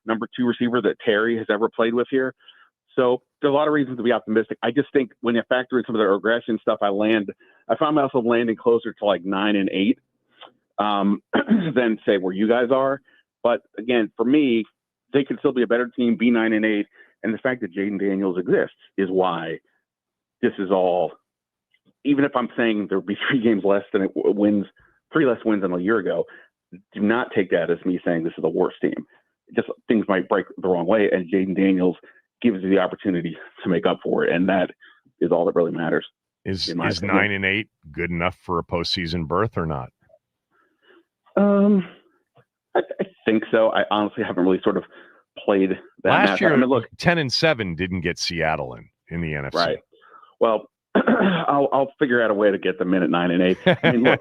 Speaker 16: number 2 receiver that Terry has ever played with here. So there's a lot of reasons to be optimistic. I just think when you factor in some of the regression stuff, I find myself landing closer to 9-8 than say where you guys are. But again, for me, they could still be a better team, be 9-8. And the fact that Jaden Daniels exists is why this is all, even if I'm saying there'll be 3 games less than three less wins than a year ago, do not take that as me saying this is the worst team. Just things might break the wrong way, and Jaden Daniels gives you the opportunity to make up for it, and that is all that really matters.
Speaker 2: Is 9-8 good enough for a postseason berth or not?
Speaker 16: I think so. I honestly haven't really sort of played that
Speaker 2: last year.
Speaker 16: I mean, look,
Speaker 2: 10-7 didn't get Seattle in the NFC.
Speaker 16: Right. Well, I'll figure out a way to get them in at 9-8. I mean, look,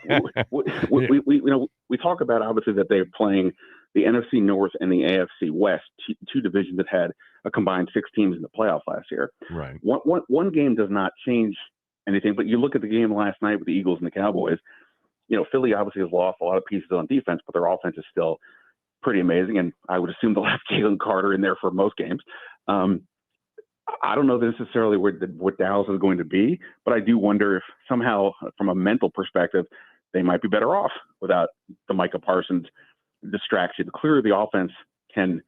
Speaker 16: we talk about obviously that they're playing the NFC North and the AFC West, two divisions that had a combined 6 teams in the playoffs last year.
Speaker 2: Right.
Speaker 16: One game does not change anything, but you look at the game last night with the Eagles and the Cowboys. Philly obviously has lost a lot of pieces on defense, but their offense is still pretty amazing, and I would assume they'll have Jalen Carter in there for most games. I don't know necessarily what Dallas is going to be, but I do wonder if somehow, from a mental perspective, they might be better off without the Micah Parsons distraction. Clearly, the offense can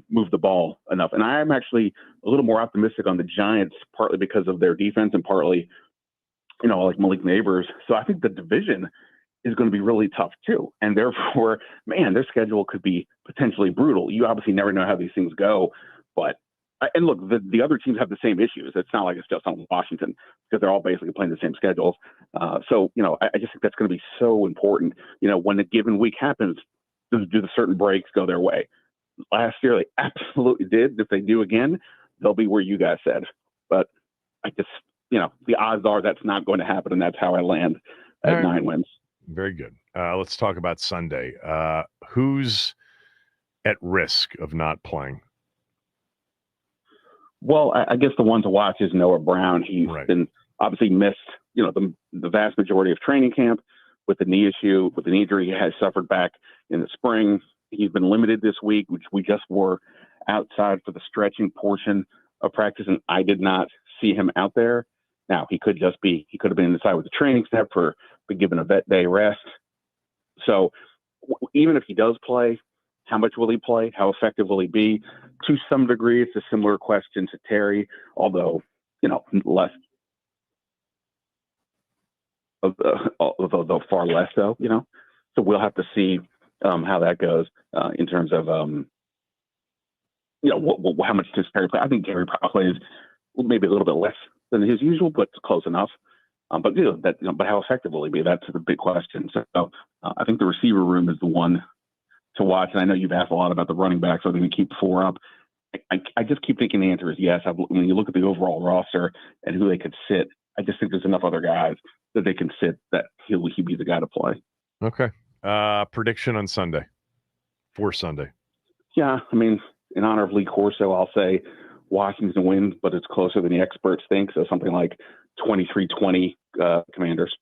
Speaker 16: move the ball enough. And I am actually a little more optimistic on the Giants, partly because of their defense and partly, like Malik Neighbors. So I think the division is going to be really tough too. And therefore, man, their schedule could be potentially brutal. You obviously never know how these things go, but and look, the other teams have the same issues. It's not like it's just on Washington because they're all basically playing the same schedules. So, I just think that's going to be so important. When a given week happens, do the certain breaks go their way? Last year, they absolutely did. If they do again, they'll be where you guys said. But I just, the odds are that's not going to happen, and that's how I land at 9 wins.
Speaker 2: Very good. Let's talk about Sunday. Who's at risk of not playing?
Speaker 16: Well, I guess the one to watch is Noah Brown. He's been obviously missed, the vast majority of training camp with the knee issue, with an injury he has suffered back in the spring. He's been limited this week, which we just were outside for the stretching portion of practice, and I did not see him out there. Now, he could have been inside with the training staff for given a vet day rest. So even if he does play, how much will he play? How effective will he be? To some degree, it's a similar question to Terry, although, less, although far less so, So we'll have to see how that goes in terms of, how much does Terry play? I think Terry probably plays maybe a little bit less than his usual, but close enough. But how effective will he be? That's the big question. So I think the receiver room is the one to watch. And I know you've asked a lot about the running backs. Are they going to keep 4 up? I just keep thinking the answer is yes. When you look at the overall roster and who they could sit, I just think there's enough other guys that they can sit that he'll be the guy to play.
Speaker 2: Okay. Prediction on Sunday. For Sunday.
Speaker 16: Yeah, in honor of Lee Corso, I'll say Washington wins, but it's closer than the experts think. So something like 23-20 Commanders.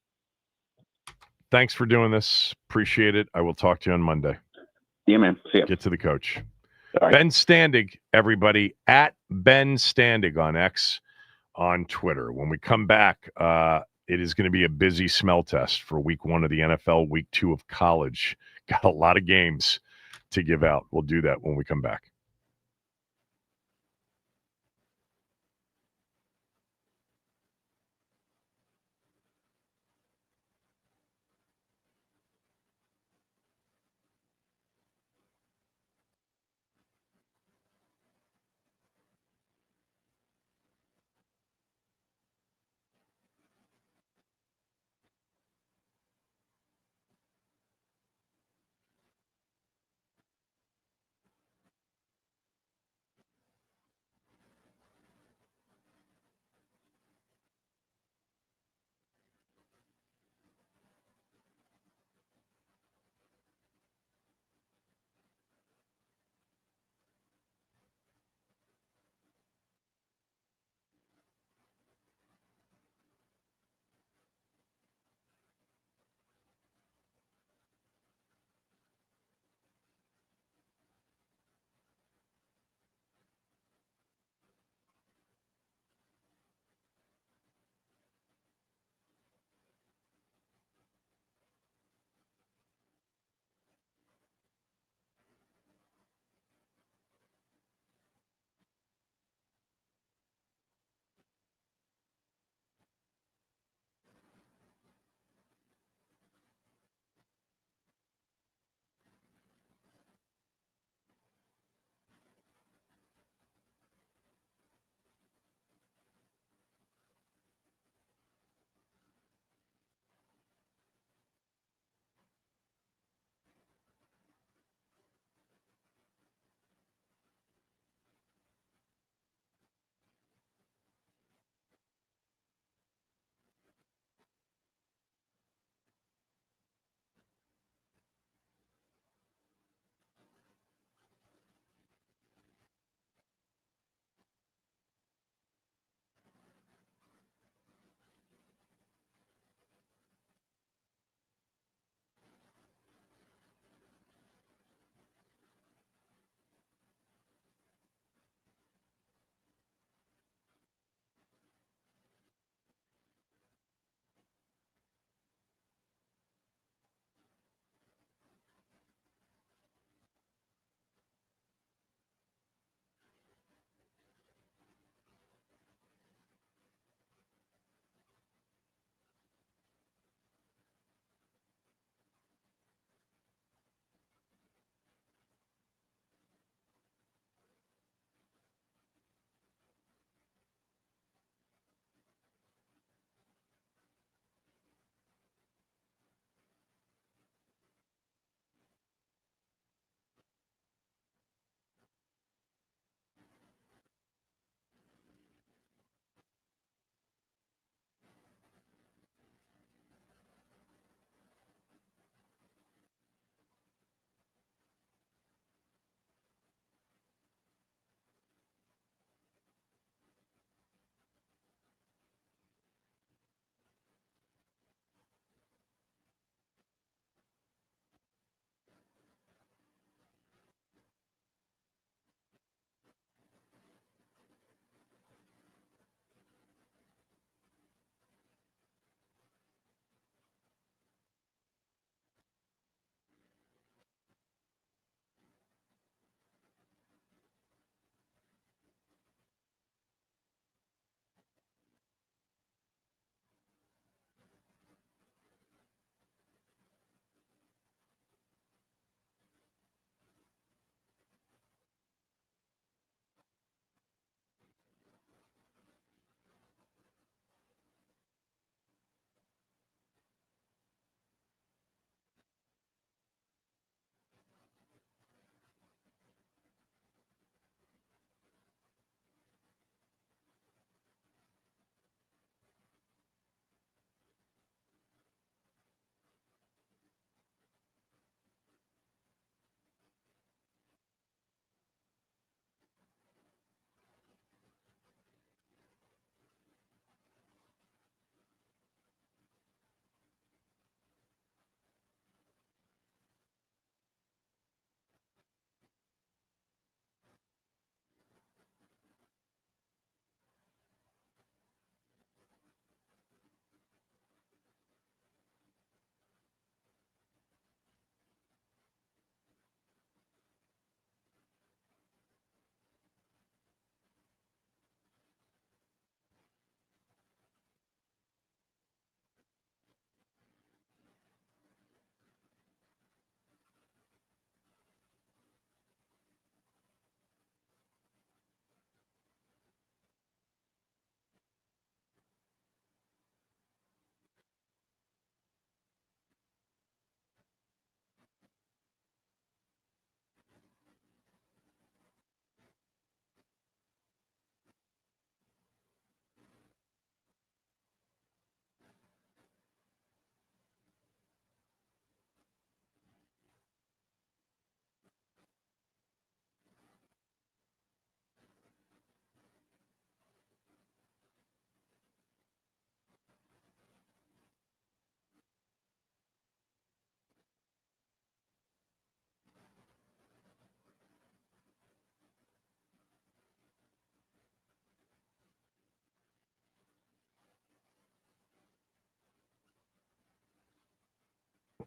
Speaker 2: Thanks for doing this. Appreciate it. I will talk to you on Monday.
Speaker 16: Yeah, man. See ya.
Speaker 2: Get to the coach.
Speaker 16: Right.
Speaker 2: Ben Standig, everybody, at Ben Standig on X, on Twitter. When we come back, it is going to be a busy smell test for week 1 of the NFL, week 2 of college. Got a lot of games to give out. We'll do that when we come back.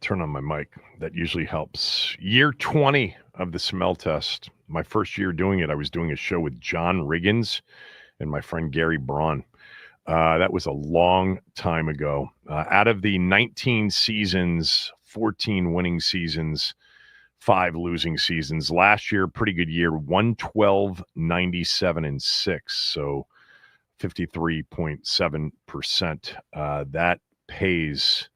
Speaker 2: turn on my mic. That usually helps. Year 20 of the smell test. My first year doing it, I was doing a show with John Riggins and my friend Gary Braun. That was a long time ago. Out of the 19 seasons, 14 winning seasons, 5 losing seasons. Last year, pretty good year, 112, 97, and 6. So 53.7%. That pays.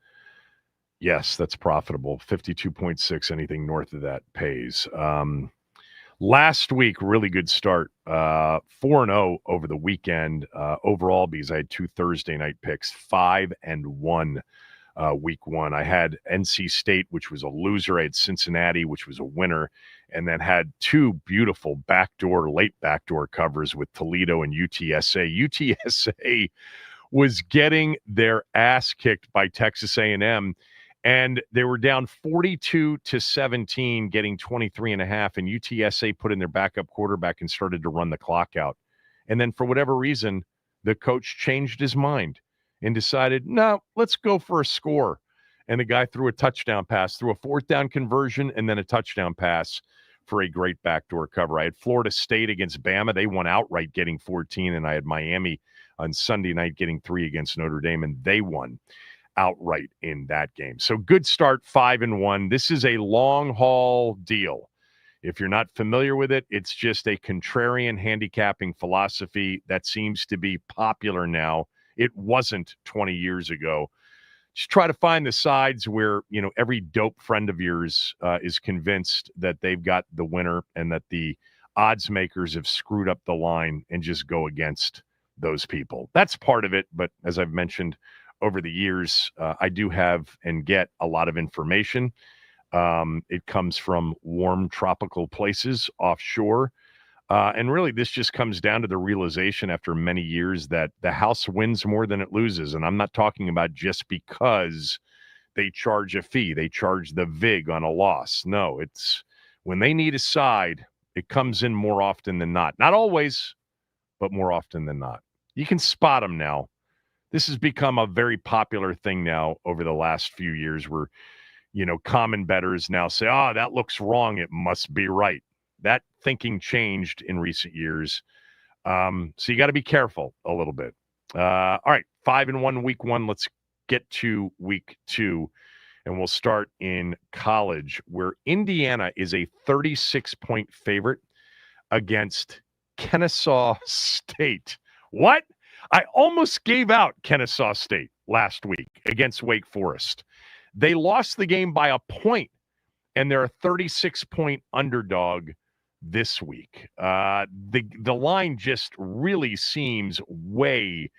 Speaker 2: Yes, that's profitable. 52.6, anything north of that pays. Last week, really good start. 4-0 over the weekend overall because I had 2 Thursday night picks, 5-1 week 1. I had NC State, which was a loser. I had Cincinnati, which was a winner, and then had 2 beautiful late backdoor covers with Toledo and UTSA. UTSA was getting their ass kicked by Texas A&M. And they were down 42-17, getting 23.5, and UTSA put in their backup quarterback and started to run the clock out. And then for whatever reason, the coach changed his mind and decided, no, let's go for a score. And the guy threw a touchdown pass, threw a 4th down conversion, and then a touchdown pass for a great backdoor cover. I had Florida State against Bama. They won outright, getting 14, and I had Miami on Sunday night getting 3 against Notre Dame, and they won outright in that game. So good start, 5-1. This is a long haul deal. If you're not familiar with it, it's just a contrarian handicapping philosophy that seems to be popular now. It wasn't 20 years ago. Just try to find the sides where, every dope friend of yours is convinced that they've got the winner and that the odds makers have screwed up the line, and just go against those people. That's part of it. But as I've mentioned, over the years, I do have and get a lot of information. It comes from warm tropical places offshore. And really, this just comes down to the realization after many years that the house wins more than it loses. And I'm not talking about just because they charge a fee. They charge the VIG on a loss. No, it's when they need a side, it comes in more often than not. Not always, but more often than not. You can spot them now. This has become a very popular thing now over the last few years where, common bettors now say, that looks wrong. It must be right. That thinking changed in recent years. So you got to be careful a little bit. All right, 5-1 week 1. Let's get to week 2, and we'll start in college where Indiana is a 36-point favorite against Kennesaw State. What? I almost gave out Kennesaw State last week against Wake Forest. They lost the game by a point, and they're a 36-point underdog this week. The line just really seems way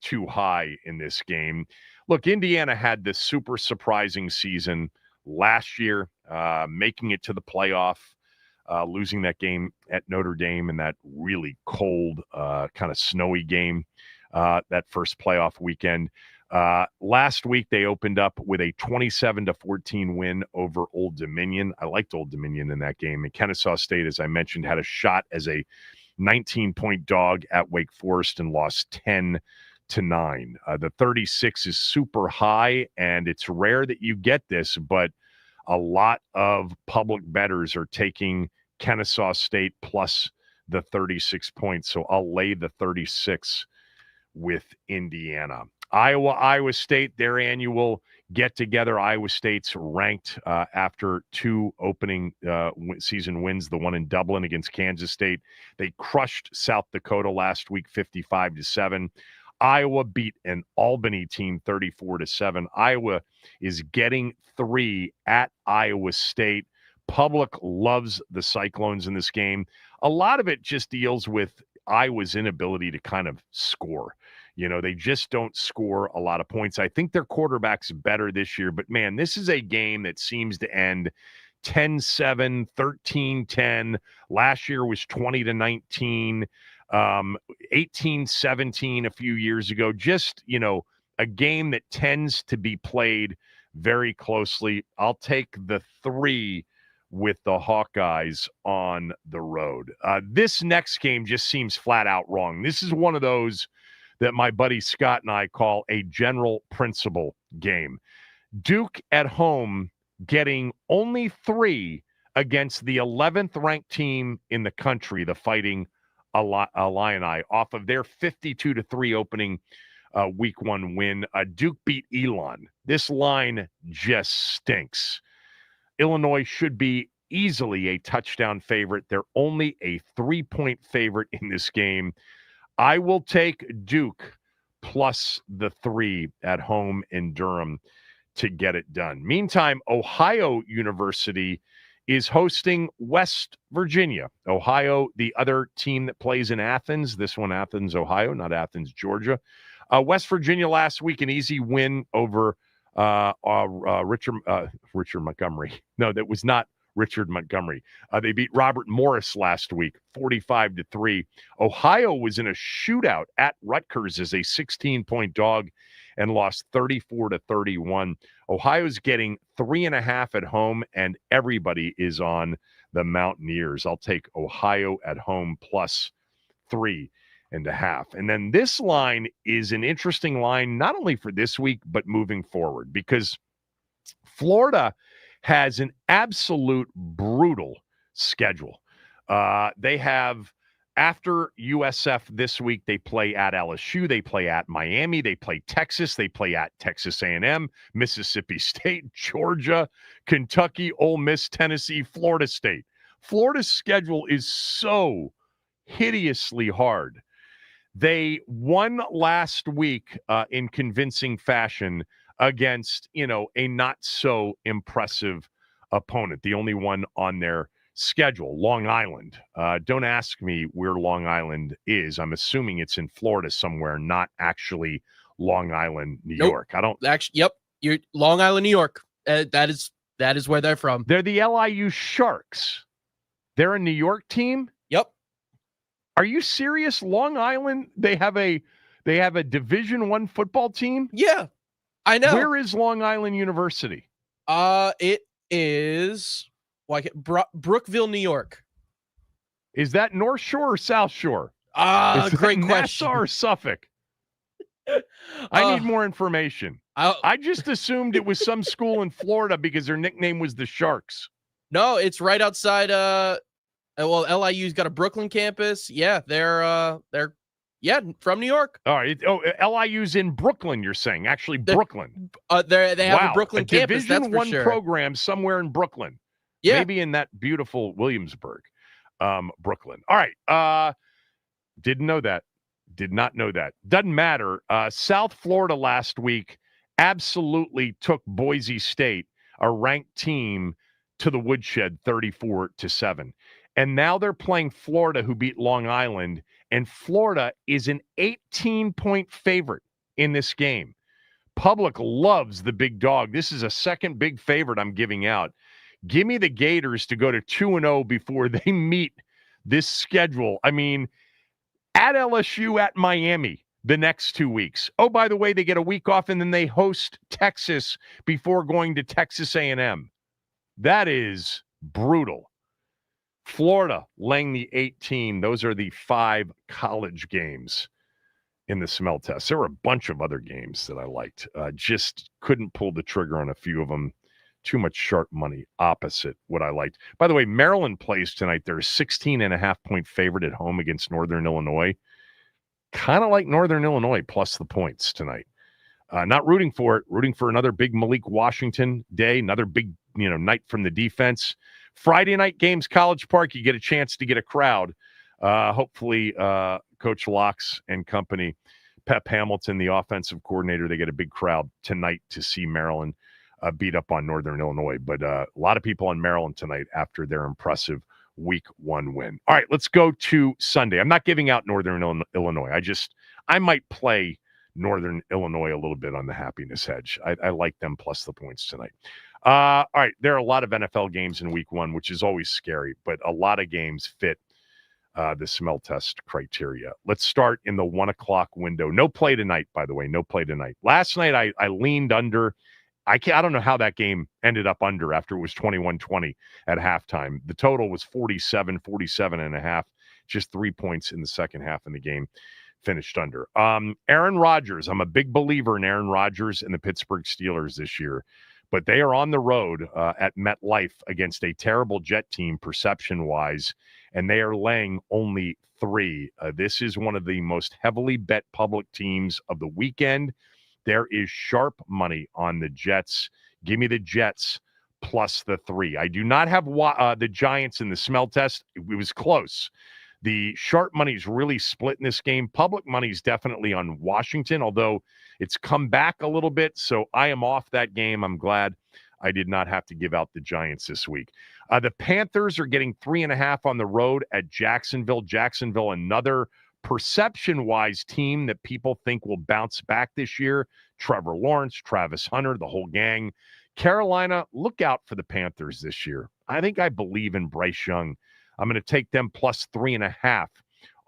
Speaker 2: too high in this game. Look, Indiana had this super surprising season last year, making it to the playoff, losing that game at Notre Dame in that really cold, kind of snowy game. That first playoff weekend. Last week, they opened up with a 27-14 win over Old Dominion. I liked Old Dominion in that game. And Kennesaw State, as I mentioned, had a shot as a 19-point dog at Wake Forest and lost 10-9. The 36 is super high, and it's rare that you get this, but a lot of public bettors are taking Kennesaw State plus the 36 points. So I'll lay the 36 with Indiana. Iowa State, their annual get-together. Iowa State's ranked after 2 opening season wins, the one in Dublin against Kansas State. They crushed South Dakota last week, 55-7. Iowa beat an Albany team 34-7. Iowa is getting 3 at Iowa State. Public loves the Cyclones in this game. A lot of it just deals with Iowa's inability to kind of score. They just don't score a lot of points. I think their quarterback's better this year, but man, this is a game that seems to end 10-7, 13-10. Last year was 20-19, 18-17 a few years ago. Just, a game that tends to be played very closely. I'll take the 3 with the Hawkeyes on the road. This next game just seems flat out wrong. This is one of those that my buddy Scott and I call a general principle game. Duke at home getting only 3 against the 11th ranked team in the country, the Fighting Illini, off of their 52-3 opening week 1 win. Duke beat Elon. This line just stinks. Illinois should be easily a touchdown favorite. They're only a 3-point favorite in this game. I will take Duke plus the 3 at home in Durham to get it done. Meantime, Ohio University is hosting West Virginia. Ohio, the other team that plays in Athens. This one, Athens, Ohio, not Athens, Georgia. West Virginia last week, an easy win over Richard Montgomery. No, that was not Richard Montgomery. They beat Robert Morris last week, 45-3. Ohio was in a shootout at Rutgers as a 16-point dog and lost 34-31. Ohio's getting 3.5 at home, and everybody is on the Mountaineers. I'll take Ohio at home plus 3.5. And then this line is an interesting line, not only for this week, but moving forward, because Florida has an absolute brutal schedule. They have, after USF this week, they play at LSU, they play at Miami, they play Texas, they play at Texas A&M, Mississippi State, Georgia, Kentucky, Ole Miss, Tennessee, Florida State. Florida's schedule is so hideously hard. They won last week in convincing fashion against, a not so impressive opponent, the only one on their schedule, Long Island. Don't ask me where Long Island is. I'm assuming it's in Florida somewhere, not actually Long Island, New York. I don't
Speaker 3: actually. Yep, you're Long Island, New York. That is where they're from.
Speaker 2: They're the LIU Sharks. They're a New York team.
Speaker 3: Yep.
Speaker 2: Are you serious? Long Island? They have a Division I football team?
Speaker 3: Yeah, I know.
Speaker 2: Where is Long Island University?
Speaker 3: It is Brookville, New York.
Speaker 2: Is that North Shore or South Shore?
Speaker 3: Great question.
Speaker 2: Nassau or Suffolk? I need more information. I just assumed it was some school in Florida because their nickname was the Sharks.
Speaker 3: No, it's right outside. LIU's got a Brooklyn campus. Yeah, they're from New York.
Speaker 2: All right. LIU's in Brooklyn, you're saying. Actually, Brooklyn.
Speaker 3: They have a Brooklyn campus.
Speaker 2: Division
Speaker 3: that's for
Speaker 2: I
Speaker 3: sure.
Speaker 2: program somewhere in Brooklyn.
Speaker 3: Yeah.
Speaker 2: Maybe in that beautiful Williamsburg, Brooklyn. All right. Didn't know that. Did not know that. Doesn't matter. South Florida last week absolutely took Boise State, a ranked team, to the woodshed 34-7. And now they're playing Florida, who beat Long Island, and Florida is an 18-point favorite in this game. Public loves the big dog. This is a second big favorite I'm giving out. Give me the Gators to go to 2-0 before they meet this schedule. I mean, at LSU, at Miami the next 2 weeks. Oh, by the way, they get a week off, and then they host Texas before going to Texas A&M. That is brutal. Florida laying the 18. Those are the 5 college games in the smell test. There were a bunch of other games that I liked. Just couldn't pull the trigger on a few of them. Too much sharp money opposite what I liked. By the way, Maryland plays tonight. They're a 16.5-point favorite at home against Northern Illinois. Kind of like Northern Illinois plus the points tonight. Not rooting for it. Rooting for another big Malik Washington day. Another big night from the defense. Friday night games, College Park, you get a chance to get a crowd. Hopefully, Coach Locks and company, Pep Hamilton, the offensive coordinator, they get a big crowd tonight to see Maryland beat up on Northern Illinois. But a lot of people on Maryland tonight after their impressive week 1 win. All right, let's go to Sunday. I'm not giving out Northern Illinois. I might play Northern Illinois a little bit on the happiness hedge. I like them plus the points tonight. All right, there are a lot of NFL games in week 1, which is always scary, but a lot of games fit the smell test criteria. Let's start in the 1 o'clock window. No play tonight, by the way. No play tonight. Last night, I leaned under. I don't know how that game ended up under after it was 21-20 at halftime. The total was 47.5, just 3 points in the second half, and the game finished under. Aaron Rodgers. I'm a big believer in Aaron Rodgers and the Pittsburgh Steelers this year. but they are on the road at MetLife against a terrible Jet team perception-wise, and they are laying only 3. This is one of the most heavily bet public teams of the weekend. There is sharp money on the Jets. Give me the Jets plus the 3. I do not have the Giants in the smell test. It was close. The sharp money is really split in this game. Public money is definitely on Washington, although it's come back a little bit. So I am off that game. I'm glad I did not have to give out the Giants this week. The Panthers are getting 3.5 on the road at Jacksonville. Jacksonville, another perception-wise team that people think will bounce back this year. Trevor Lawrence, Travis Hunter, the whole gang. Carolina, look out for the Panthers this year. I believe in Bryce Young. I'm going to take them plus 3.5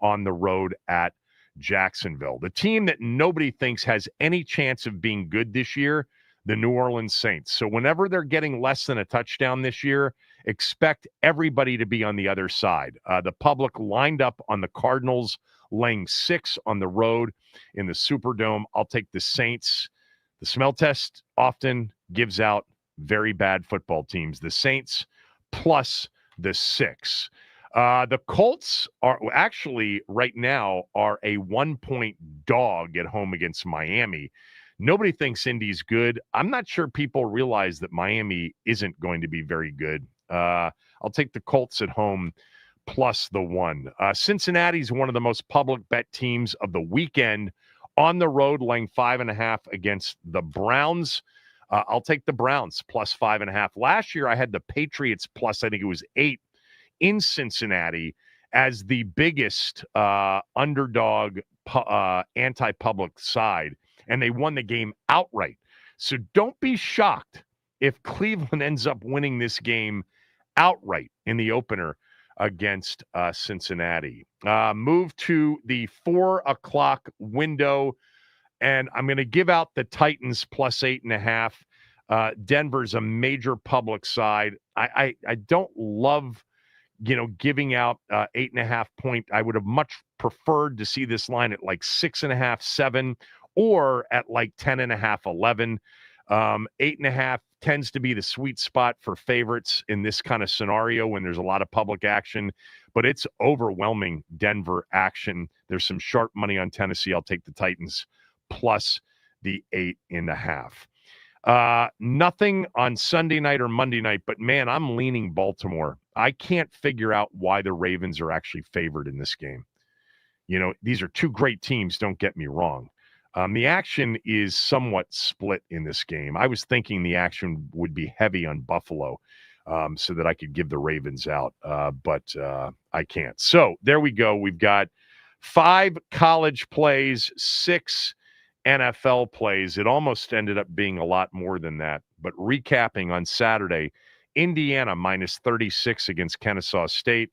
Speaker 2: on the road at Jacksonville. The team that nobody thinks has any chance of being good this year, the New Orleans Saints. So whenever they're getting less than a touchdown this year, expect everybody to be on the other side. The public lined up on the Cardinals, laying 6 on the road in the Superdome. I'll take the Saints. The smell test often gives out very bad football teams. The Saints plus the 6. The Colts are actually right now are a 1-point dog at home against Miami. Nobody thinks Indy's good. I'm not sure people realize that Miami isn't going to be very good. I'll take the Colts at home plus the 1. Cincinnati's one of the most public bet teams of the weekend on the road, laying 5.5 against the Browns. I'll take the Browns plus 5.5. Last year, I had the Patriots plus, I think it was 8 in Cincinnati as the biggest underdog anti-public side, and they won the game outright. So don't be shocked if Cleveland ends up winning this game outright in the opener against Cincinnati. Move to the 4 o'clock window, and I'm going to give out the Titans plus 8.5. Denver's a major public side. I don't love, giving out 8.5 point. I would have much preferred to see this line at like 6.5, 7, or at like 10.5, 11. 8.5 tends to be the sweet spot for favorites in this kind of scenario when there's a lot of public action, but it's overwhelming Denver action. There's some sharp money on Tennessee. I'll take the Titans plus the 8.5. Nothing on Sunday night or Monday night, but man, I'm leaning Baltimore. I can't figure out why the Ravens are actually favored in this game. These are two great teams, don't get me wrong. The action is somewhat split in this game. I was thinking the action would be heavy on Buffalo so that I could give the Ravens out, but I can't. So there we go. We've got 5 college plays, 6 NFL plays. It almost ended up being a lot more than that. But recapping on Saturday, Indiana minus 36 against Kennesaw State.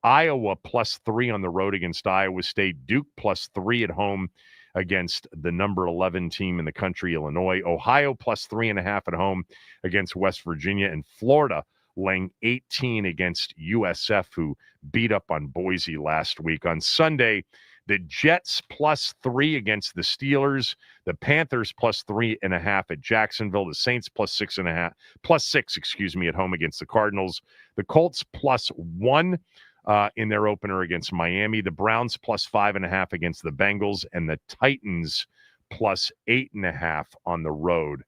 Speaker 2: Iowa plus 3 on the road against Iowa State. Duke plus 3 at home against the number 11 team in the country, Illinois. Ohio plus 3.5 at home against West Virginia. And Florida laying 18 against USF, who beat up on Boise last week. On Sunday, the Jets plus 3 against the Steelers. The Panthers plus 3.5 at Jacksonville. The Saints plus 6, at home against the Cardinals. The Colts plus 1 in their opener against Miami. The Browns plus 5.5 against the Bengals, and the Titans plus 8.5 on the road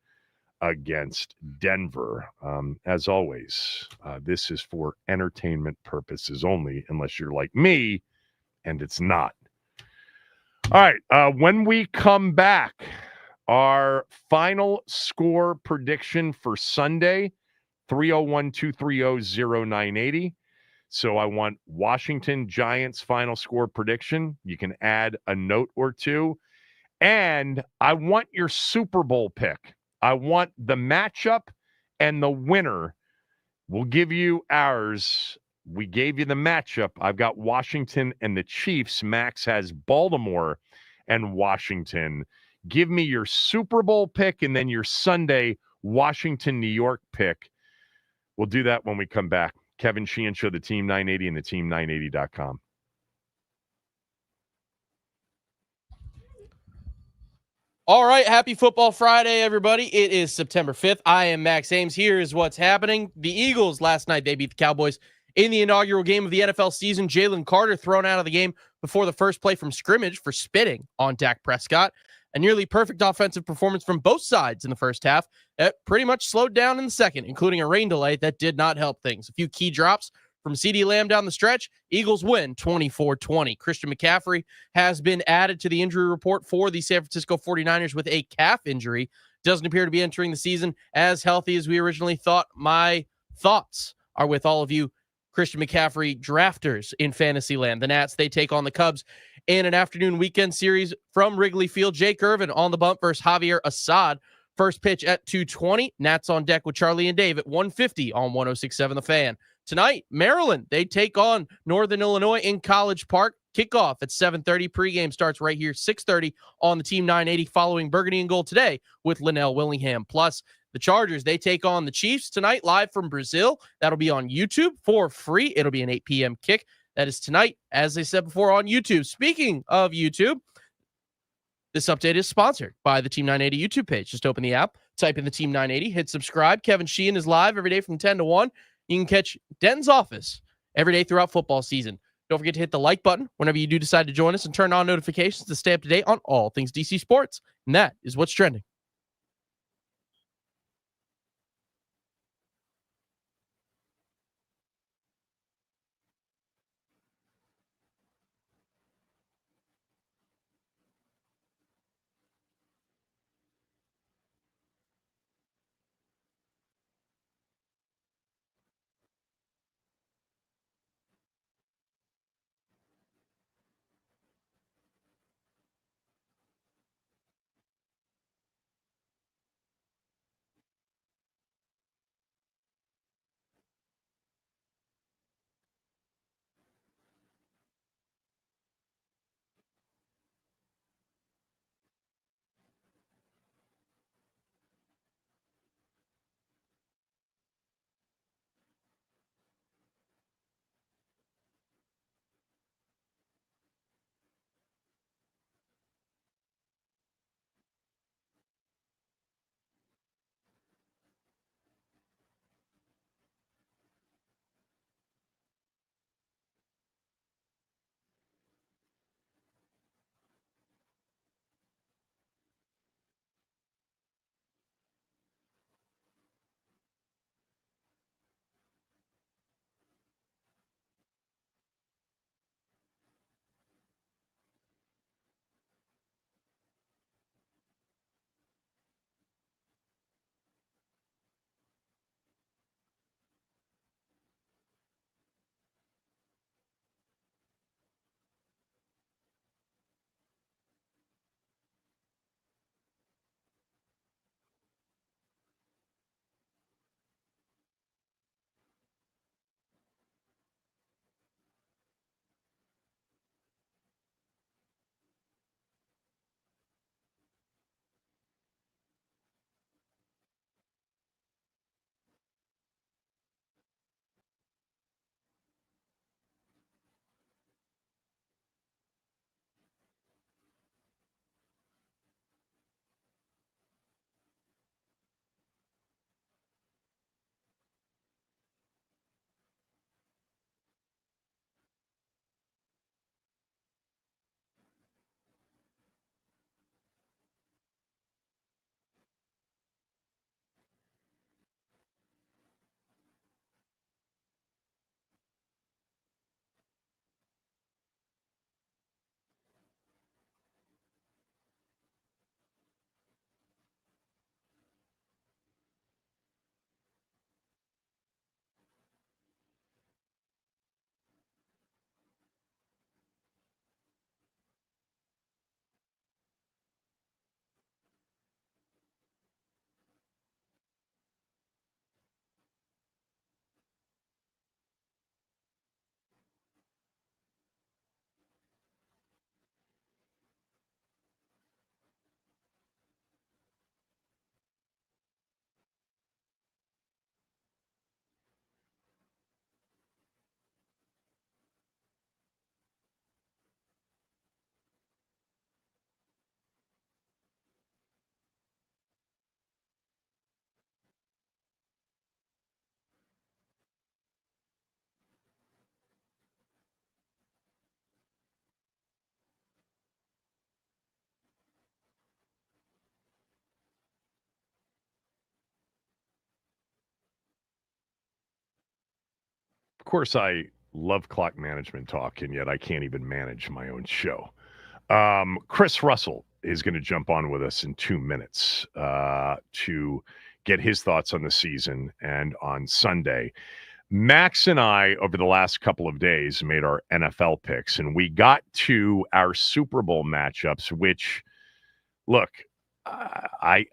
Speaker 2: against Denver. As always, this is for entertainment purposes only, unless you're like me, and it's not. All right, when we come back, our final score prediction for Sunday, 301-230-0980. So I want Washington Giants final score prediction. You can add a note or two. And I want your Super Bowl pick. I want the matchup and the winner. We'll give you ours. We gave you the matchup. I've got Washington and the Chiefs. Max has Baltimore and Washington. Give me your Super Bowl pick and then your Sunday Washington, New York pick. We'll do that when we come back. Kevin Sheehan Show, the Team 980 and the Team980.com.
Speaker 3: All right, happy Football Friday, everybody. It is September 5th. I am Max Ames. Here is what's happening. The Eagles last night, they beat the Cowboys in the inaugural game of the NFL season. Jalen Carter thrown out of the game before the first play from scrimmage for spitting on Dak Prescott. A nearly perfect offensive performance from both sides in the first half that pretty much slowed down in the second, including a rain delay that did not help things. A few key drops from CeeDee Lamb down the stretch. Eagles win 24-20. Christian McCaffrey has been added to the injury report for the San Francisco 49ers with a calf injury. Doesn't appear to be entering the season as healthy as we originally thought. My thoughts are with all of you Christian McCaffrey drafters in Fantasyland. The Nats, they take on the Cubs in an afternoon weekend series from Wrigley Field. Jake Irvin on the bump versus Javier Assad. First pitch at 2:20. Nats on deck with Charlie and Dave at 1:50 on 106.7 The Fan. Tonight, Maryland, they take on Northern Illinois in College Park. Kickoff at 7:30. Pregame starts right here, 6:30 on the Team 980 following Burgundy and Gold today with Linnell Willingham. Plus, the Chargers, they take on the Chiefs tonight live from Brazil. That'll be on YouTube for free. It'll be an 8 p.m. kick. That is tonight, as I said before, on YouTube. Speaking of YouTube, this update is sponsored by the Team 980 YouTube page. Just open the app, type in the Team 980, hit subscribe. Kevin Sheehan is live every day from 10 to 1. You can catch Denton's office every day throughout football season. Don't forget to hit the like button whenever you do decide to join us and turn on notifications to stay up to date on all things DC sports. And that is what's trending.
Speaker 2: Of course, I love clock management talk, and yet I can't even manage my own show. Chris Russell is going to jump on with us in 2 minutes to get his thoughts on the season and on Sunday. Max and I, over the last couple of days, made our NFL picks, and we got to our Super Bowl matchups, which, look, I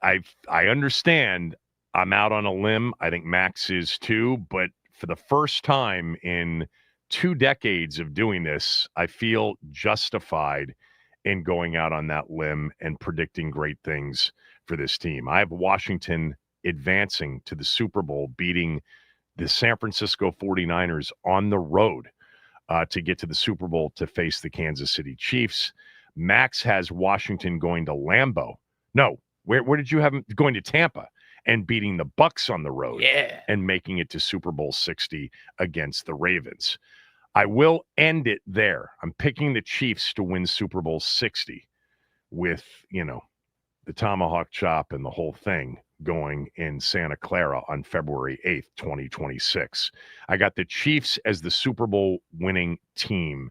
Speaker 2: understand I'm out on a limb. I think Max is too, but for the first time in 2 decades of doing this, I feel justified in going out on that limb and predicting great things for this team. I have Washington advancing to the Super Bowl, beating the San Francisco 49ers on the road to get to the Super Bowl to face the Kansas City Chiefs. Max has Washington going to Lambeau. No, where did you have him going to Tampa and beating the Bucs on the road and making it to Super Bowl 60 against the Ravens? I will end it there. I'm picking the Chiefs to win Super Bowl 60 with, the tomahawk chop and the whole thing going in Santa Clara on February 8th, 2026. I got the Chiefs as the Super Bowl winning team.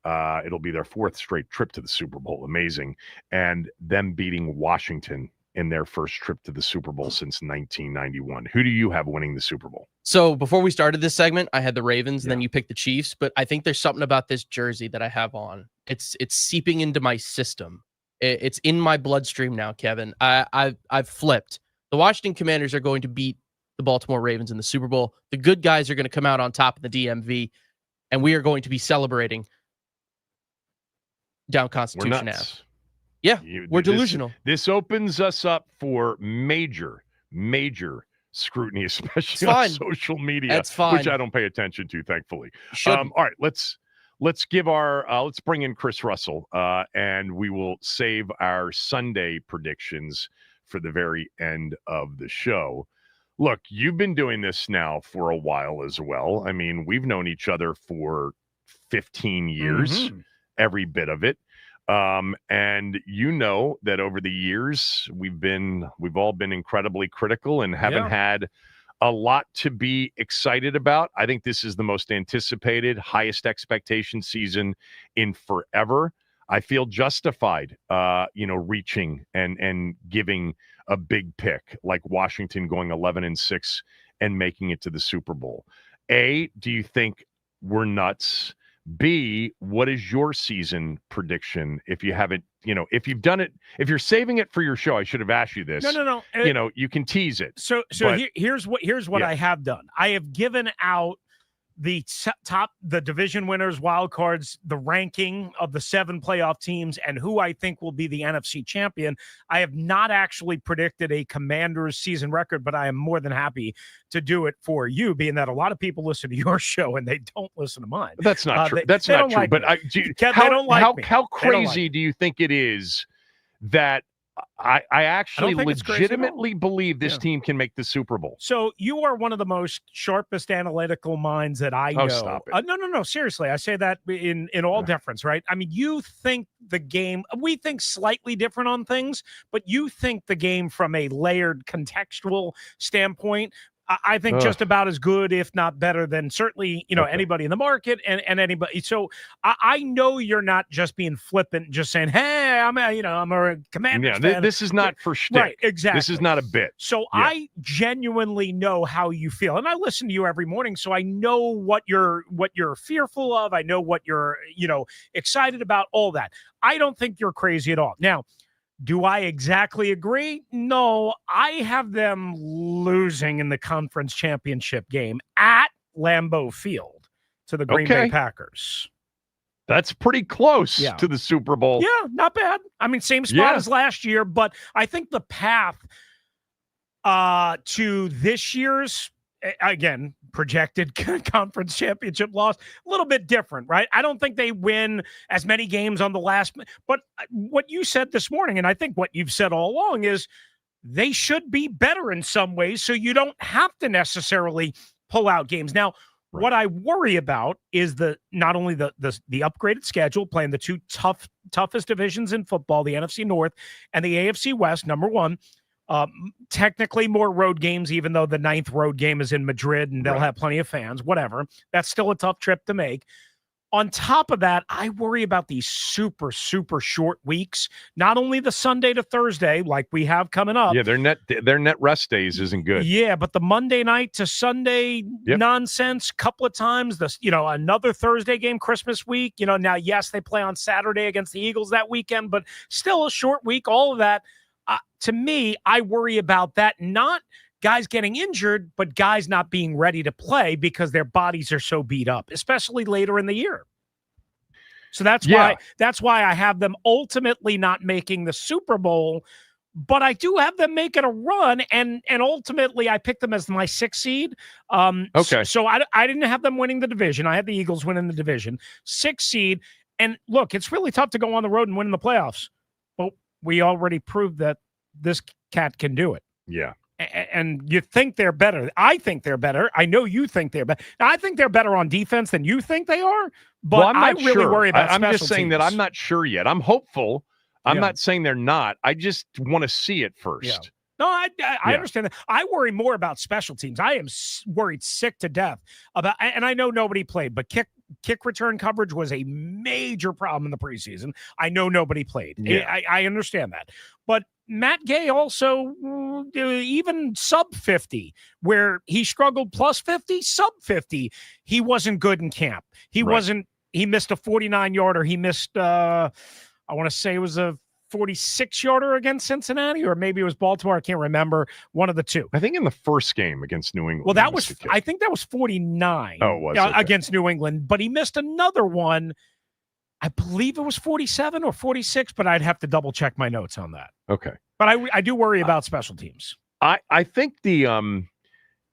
Speaker 2: It'll be their 4th straight trip to the Super Bowl. Amazing. And them beating Washington in their first trip to the Super Bowl since 1991. Who do you have winning the Super Bowl?
Speaker 3: So before we started this segment, I had the Ravens, and then you picked the Chiefs, but I think there's something about this jersey that I have on. It's seeping into my system. It's in my bloodstream now, Kevin. I've flipped. The Washington Commanders are going to beat the Baltimore Ravens in the Super Bowl. The good guys are going to come out on top of the DMV, and we are going to be celebrating down Constitution Ave. Yeah, we're delusional.
Speaker 2: This opens us up for major scrutiny, especially on social media.
Speaker 3: That's fine.
Speaker 2: Which I don't pay attention to, thankfully. All right, let's give our let's bring in Chris Russell, and we will save our Sunday predictions for the very end of the show. Look, you've been doing this now for a while as well. I mean, we've known each other for 15 years, every bit of it. And you know that over the years, we've all been incredibly critical and haven't had a lot to be excited about. I think this is the most anticipated, highest expectation season in forever. I feel justified, reaching and giving a big pick like Washington going 11-6 and making it to the Super Bowl. A, do you think we're nuts? B, what is your season prediction? If you haven't, if you've done it, if you're saving it for your show, I should have asked you this.
Speaker 17: No.
Speaker 2: You can tease it.
Speaker 17: So here's what I have done. I have given out the division winners, wild cards, the ranking of the 7 playoff teams, and who I think will be the NFC champion. I have not actually predicted a Commanders season record, but I am more than happy to do it for you, being that a lot that to your show and they don't listen to mine.
Speaker 2: That's not true. That's not true.
Speaker 17: Like
Speaker 2: but how crazy do you think it is that I actually legitimately believe this team can make the Super Bowl?
Speaker 17: So you are one of the most sharpest analytical minds that I know.
Speaker 2: Oh, stop it.
Speaker 17: No. Seriously, I say that in all deference, right? I mean, you think the game, we think slightly different on things, but you think the game from a layered contextual standpoint, I think just about as good, if not better, than certainly, anybody in the market and anybody. So I know you're not just being flippant, just saying, hey, I'm a Commanders fan.
Speaker 2: This is not for shtick.
Speaker 17: Right, exactly.
Speaker 2: This is not a bit.
Speaker 17: So I genuinely know how you feel. And I listen to you every morning, so I know what you're fearful of. I know what you're, excited about, all that. I don't think you're crazy at all. Now, do I exactly agree? No, I have them losing in the conference championship game at Lambeau Field to the Green Bay Packers.
Speaker 2: That's pretty close to the Super Bowl.
Speaker 17: Yeah, not bad. I mean, same spot as last year, but I think the path to this year's, again, projected conference championship loss, a little bit different, right? I don't think they win as many games on the last, but what you said this morning, and I think what you've said all along, is they should be better in some ways, so you don't have to necessarily pull out games. Now, what I worry about is not only the upgraded schedule, playing the 2 toughest divisions in football, the NFC North and the AFC West, number one. Technically more road games, even though the 9th road game is in Madrid and they'll have plenty of fans, whatever. That's still a tough trip to make. On top of that, I worry about these super, super short weeks. Not only the Sunday to Thursday, like we have coming up.
Speaker 2: Yeah, their net rest days isn't good.
Speaker 17: Yeah, but the Monday night to Sunday nonsense, couple of times. Another Thursday game, Christmas week. Now, yes, they play on Saturday against the Eagles that weekend, but still a short week. All of that, to me, I worry about that. Not guys getting injured, but guys not being ready to play because their bodies are so beat up, especially later in the year. So that's why I have them ultimately not making the Super Bowl, but I do have them making a run, and ultimately I picked them as my 6th seed.
Speaker 2: Okay.
Speaker 17: So I didn't have them winning the division. I had the Eagles winning the division, 6th seed. And look, it's really tough to go on the road and win in the playoffs, but we already proved that this cat can do it.
Speaker 2: Yeah.
Speaker 17: And you think they're better. I think they're better. I know you think they're better. Now, I think they're better on defense than you think they are, but
Speaker 2: I'm not
Speaker 17: really
Speaker 2: sure.
Speaker 17: worry about
Speaker 2: I'm
Speaker 17: special
Speaker 2: just saying
Speaker 17: teams.
Speaker 2: that I'm not sure yet. I'm hopeful. I'm
Speaker 17: Yeah.
Speaker 2: not saying they're not. I just want to see it first.
Speaker 17: Yeah. No, I understand that. I worry more about special teams. I am worried sick to death about, and I know nobody played, but kick return coverage was a major problem in the preseason. I know nobody played.
Speaker 2: Yeah.
Speaker 17: I understand that. But Matt Gay also, even sub 50, where he struggled plus 50, sub 50, he wasn't good in camp. He missed a 49-yarder. He missed, I want to say it was a 46-yarder against Cincinnati, or maybe it was Baltimore. I can't remember. One of the two.
Speaker 2: I think in the first game against New England.
Speaker 17: Well, I think that was 49 against New England, but he missed another one. I believe it was 47 or 46, but I'd have to double check my notes on that.
Speaker 2: Okay.
Speaker 17: But I do worry about special teams.
Speaker 2: I think the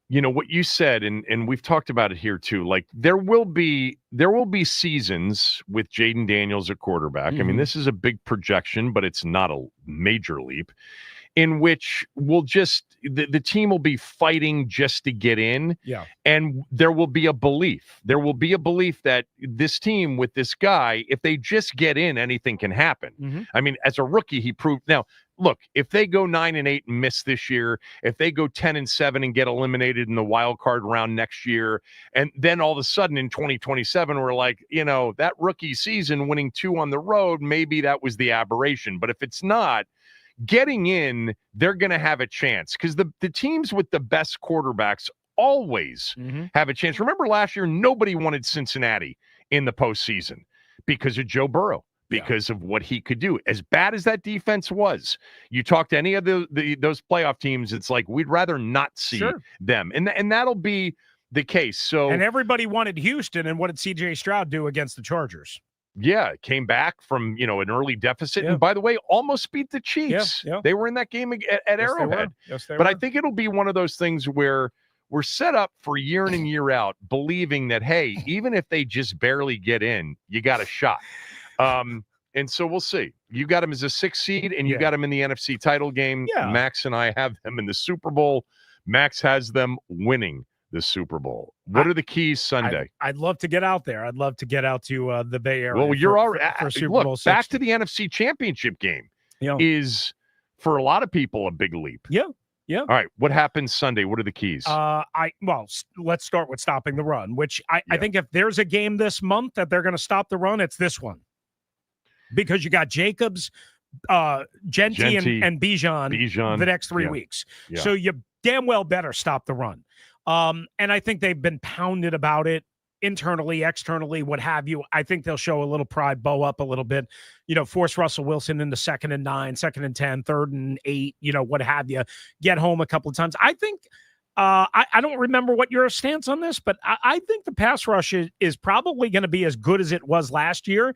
Speaker 2: what you said, and we've talked about it here too. Like there will be seasons with Jaden Daniels at quarterback. I mean, this is a big projection, but it's not a major leap, in which we'll just the team will be fighting just to get in.
Speaker 17: Yeah.
Speaker 2: And there will be a belief. There will be a belief that this team with this guy, if they just get in, anything can happen. I mean, as a rookie, he proved. Now, look, if they go 9-8 and miss this year, if they go 10-7 and get eliminated in the wild card round next year, and then all of a sudden in 2027, we're like, that rookie season winning 2 on the road, maybe that was the aberration. But if it's not, getting in, they're going to have a chance because the teams with the best quarterbacks always have a chance. Remember last year, nobody wanted Cincinnati in the postseason because of Joe Burrow, because of what he could do. As bad as that defense was, you talk to any of those playoff teams, it's like we'd rather not see them. And that'll be the case. So,
Speaker 17: and everybody wanted Houston, and what did C.J. Stroud do against the Chargers?
Speaker 2: Yeah, came back from, an early deficit. And by the way, almost beat the Chiefs.
Speaker 17: Yeah.
Speaker 2: They were in that game at Arrowhead.
Speaker 17: Yes, they
Speaker 2: but
Speaker 17: were.
Speaker 2: I think it'll be one of those things where we're set up for year in and year out, believing that, hey, even if they just barely get in, you got a shot. And so we'll see. You got them as a 6th seed, and you got them in the NFC title game.
Speaker 17: Yeah.
Speaker 2: Max and I have them in the Super Bowl. Max has them winning the Super Bowl. What are the keys Sunday?
Speaker 17: I'd love to get out there. I'd love to get out to the Bay Area.
Speaker 2: Well, you're already
Speaker 17: for Super
Speaker 2: look
Speaker 17: Bowl
Speaker 2: back
Speaker 17: 60.
Speaker 2: to the NFC Championship game. Is for a lot of people a big leap.
Speaker 17: Yeah.
Speaker 2: All right. What happens Sunday? What are the keys?
Speaker 17: Let's start with stopping the run, which I think if there's a game this month that they're going to stop the run, it's this one, because you got Jacobs, Genty and Bijan the next 3 weeks.
Speaker 2: Yeah.
Speaker 17: So you damn well better stop the run. And I think they've been pounded about it internally, externally, what have you. I think they'll show a little pride, bow up a little bit, force Russell Wilson into 2nd and 9, 2nd and 10, 3rd and 8, what have you, get home a couple of times. I think, I don't remember what your stance on this, but I think the pass rush is probably going to be as good as it was last year.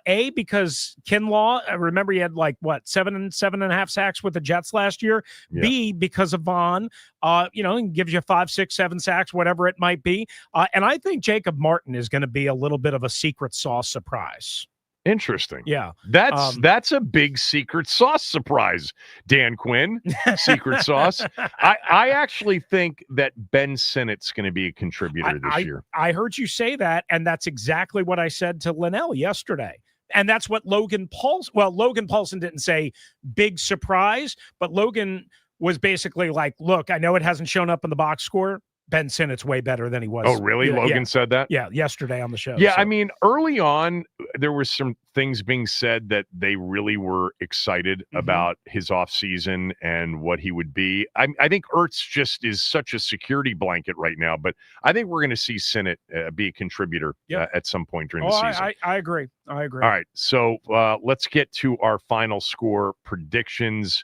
Speaker 17: Because Kinlaw, remember he had 7.5 sacks with the Jets last year.
Speaker 2: Yeah.
Speaker 17: B, because of Vaughn, and gives you 5, 6, 7 sacks, whatever it might be. And I think Jacob Martin is going to be a little bit of a secret sauce surprise.
Speaker 2: Interesting.
Speaker 17: Yeah.
Speaker 2: That's a big secret sauce surprise, Dan Quinn. Secret sauce. I actually think that Ben Sinnott's going to be a contributor this year.
Speaker 17: I heard you say that, and that's exactly what I said to Linnell yesterday. And that's what Logan Paulson didn't say big surprise, but Logan was basically like, look, I know it hasn't shown up in the box score. Ben Sinnott's way better than he was.
Speaker 2: Oh, really? Logan said that?
Speaker 17: Yeah, yesterday on the show.
Speaker 2: Yeah,
Speaker 17: so.
Speaker 2: I mean, early on, there were some things being said that they really were excited about his offseason and what he would be. I think Ertz just is such a security blanket right now, but I think we're going to see Sinnott be a contributor at some point during the season.
Speaker 17: I agree. I agree.
Speaker 2: All right, so let's get to our final score predictions.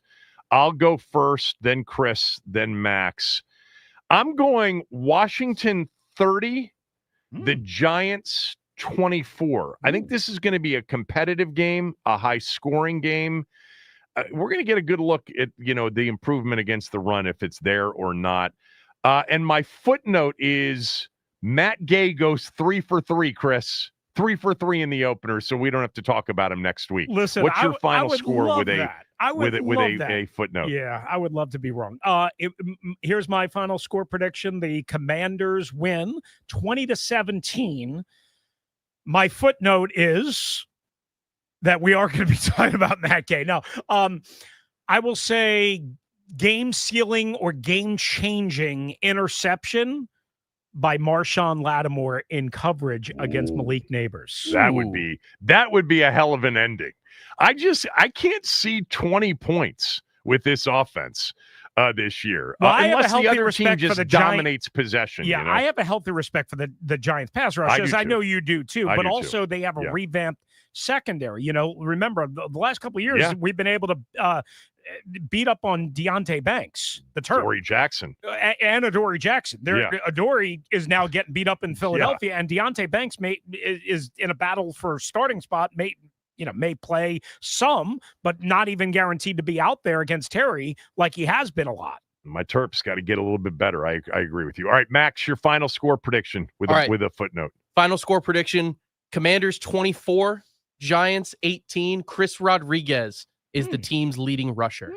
Speaker 2: I'll go first, then Chris, then Max. I'm going Washington 30, the Giants 24. I think this is going to be a competitive game, a high-scoring game. We're going to get a good look at, the improvement against the run, if it's there or not. And my footnote is Matt Gay goes 3 for 3, Chris. 3 for 3 in the opener, so we don't have to talk about him next week.
Speaker 17: Listen,
Speaker 2: what's your final
Speaker 17: would
Speaker 2: score
Speaker 17: love
Speaker 2: with
Speaker 17: that.
Speaker 2: a footnote?
Speaker 17: Yeah, I would love to be wrong. Here's my final score prediction: the Commanders win 20-17. My footnote is that we are going to be talking about Matt Gay. Now, I will say game-sealing or game-changing interception by Marshawn Lattimore in coverage against Malik Neighbors.
Speaker 2: That would be a hell of an ending. I can't see 20 points with this offense this year.
Speaker 17: Well,
Speaker 2: unless the other team just dominates possession.
Speaker 17: Yeah, I have a healthy respect for the Giants pass rush, as I know you do too. But also they have a revamped secondary. Remember the last couple of years we've been able to beat up on Deontay Banks, the Turk.
Speaker 2: Adoree Jackson.
Speaker 17: And Adoree Jackson. Adoree is now getting beat up in Philadelphia, and Deontay Banks is in a battle for starting spot, may play some, but not even guaranteed to be out there against Terry like he has been a lot.
Speaker 2: My Terps got to get a little bit better. I agree with you. All right, Max, your final score prediction with a footnote.
Speaker 3: Final score prediction, Commanders 24, Giants 18. Chris Rodriguez is the team's leading rusher.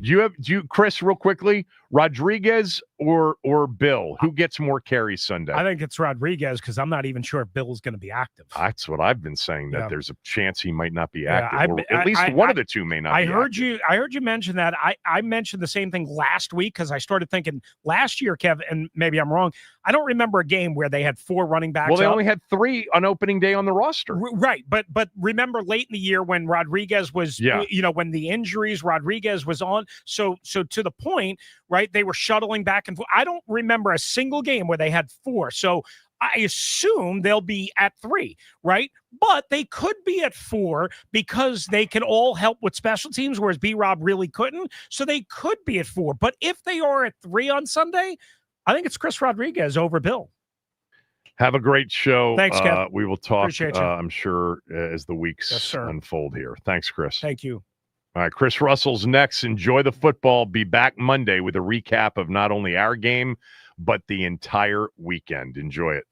Speaker 2: Do you, Chris, real quickly, Rodriguez or Bill? Who gets more carries Sunday?
Speaker 17: I think it's Rodriguez because I'm not even sure if Bill's going to be active.
Speaker 2: That's what I've been saying, that there's a chance he might not be active. Or at least one of the two may not be active.
Speaker 17: I heard you mention that. I mentioned the same thing last week because I started thinking last year, Kev, and maybe I'm wrong, I don't remember a game where they had 4 running backs.
Speaker 2: Well, they only had 3 on opening day on the roster.
Speaker 17: Right, but remember late in the year when Rodriguez was, when the injuries, Rodriguez was on. So to the point, right, they were shuttling back and forth. I don't remember a single game where they had 4. So I assume they'll be at 3, right? But they could be at 4 because they can all help with special teams, whereas B-Rob really couldn't. So they could be at 4. But if they are at 3 on Sunday, I think it's Chris Rodriguez over Bill.
Speaker 2: Have a great show.
Speaker 17: Thanks, Kev.
Speaker 2: We will talk,
Speaker 17: Appreciate you.
Speaker 2: I'm sure, as the weeks unfold here. Thanks, Chris.
Speaker 17: Thank you.
Speaker 2: All right, Chris Russell's next. Enjoy the football. Be back Monday with a recap of not only our game, but the entire weekend. Enjoy it.